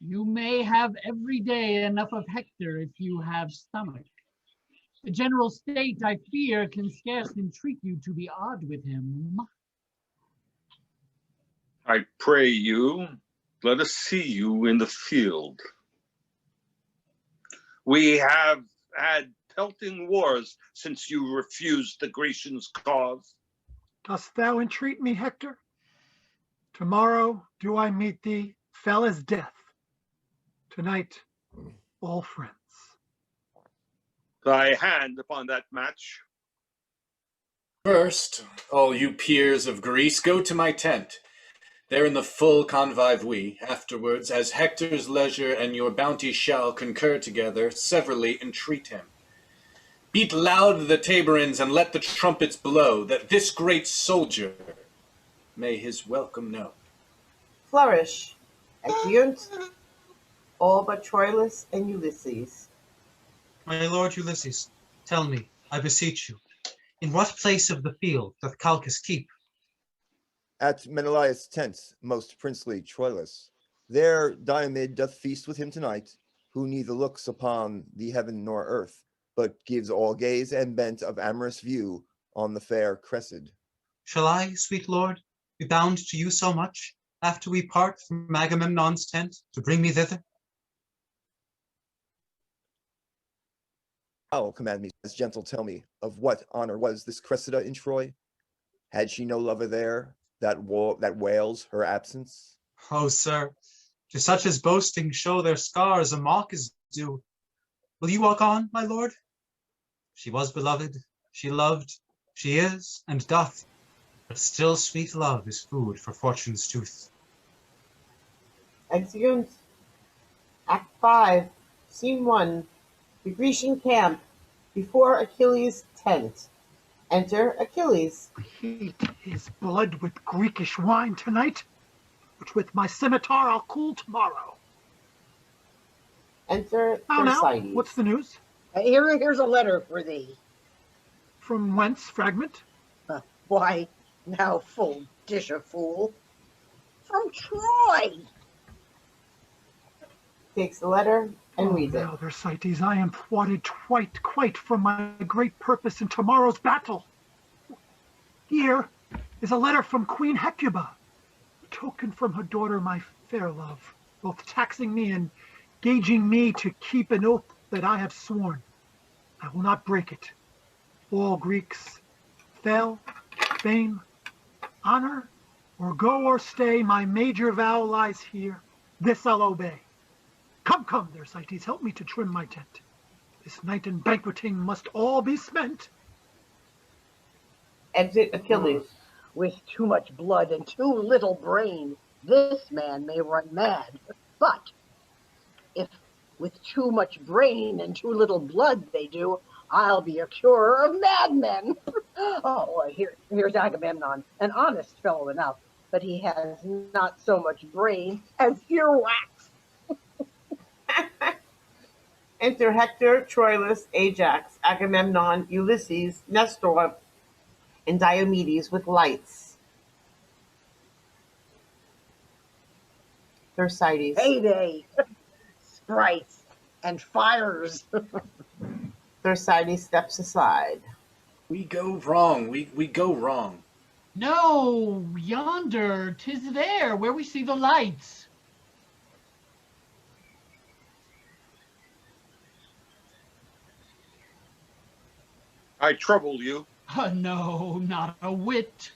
You may have every day enough of Hector if you have stomach. The general state, I fear, can scarce entreat you to be odd with him. I pray you, let us see you in the field. We have had pelting wars since you refused the Grecians' cause. Dost thou entreat me, Hector? Tomorrow do I meet thee, fell as death. Tonight, all friends. Thy hand upon that match. First, all you peers of Greece, go to my tent. There in the full convive we, afterwards, as Hector's leisure and your bounty shall concur together, severally entreat him. Beat loud the taborins and let the trumpets blow, that this great soldier may his welcome know. Flourish. Exeunt. All but Troilus and Ulysses. My lord Ulysses, tell me, I beseech you, in what place of the field doth Calchas keep? At Menelaus' tent, most princely Troilus. There Diomedes doth feast with him tonight, who neither looks upon the heaven nor earth, but gives all gaze and bent of amorous view on the fair Cressida. Shall I, sweet lord, be bound to you so much, after we part from Agamemnon's tent, to bring me thither? How, command me, as gentle tell me, of what honor was this Cressida in Troy? Had she no lover there, that wails her absence? Oh, sir, to such as boasting show their scars a mock is due. Will you walk on, my lord? She was beloved, she loved, she is, and doth, but still sweet love is food for fortune's tooth. Exeunt. Act 5, Scene 1. The Grecian camp, before Achilles' tent. Enter Achilles. Heat his blood with Greekish wine tonight, which with my scimitar I'll cool tomorrow. Enter Now, Thersites. what's the news? Here's a letter for thee. From whence, fragment? Why, now full dish of fool. From Troy. Takes the letter and reads it. Now, Thersites, I am thwarted quite from my great purpose in tomorrow's battle. Here is a letter from Queen Hecuba, a token from her daughter, my fair love, both taxing me and gauging me to keep an oath that I have sworn. I will not break it. All Greeks, fail, fame, honor, or go or stay, my major vow lies here. This I'll obey. Come, Thersites, help me to trim my tent. This night in banqueting must all be spent. Exit Achilles. With too much blood and too little brain, this man may run mad. But if with too much brain and too little blood they do, I'll be a curer of madmen. Here's Agamemnon, an honest fellow enough, but he has not so much brain as earwax. Enter Hector, Troilus, Ajax, Agamemnon, Ulysses, Nestor, and Diomedes with lights. Thersites. Heyday, sprites, and fires. Thersites steps aside. We go wrong. We go wrong. No, yonder, 'tis there, where we see the lights. I trouble you. No, not a whit.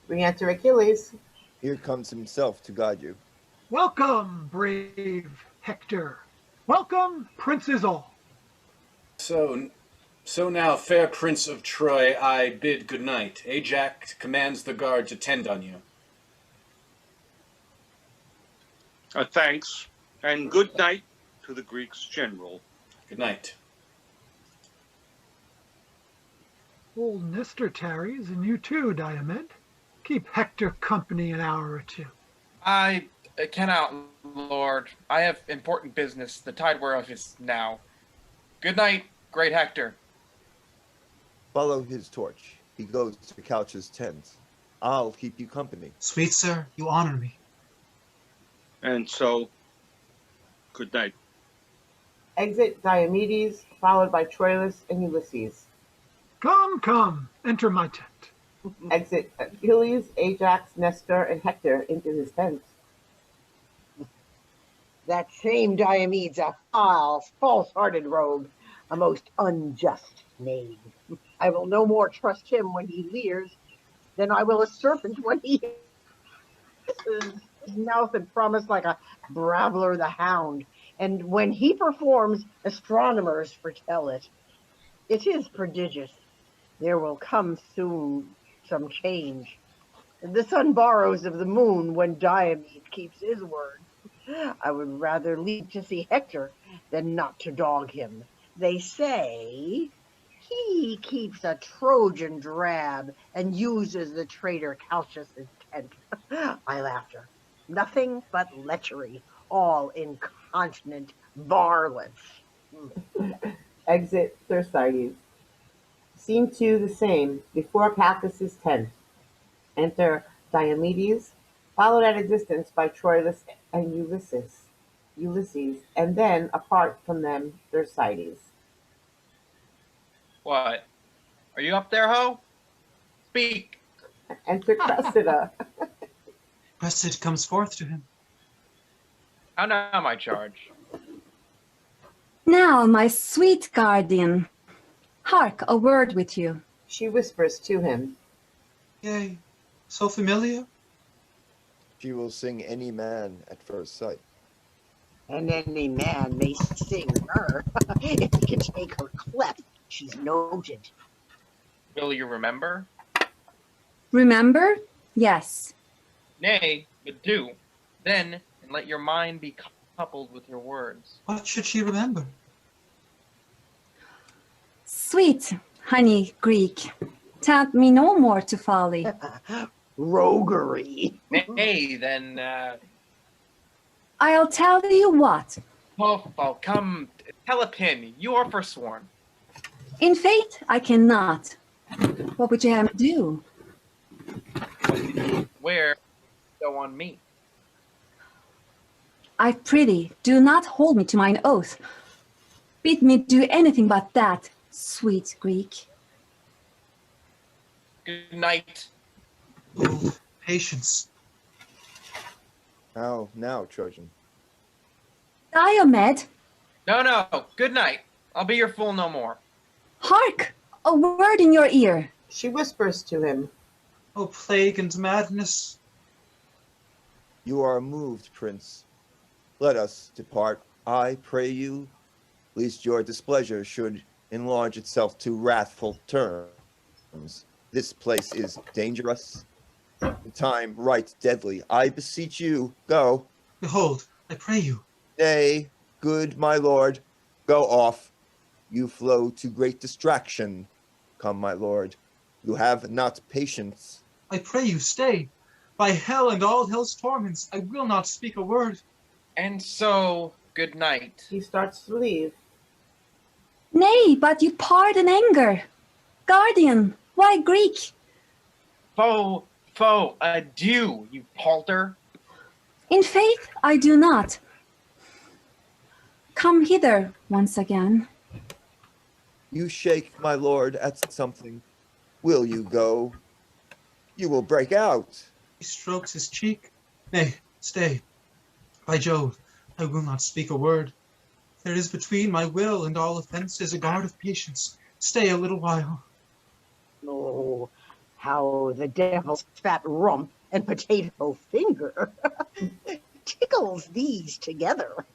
We enter Achilles. Here comes himself to guide you. Welcome, brave Hector. Welcome, princes all. So now, fair Prince of Troy, I bid good night. Ajax commands the guard to tend on you. Thanks, and good night to the Greeks general. Good night. Old Nestor tarries, and you too, Diomed. Keep Hector company an hour or two. I cannot, Lord. I have important business, the tide whereof is now. Good night, great Hector. Follow his torch. He goes to Calchas' tent. I'll keep you company. Sweet sir, you honor me. And so, good night. Exit Diomedes, followed by Troilus and Ulysses. Come, enter my tent. Exit Achilles, Ajax, Nestor, and Hector into his tent. That same Diomedes, a foul, false-hearted rogue, a most unjust knave. I will no more trust him when he leers than I will a serpent when he hisses. His mouth and promise like a braveler the hound, and when he performs, astronomers foretell it. It is prodigious. There will come soon some change. The sun borrows of the moon when Diomedes keeps his word. I would rather leave to see Hector than not to dog him. They say he keeps a Trojan drab and uses the traitor Calchas' tent. I laughed her. Nothing but lechery, all incontinent varlets. Exit Thersites. Scene 2 the same, before Calchas' tent. Enter Diomedes, followed at a distance by Troilus and Ulysses, and then, apart from them, Thersites. What? Are you up there, ho? Speak. Enter Cressida. Cressida comes forth to him. How now, my charge? Now, my sweet guardian, hark, a word with you. She whispers to him. Yea, so familiar? She will sing any man at first sight. And any man may sing her. If he can take her clef, she's noted. Will you remember? Remember? Yes. Nay, but do. Then, and let your mind be coupled with your words. What should she remember? Sweet honey Greek, tempt me no more to folly. Roguery. Nay, then, I'll tell you what, Oh, come, Telepin, you are forsworn. In faith, I cannot. What would you have me do? Where go on me? I prithee, do not hold me to mine oath. Bid me do anything but that, sweet Greek. Good night. Oh, patience. How now, Trojan? Diomed, No, good night. I'll be your fool no more. hark! A word in your ear. She whispers to him. Oh, plague and madness. You are moved, Prince. Let us depart, I pray you, lest your displeasure should enlarge itself to wrathful terms. This place is dangerous, the time right deadly. I beseech you, go. Behold, I pray you. Nay, good my lord, go off. You flow to great distraction. Come, my lord, you have not patience. I pray you, stay. By hell and all hell's torments, I will not speak a word. And so, good night. He starts to leave. Nay, but you pardon anger. Guardian, why Greek? Foe, adieu, you palter. In faith, I do not. Come hither once again. You shake, my lord, at something. Will you go? You will break out. He strokes his cheek. Nay, stay. By Jove, I will not speak a word. There is between my will and all offences a guard of patience. Stay a little while. Oh, how the devil's fat rump and potato finger tickles these together.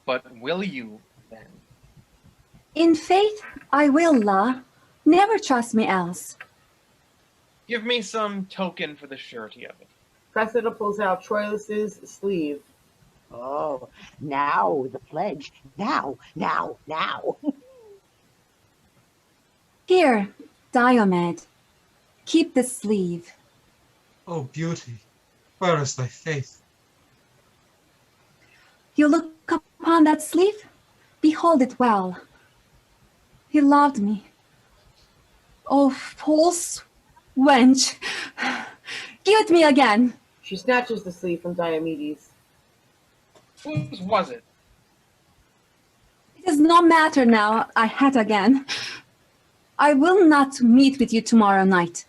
But will you, then? In faith, I will, La. Never trust me else. Give me some token for the surety of it. Cressida pulls out Troilus's sleeve. Oh, now the pledge. Now. Here, Diomed, keep the sleeve. Oh, beauty, where is thy faith? You look upon that sleeve? Behold it well. He loved me. Oh, false wench, give it me again. She snatches the sleeve from Diomedes. Whose was it? It does not matter now, I had again. I will not meet with you tomorrow night.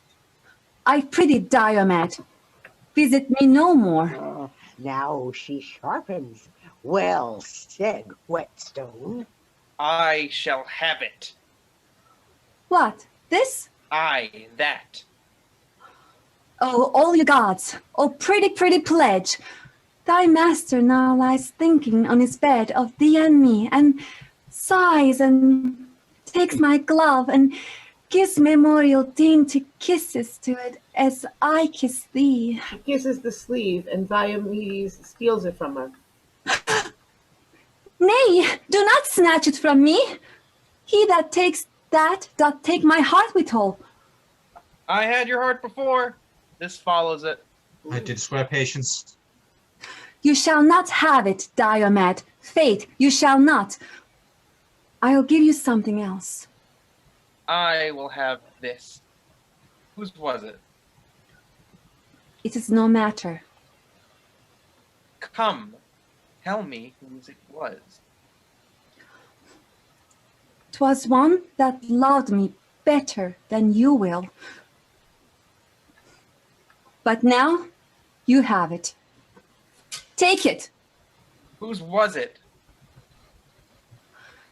I prithee, Diomed, visit me no more. Now she sharpens. Well said, Whetstone. I shall have it. What, this? I, that. Oh, all you gods, oh pretty pledge. Thy master now lies thinking on his bed of thee and me, and sighs and takes my glove and gives memorial dainty kisses to it as I kiss thee. She kisses the sleeve, and Diomedes steals it from her. Nay, do not snatch it from me. He that takes that doth take my heart withal. I had your heart before. This follows it. I did swear patience. You shall not have it, Diomed. Faith, you shall not. I'll give you something else. I will have this. Whose was it? It is no matter. Come, tell me whose it was. 'Twas one that loved me better than you will. But now you have it. Take it. Whose was it?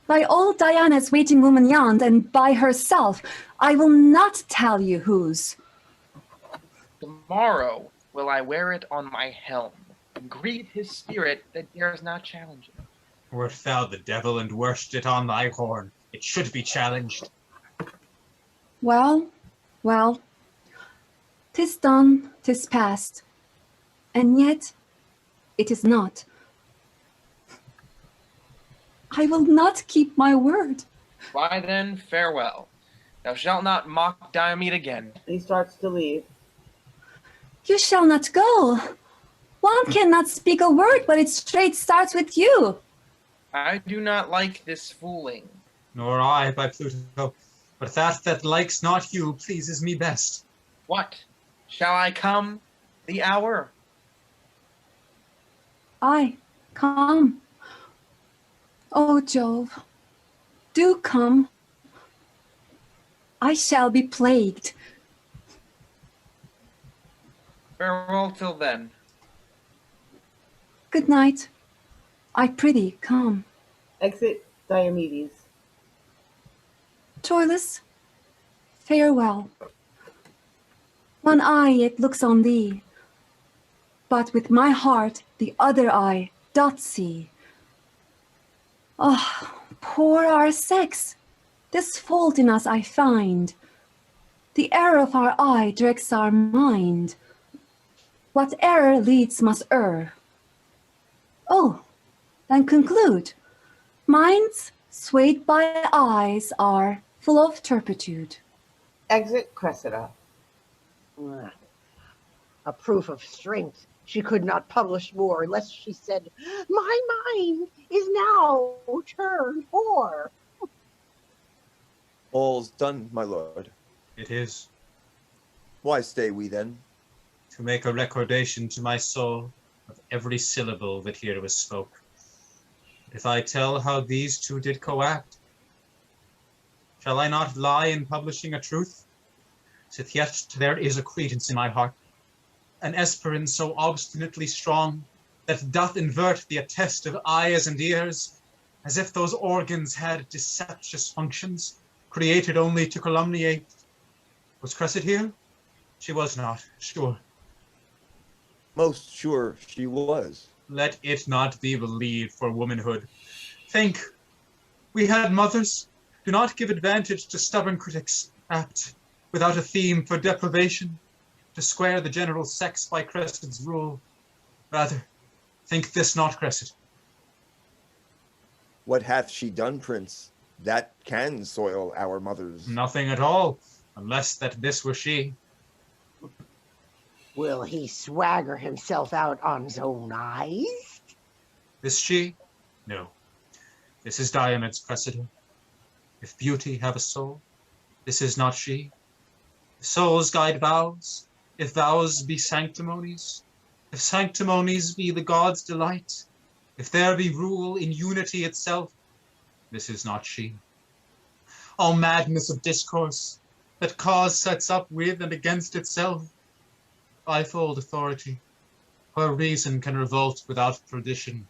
By old Diana's waiting woman yond, and by herself, I will not tell you whose. Tomorrow will I wear it on my helm, and greet his spirit that dares not challenge it. Wert thou the devil and worshiped it on thy horn, it should be challenged. Well, 'tis done, 'tis past, and yet it is not. I will not keep my word. Why then, farewell. Thou shalt not mock Diomed again. He starts to leave. You shall not go. One cannot speak a word, but it straight starts with you. I do not like this fooling. Nor I, by Pluto, but that likes not you pleases me best. What? Shall I come? The hour? I come. O Jove, do come. I shall be plagued. Farewell till then. Good night. I prithee come. Exit Diomedes. Troilus, farewell. One eye yet looks on thee, but with my heart the other eye doth see. Oh, poor our sex! This fault in us I find. The error of our eye directs our mind. What error leads must err. Oh, then conclude. Minds swayed by eyes are full of turpitude. Exit Cressida. A proof of strength. She could not publish more, lest she said, "My mind is now turned whore." All's done, my lord. It is. Why stay we then? To make a recordation to my soul of every syllable that here was spoke. If I tell how these two did coact, shall I not lie in publishing a truth? Sith yet there is a credence in my heart, an esperance so obstinately strong, that doth invert the attest of eyes and ears, as if those organs had deceptious functions, created only to calumniate. Was Cressida here? She was not, sure. Most sure she was. Let it not be believed for womanhood. Think, we had mothers. Do not give advantage to stubborn critics, apt, without a theme for deprivation, to square the general sex by Cressida's rule. Rather, think this not Cressida. What hath she done, Prince, that can soil our mothers? Nothing at all, unless that this were she. Will he swagger himself out on his own eyes? This she? No. This is Diomedes, Cressida. If beauty have a soul, this is not she. If souls guide vows, if vows be sanctimonies, if sanctimonies be the gods' delight, if there be rule in unity itself, this is not she. All madness of discourse, that cause sets up with and against itself, bifold authority, where reason can revolt without tradition,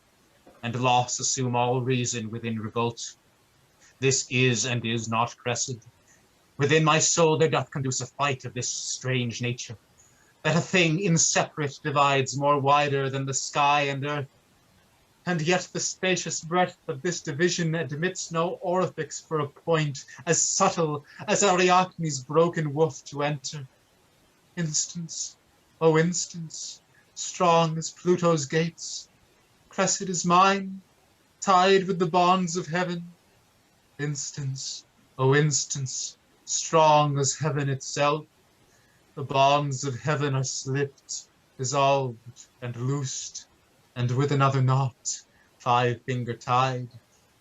and loss assume all reason within revolt. This is and is not Cressida. Within my soul there doth conduce a fight of this strange nature, that a thing inseparate divides more wider than the sky and earth, and yet the spacious breadth of this division admits no orifice for a point as subtle as Ariadne's broken woof to enter. Instance, O instance, strong as Pluto's gates, Cressida's mine, tied with the bonds of heaven. Instance, O instance, strong as heaven itself, the bonds of heaven are slipped, dissolved, and loosed, and with another knot, 5-finger tied,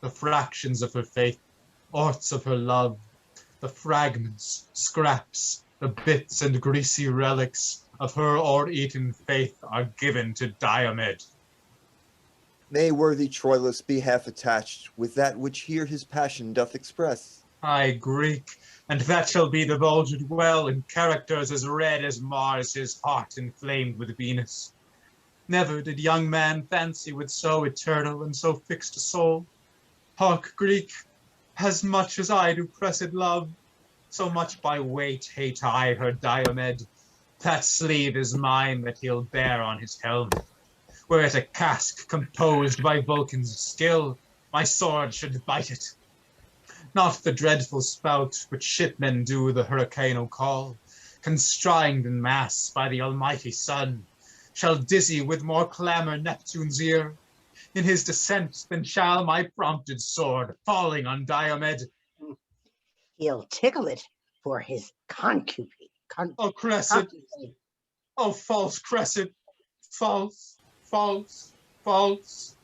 the fractions of her faith, orts of her love, the fragments, scraps, the bits and greasy relics of her o'er-eaten faith are given to Diomed. May worthy Troilus be half attached with that which here his passion doth express. Ay, Greek, and that shall be divulged well in characters as red as Mars his heart inflamed with Venus. Never did young man fancy with so eternal and so fixed a soul. Hark, Greek, as much as I do pressed love, so much by weight hate I her Diomed. That sleeve is mine that he'll bear on his helm. Were it a casque composed by Vulcan's skill, my sword should bite it. Not the dreadful spout which shipmen do the hurricano call, constrained in mass by the almighty sun, shall dizzy with more clamor Neptune's ear in his descent than shall my prompted sword falling on Diomed. He'll tickle it for his concubine. O Cressida! O false Cressida! False! false, false.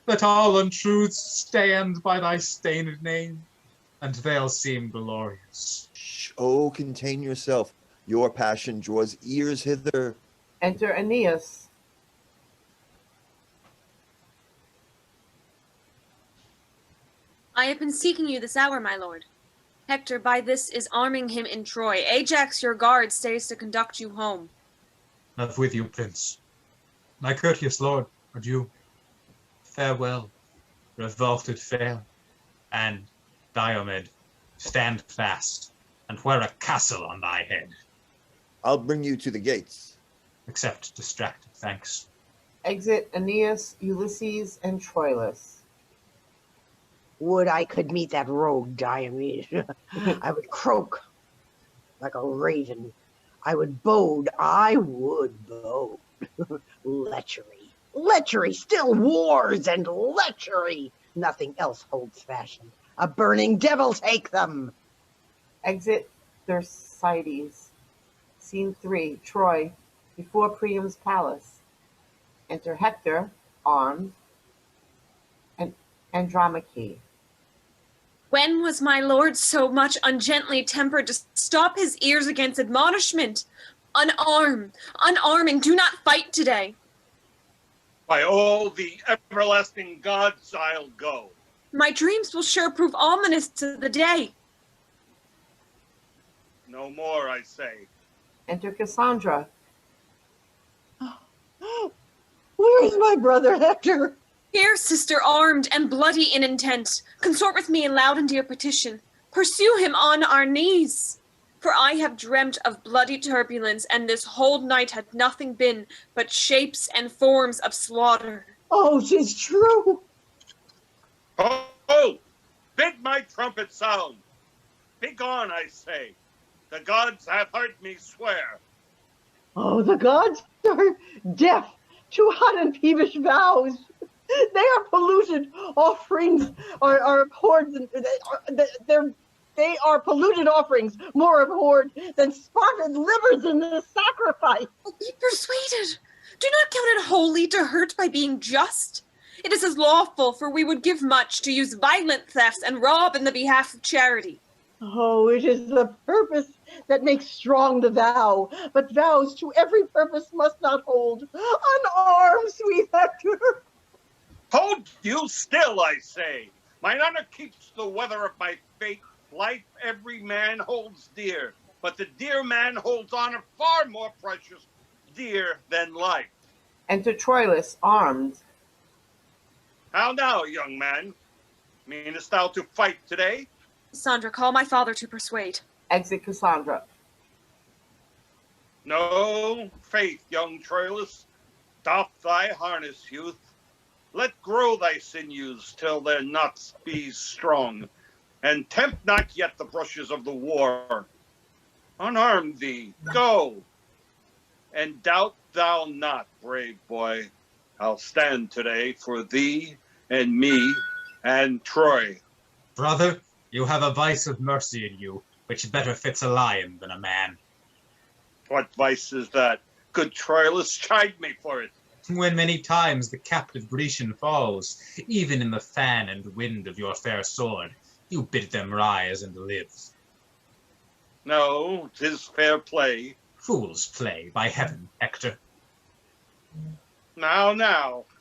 Let all untruths stand by thy stained name, and they'll seem glorious. Shh, oh, contain yourself. Your passion draws ears hither. Enter Aeneas. I have been seeking you this hour, my lord. Hector by this is arming him in Troy. Ajax, your guard, stays to conduct you home. Not with you, prince. My courteous lord, adieu. Farewell, revolted fair, and, Diomed, stand fast, and wear a castle on thy head. I'll bring you to the gates. Accept distracted thanks. Exit Aeneas, Ulysses, and Troilus. Would I could meet that rogue Diomedes. I would croak like a raven. I would bode. Lechery. Lechery, still wars and lechery. Nothing else holds fashion. A burning devil take them. Exit Thersites. Scene 3, Troy, before Priam's palace. Enter Hector, armed, and Andromache. When was my lord so much ungently tempered to stop his ears against admonishment? Unarm, and do not fight today. By all the everlasting gods, I'll go. My dreams will sure prove ominous to the day. No more, I say. Enter Cassandra. Where's my brother Hector? Here, sister, armed and bloody in intent, consort with me in loud and dear petition. Pursue him on our knees. For I have dreamt of bloody turbulence, and this whole night had nothing been but shapes and forms of slaughter. Oh, 'tis true. Oh, bid my trumpet sound. Begone, I say. The gods have heard me swear. Oh, the gods are deaf to hot and peevish vows. They are polluted offerings, are abhorred. They are polluted offerings, more abhorred than spotted livers in the sacrifice. Oh, be persuaded. Do not count it holy to hurt by being just. It is as lawful, for we would give much to use violent thefts and rob in the behalf of charity. Oh, it is the purpose that makes strong the vow, but vows to every purpose must not hold. Unarm, sweet Hector. Hold you still, I say. Mine honor keeps the weather of my fate. Life every man holds dear, but the dear man holds honor far more precious, dear than life. Enter Troilus, armed. How now, young man? Meanest thou to fight today? Cassandra, call my father to persuade. Exit Cassandra. No, faith, young Troilus. Doff thy harness, youth. Let grow thy sinews till their knots be strong, and tempt not yet the brushes of the war. Unarm thee, go, and doubt thou not, brave boy. I'll stand today for thee and me and Troy. Brother, you have a vice of mercy in you, which better fits a lion than a man. What vice is that? Good Troilus, chide me for it. When many times the captive Grecian falls, even in the fan and wind of your fair sword, you bid them rise and live. No, 'tis fair play. Fool's play, by heaven, Hector. Now,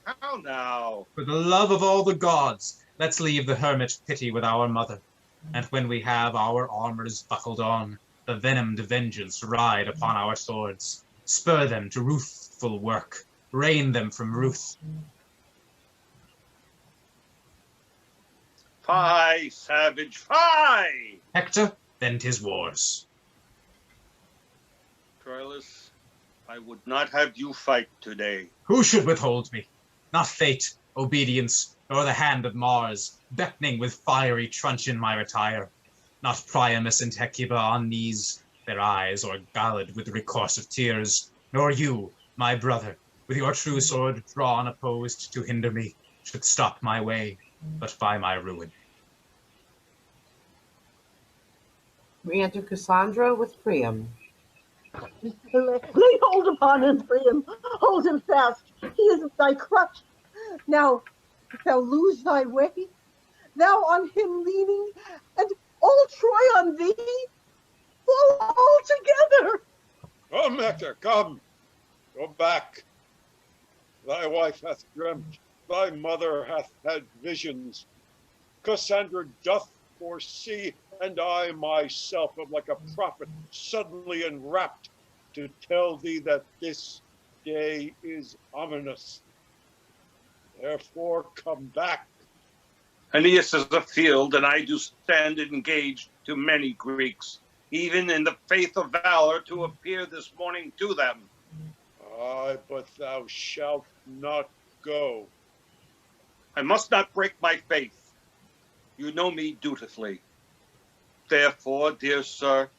how now? For the love of all the gods, let's leave the hermit pity with our mother, and when we have our armors buckled on, the venomed vengeance ride upon our swords, spur them to ruthful work, rein them from ruth. Fie, savage, fie! Hector, then 'tis wars. Troilus, I would not have you fight today. Who should withhold me? Not fate, obedience, nor the hand of Mars, beckoning with fiery truncheon my retire. Not Priamus and Hecuba on knees, their eyes o'ergalled with recourse of tears, nor you, my brother, with your true sword drawn opposed to hinder me, should stop my way, but by my ruin. Re-enter Cassandra with Priam. Lay hold upon him, Priam. Hold him fast. He is thy crutch. Now, if thou lose thy way, thou on him leaning, and all Troy on thee, fall all together. Come, Hector, come. Go back. Thy wife hath dreamt, thy mother hath had visions. Cassandra doth foresee, and I myself am like a prophet suddenly enwrapped to tell thee that this day is ominous. Therefore come back. Aeneas is afield, and I do stand engaged to many Greeks, even in the faith of valor to appear this morning to them. Aye, but thou shalt not go. I must not break my faith. You know me dutifully. Therefore, dear sir,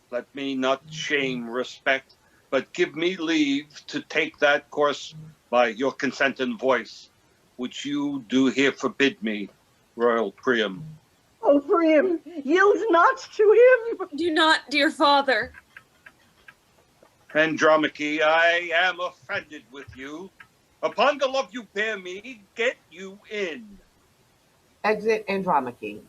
let me not shame respect, but give me leave to take that course by your consent and voice, which you do here forbid me, royal Priam. Oh, Priam, yield not to him. Do not, dear father. Andromache, I am offended with you. Upon the love you bear me, get you in. Exit Andromache.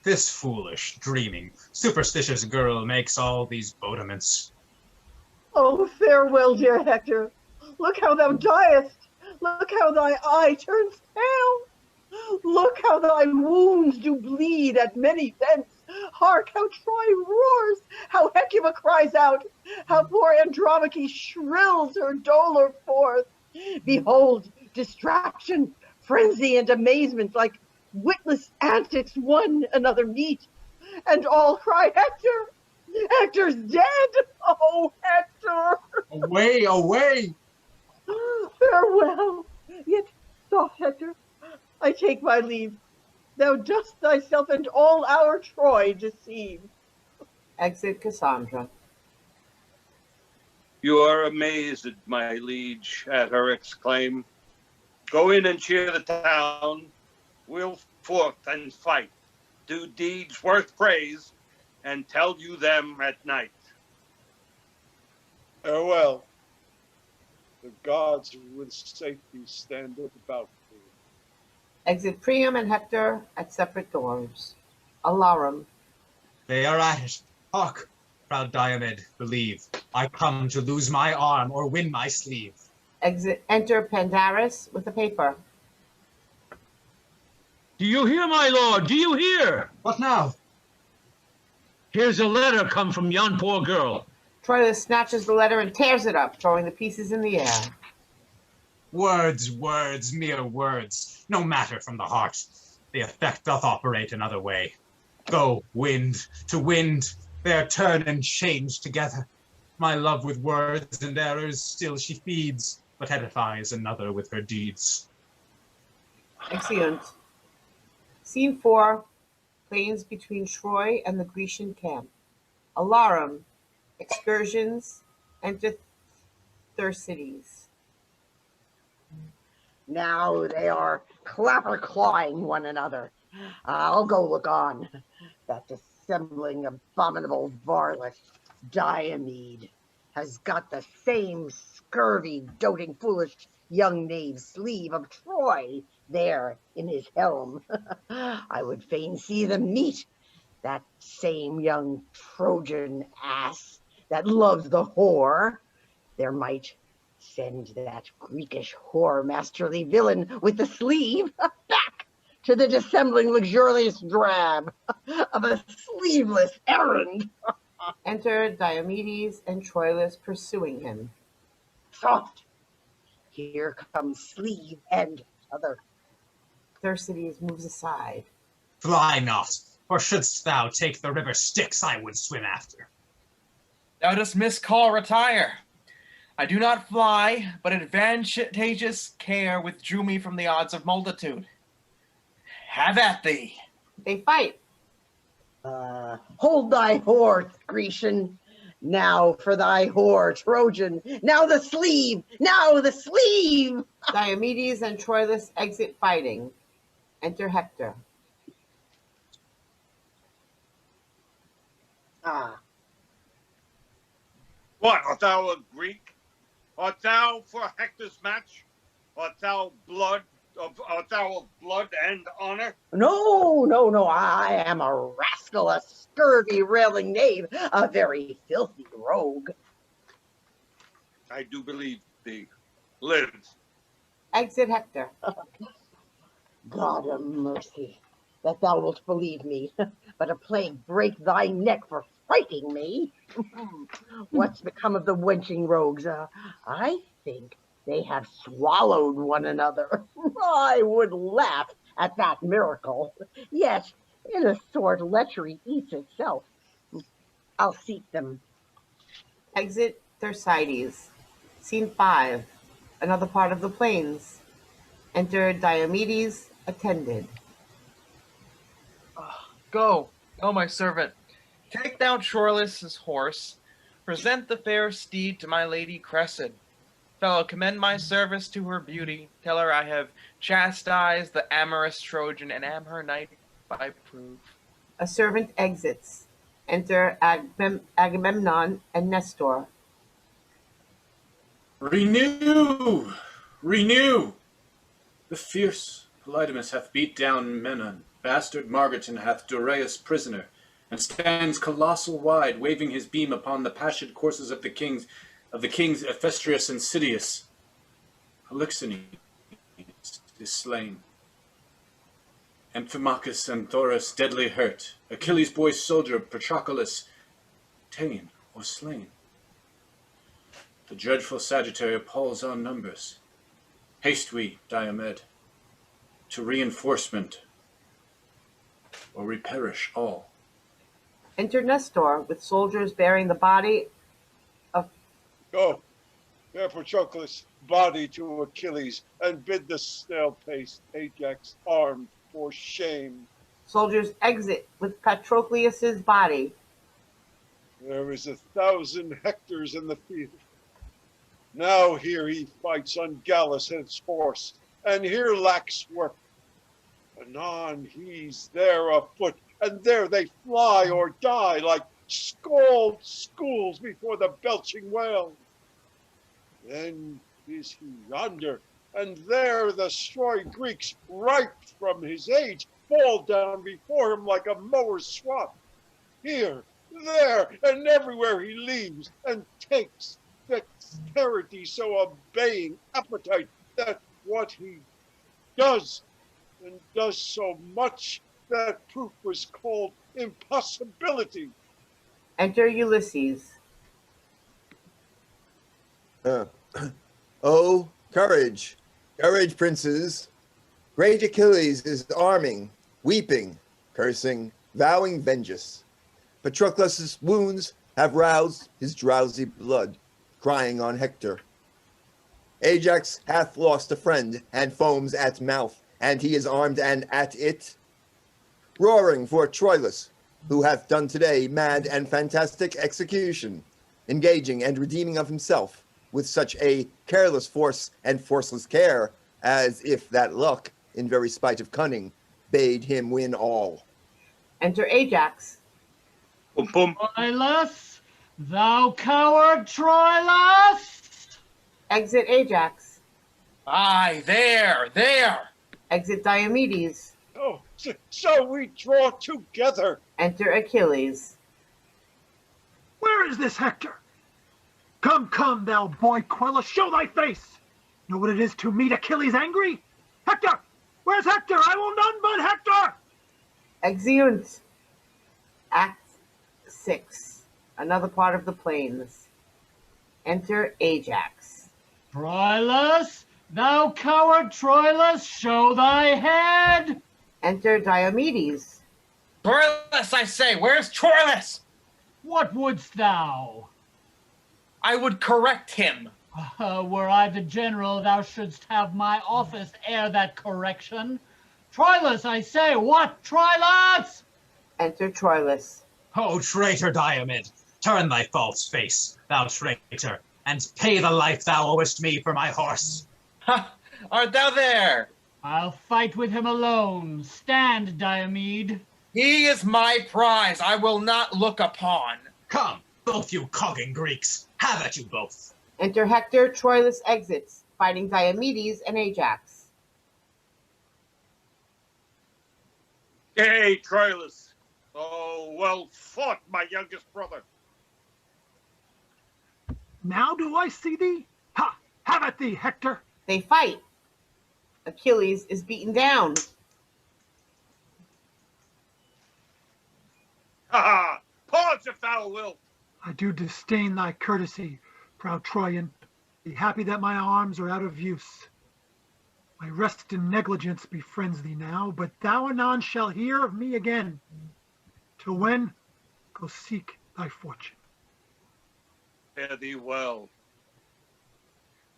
This foolish, dreaming, superstitious girl makes all these bodements. Oh, farewell, dear Hector. Look how thou diest. Look how thy eye turns pale. Look how thy wounds do bleed at many vents. Hark how Troy roars, how Hecuba cries out, how poor Andromache shrills her dolor forth. Behold, distraction, frenzy, and amazement like witless antics one another meet, and all cry, Hector! Hector's dead! Oh, Hector! Away, away! Farewell! Yet, soft Hector, I take my leave. Thou dost thyself and all our Troy deceive. Exit Cassandra. You are amazed, my liege, at her exclaim. Go in and cheer the town. We'll forth and fight, do deeds worth praise, and tell you them at night. Farewell. The gods with safety stand about thee. Exit Priam and Hector at separate doors. Alarum. They are at it. Hark, proud Diomed, believe. I come to lose my arm or win my sleeve. Enter Pandarus with a paper. Do you hear, my lord? Do you hear? What now? Here's a letter come from yon poor girl. Troilus snatches the letter and tears it up, throwing the pieces in the air. Words, words, mere words. No matter from the heart. The effect doth operate another way. Go, wind, to wind, there turn and change together. My love with words and errors still she feeds, but edifies another with her deeds. Exeunt. Scene 4. Plains between Troy and the Grecian camp. Alarum. Excursions. Enter Thersites. Now they are clapper-clawing one another. I'll go look on. That dissembling, abominable varlet, Diomedes, has got the same scurvy, doting, foolish young knave's sleeve of Troy there in his helm. I would fain see them meet, that same young Trojan ass that loves the whore. There might send that Greekish whore masterly villain with the sleeve back to the dissembling luxurious drab of a sleeveless errand. Enter Diomedes and Troilus pursuing him. Soft. Here comes sleeve and other. Thersites moves aside. Fly not, for shouldst thou take the river Styx, I would swim after. Thou dost miscall retire. I do not fly, but advantageous care withdrew me from the odds of multitude. Have at thee. They fight. Hold thy horse, Grecian. Now for thy whore, Trojan. Now the sleeve! Now the sleeve! Diomedes and Troilus exit fighting. Enter Hector. What, art thou a Greek? Art thou for Hector's match? Art thou of blood and honor? No, no, no, I am a rascal, a scurvy, railing knave, a very filthy rogue. I do believe thee. Live. Exit Hector. God of mercy, that thou wilt believe me, but a plague break thy neck for frighting me. What's become of the wenching rogues? I think they have swallowed one another. I would laugh at that miracle. Yes, in a sort, lechery eats itself. I'll seek them. Exit Thersites. Scene 5. Another part of the plains. Enter Diomedes, attended. Go, my servant. Take thou Troilus' horse. Present the fair steed to my lady Cressida. Fellow, commend my service to her beauty. Tell her I have chastised the amorous Trojan and am her knight by proof. A servant exits. Enter Agamemnon and Nestor. Renew! Renew! The fierce Polydamas hath beat down Menon, bastard Margareton hath Doreus prisoner, and stands colossal wide, waving his beam upon the passionate courses of the kings Ephestrius and Sidius. Polixenes is slain. Amphimachus and Thoris deadly hurt. Achilles' boy soldier Patroclus ta'en or slain. The dreadful Sagittary appalls our numbers. Haste we, Diomed, to reinforcement, or we perish all. Enter Nestor with soldiers bearing the body of... Go, bear Patroclus' body to Achilles, and bid the snail-paced Ajax armed for shame. Soldiers exit with Patroclus' body. There is 1,000 Hectors in the field. Now here he fights on Gallus his horse, and here lacks work. Anon he's there afoot, and there they fly or die like scald schools before the belching whale. Then is he yonder, and there the strawy Greeks, ripe from his age, fall down before him like a mower's swath. Here, there, and everywhere he leaves, and takes dexterity so obeying appetite that what he does, and does so much that proof was called impossibility. Enter Ulysses. Oh, courage, courage, princes. Great Achilles is arming, weeping, cursing, vowing vengeance. Patroclus' wounds have roused his drowsy blood, crying on Hector. Ajax hath lost a friend, and foams at mouth, and he is armed and at it, roaring for Troilus, who hath done today mad and fantastic execution, engaging and redeeming of himself with such a careless force and forceless care, as if that luck, in very spite of cunning, bade him win all. Enter Ajax. Boom, boom. Troilus, thou coward Troilus! Exit Ajax. Aye, there! Exit Diomedes. Oh, so we draw together. Enter Achilles. Where is this Hector? Come, come, thou boy Quelus, show thy face. Know what it is to meet Achilles angry? Hector! Where's Hector? I will none but Hector! Exeunt. Act 6. Another part of the plains. Enter Ajax. Troilus, thou coward Troilus, show thy head! Enter Diomedes. Troilus, I say, where's Troilus? What wouldst thou? I would correct him. Were I the general, thou shouldst have my office ere that correction. Troilus, I say, what, Troilus? Enter Troilus. O traitor Diomed, turn thy false face, thou traitor, and pay the life thou owest me for my horse. Ha! Art thou there? I'll fight with him alone. Stand, Diomed. He is my prize. I will not look upon. Come, Both you cogging Greeks, have at you both. Enter Hector, Troilus exits, fighting Diomedes and Ajax. Hey, Troilus. Oh, well fought, my youngest brother. Now do I see thee? Ha! Have at thee, Hector! They fight. Achilles is beaten down. Ha ha! Pause if thou wilt. I do disdain thy courtesy, proud Trojan. Be happy that my arms are out of use. My rest and negligence befriends thee now, but thou anon shall hear of me again. Till when, go seek thy fortune. Fare thee well.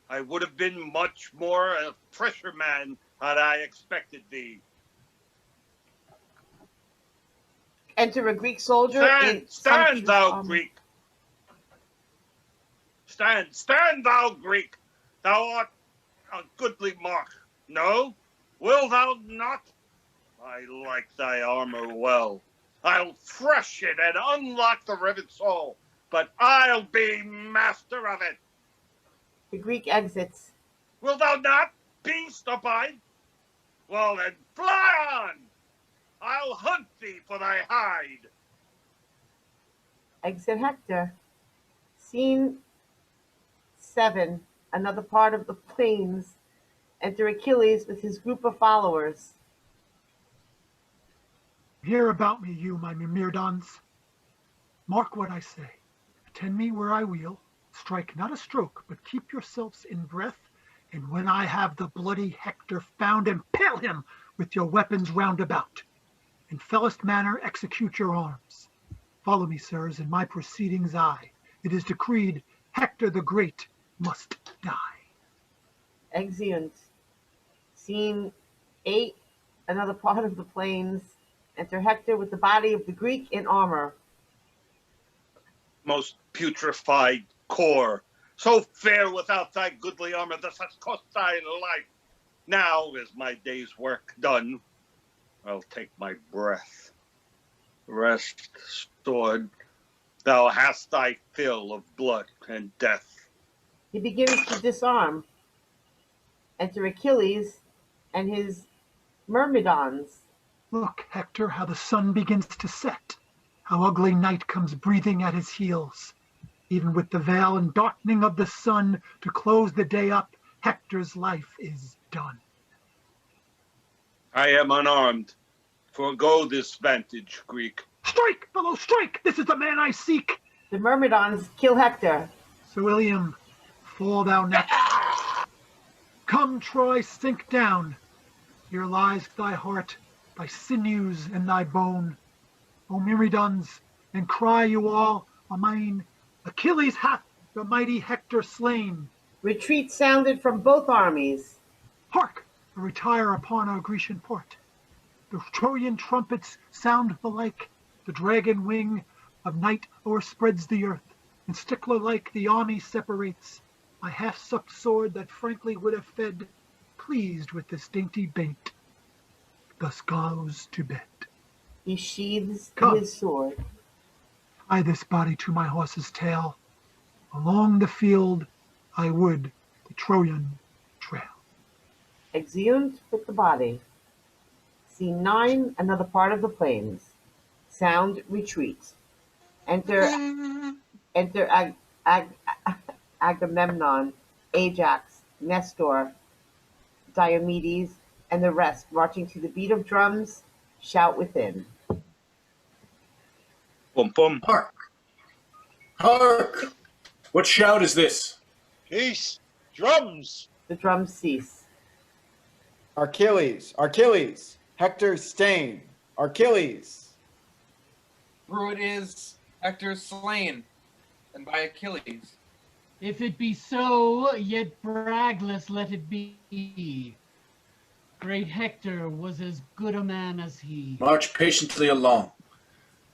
I would have been much more a fresher man had I expected thee. Enter a Greek soldier. Stand, thou Greek. Stand, thou Greek. Thou art a goodly mark. No? Will thou not? I like thy armor well. I'll fresh it and unlock the rivets all, but I'll be master of it. The Greek exits. Wilt thou not, beast, abide? Well then, fly on! I'll hunt thee for thy hide. Exit Hector. Scene 7. Another part of the plains. Enter Achilles with his group of followers. Hear about me, you, my Myrmidons. Mark what I say. Attend me where I wheel. Strike not a stroke, but keep yourselves in breath. And when I have the bloody Hector found, impale him with your weapons round about. In fellest manner execute your arms. Follow me, sirs, in my proceedings it is decreed Hector the Great must die. Exeunt. Scene 8. Another part of the plains. Enter Hector with the body of the Greek in armor. Most putrefied core, so fair without thy goodly armor, this has cost thy life. Now is my day's work done. I'll take my breath. Rest, sword. Thou hast thy fill of blood and death. He begins to disarm. Enter Achilles and his Myrmidons. Look, Hector, how the sun begins to set. How ugly night comes breathing at his heels. Even with the veil and darkening of the sun to close the day up, Hector's life is done. I am unarmed. Forgo this vantage, Greek. Strike, fellow, strike! This is the man I seek! The Myrmidons kill Hector. Sir Ilium, fall thou next. Come, Troy, sink down. Here lies thy heart, thy sinews and thy bone. O Myrmidons, and cry you all, Amain, Achilles hath the mighty Hector slain. Retreat sounded from both armies. Hark! Retire upon our Grecian port. The Trojan trumpets sound the like. The dragon wing of night o'erspreads the earth, and stickler-like the army separates. My half-sucked sword that frankly would have fed, pleased with this dainty bait, thus goes to bed. He sheathes Come. his sword. Tie this body to my horse's tail. Along the field I would the Trojan trail. Exeunt with the body. Scene 9. Another part of the plains. Sound retreat. Enter Agamemnon, Ajax, Nestor, Diomedes, and the rest, marching to the beat of drums, shout within. Pum pum. Hark! Hark! What shout is this? Peace! Drums! The drums cease. Achilles, Achilles, Hector's stain, Achilles. True it is, Hector slain, and by Achilles. If it be so, yet bragless let it be. Great Hector was as good a man as he. March patiently along.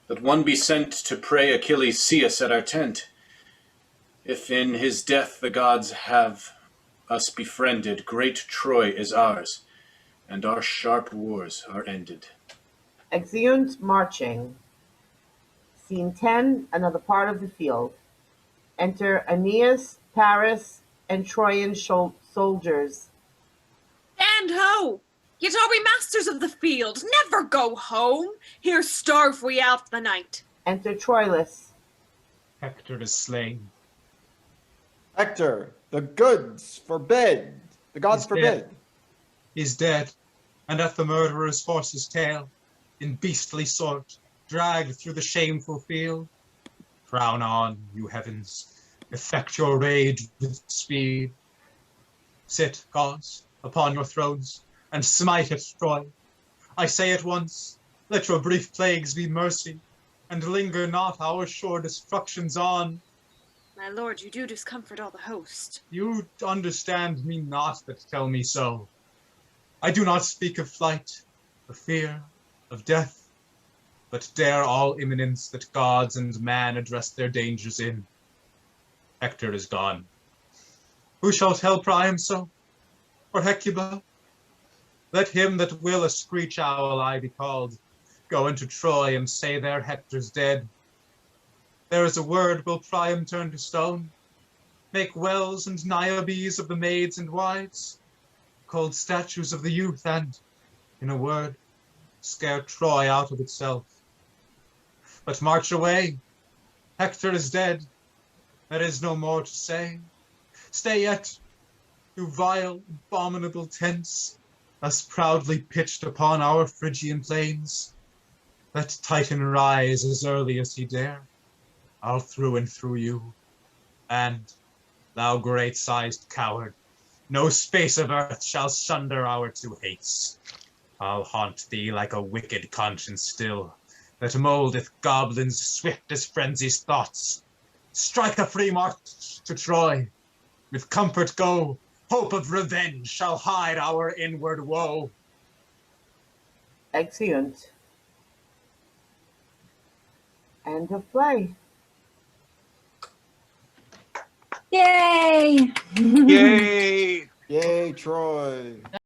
Let one be sent to pray Achilles see us at our tent. If in his death the gods have us befriended, great Troy is ours, and our sharp wars are ended. Exeunt marching. Scene 10, another part of the field. Enter Aeneas, Paris, and Trojan soldiers. Stand ho! Yet are we masters of the field, never go home. Here starve we out the night. Enter Troilus. Hector is slain. Hector, the gods forbid. The gods He's forbid. dead. He's dead, and at the murderer's horse's tail, in beastly sort, dragged through the shameful field. Frown on, you heavens, effect your rage with speed. Sit, gods, upon your thrones, and smite at Troy. I say at once, let your brief plagues be mercy, and linger not our sure destructions on. My lord, you do discomfort all the host. You understand me not that tell me so. I do not speak of flight, of fear, of death, but dare all imminence that gods and man address their dangers in. Hector is gone. Who shall tell Priam so? Or Hecuba? Let him that will a screech owl I be called, go into Troy and say there Hector's dead. There is a word, will Priam turn to stone? Make wells and Niobes of the maids and wives? Cold statues of the youth and, in a word, scare Troy out of itself. But march away. Hector is dead. There is no more to say. Stay yet, you vile, abominable tents, thus proudly pitched upon our Phrygian plains. Let Titan rise as early as he dare. I'll through and through you, and, thou great-sized coward, no space of earth shall sunder our two hates. I'll haunt thee like a wicked conscience still, that mouldeth goblins swift as frenzy's thoughts. Strike a free march to Troy, with comfort go, hope of revenge shall hide our inward woe. Exeunt. End of play. Yay! Yay! Yay, Troy.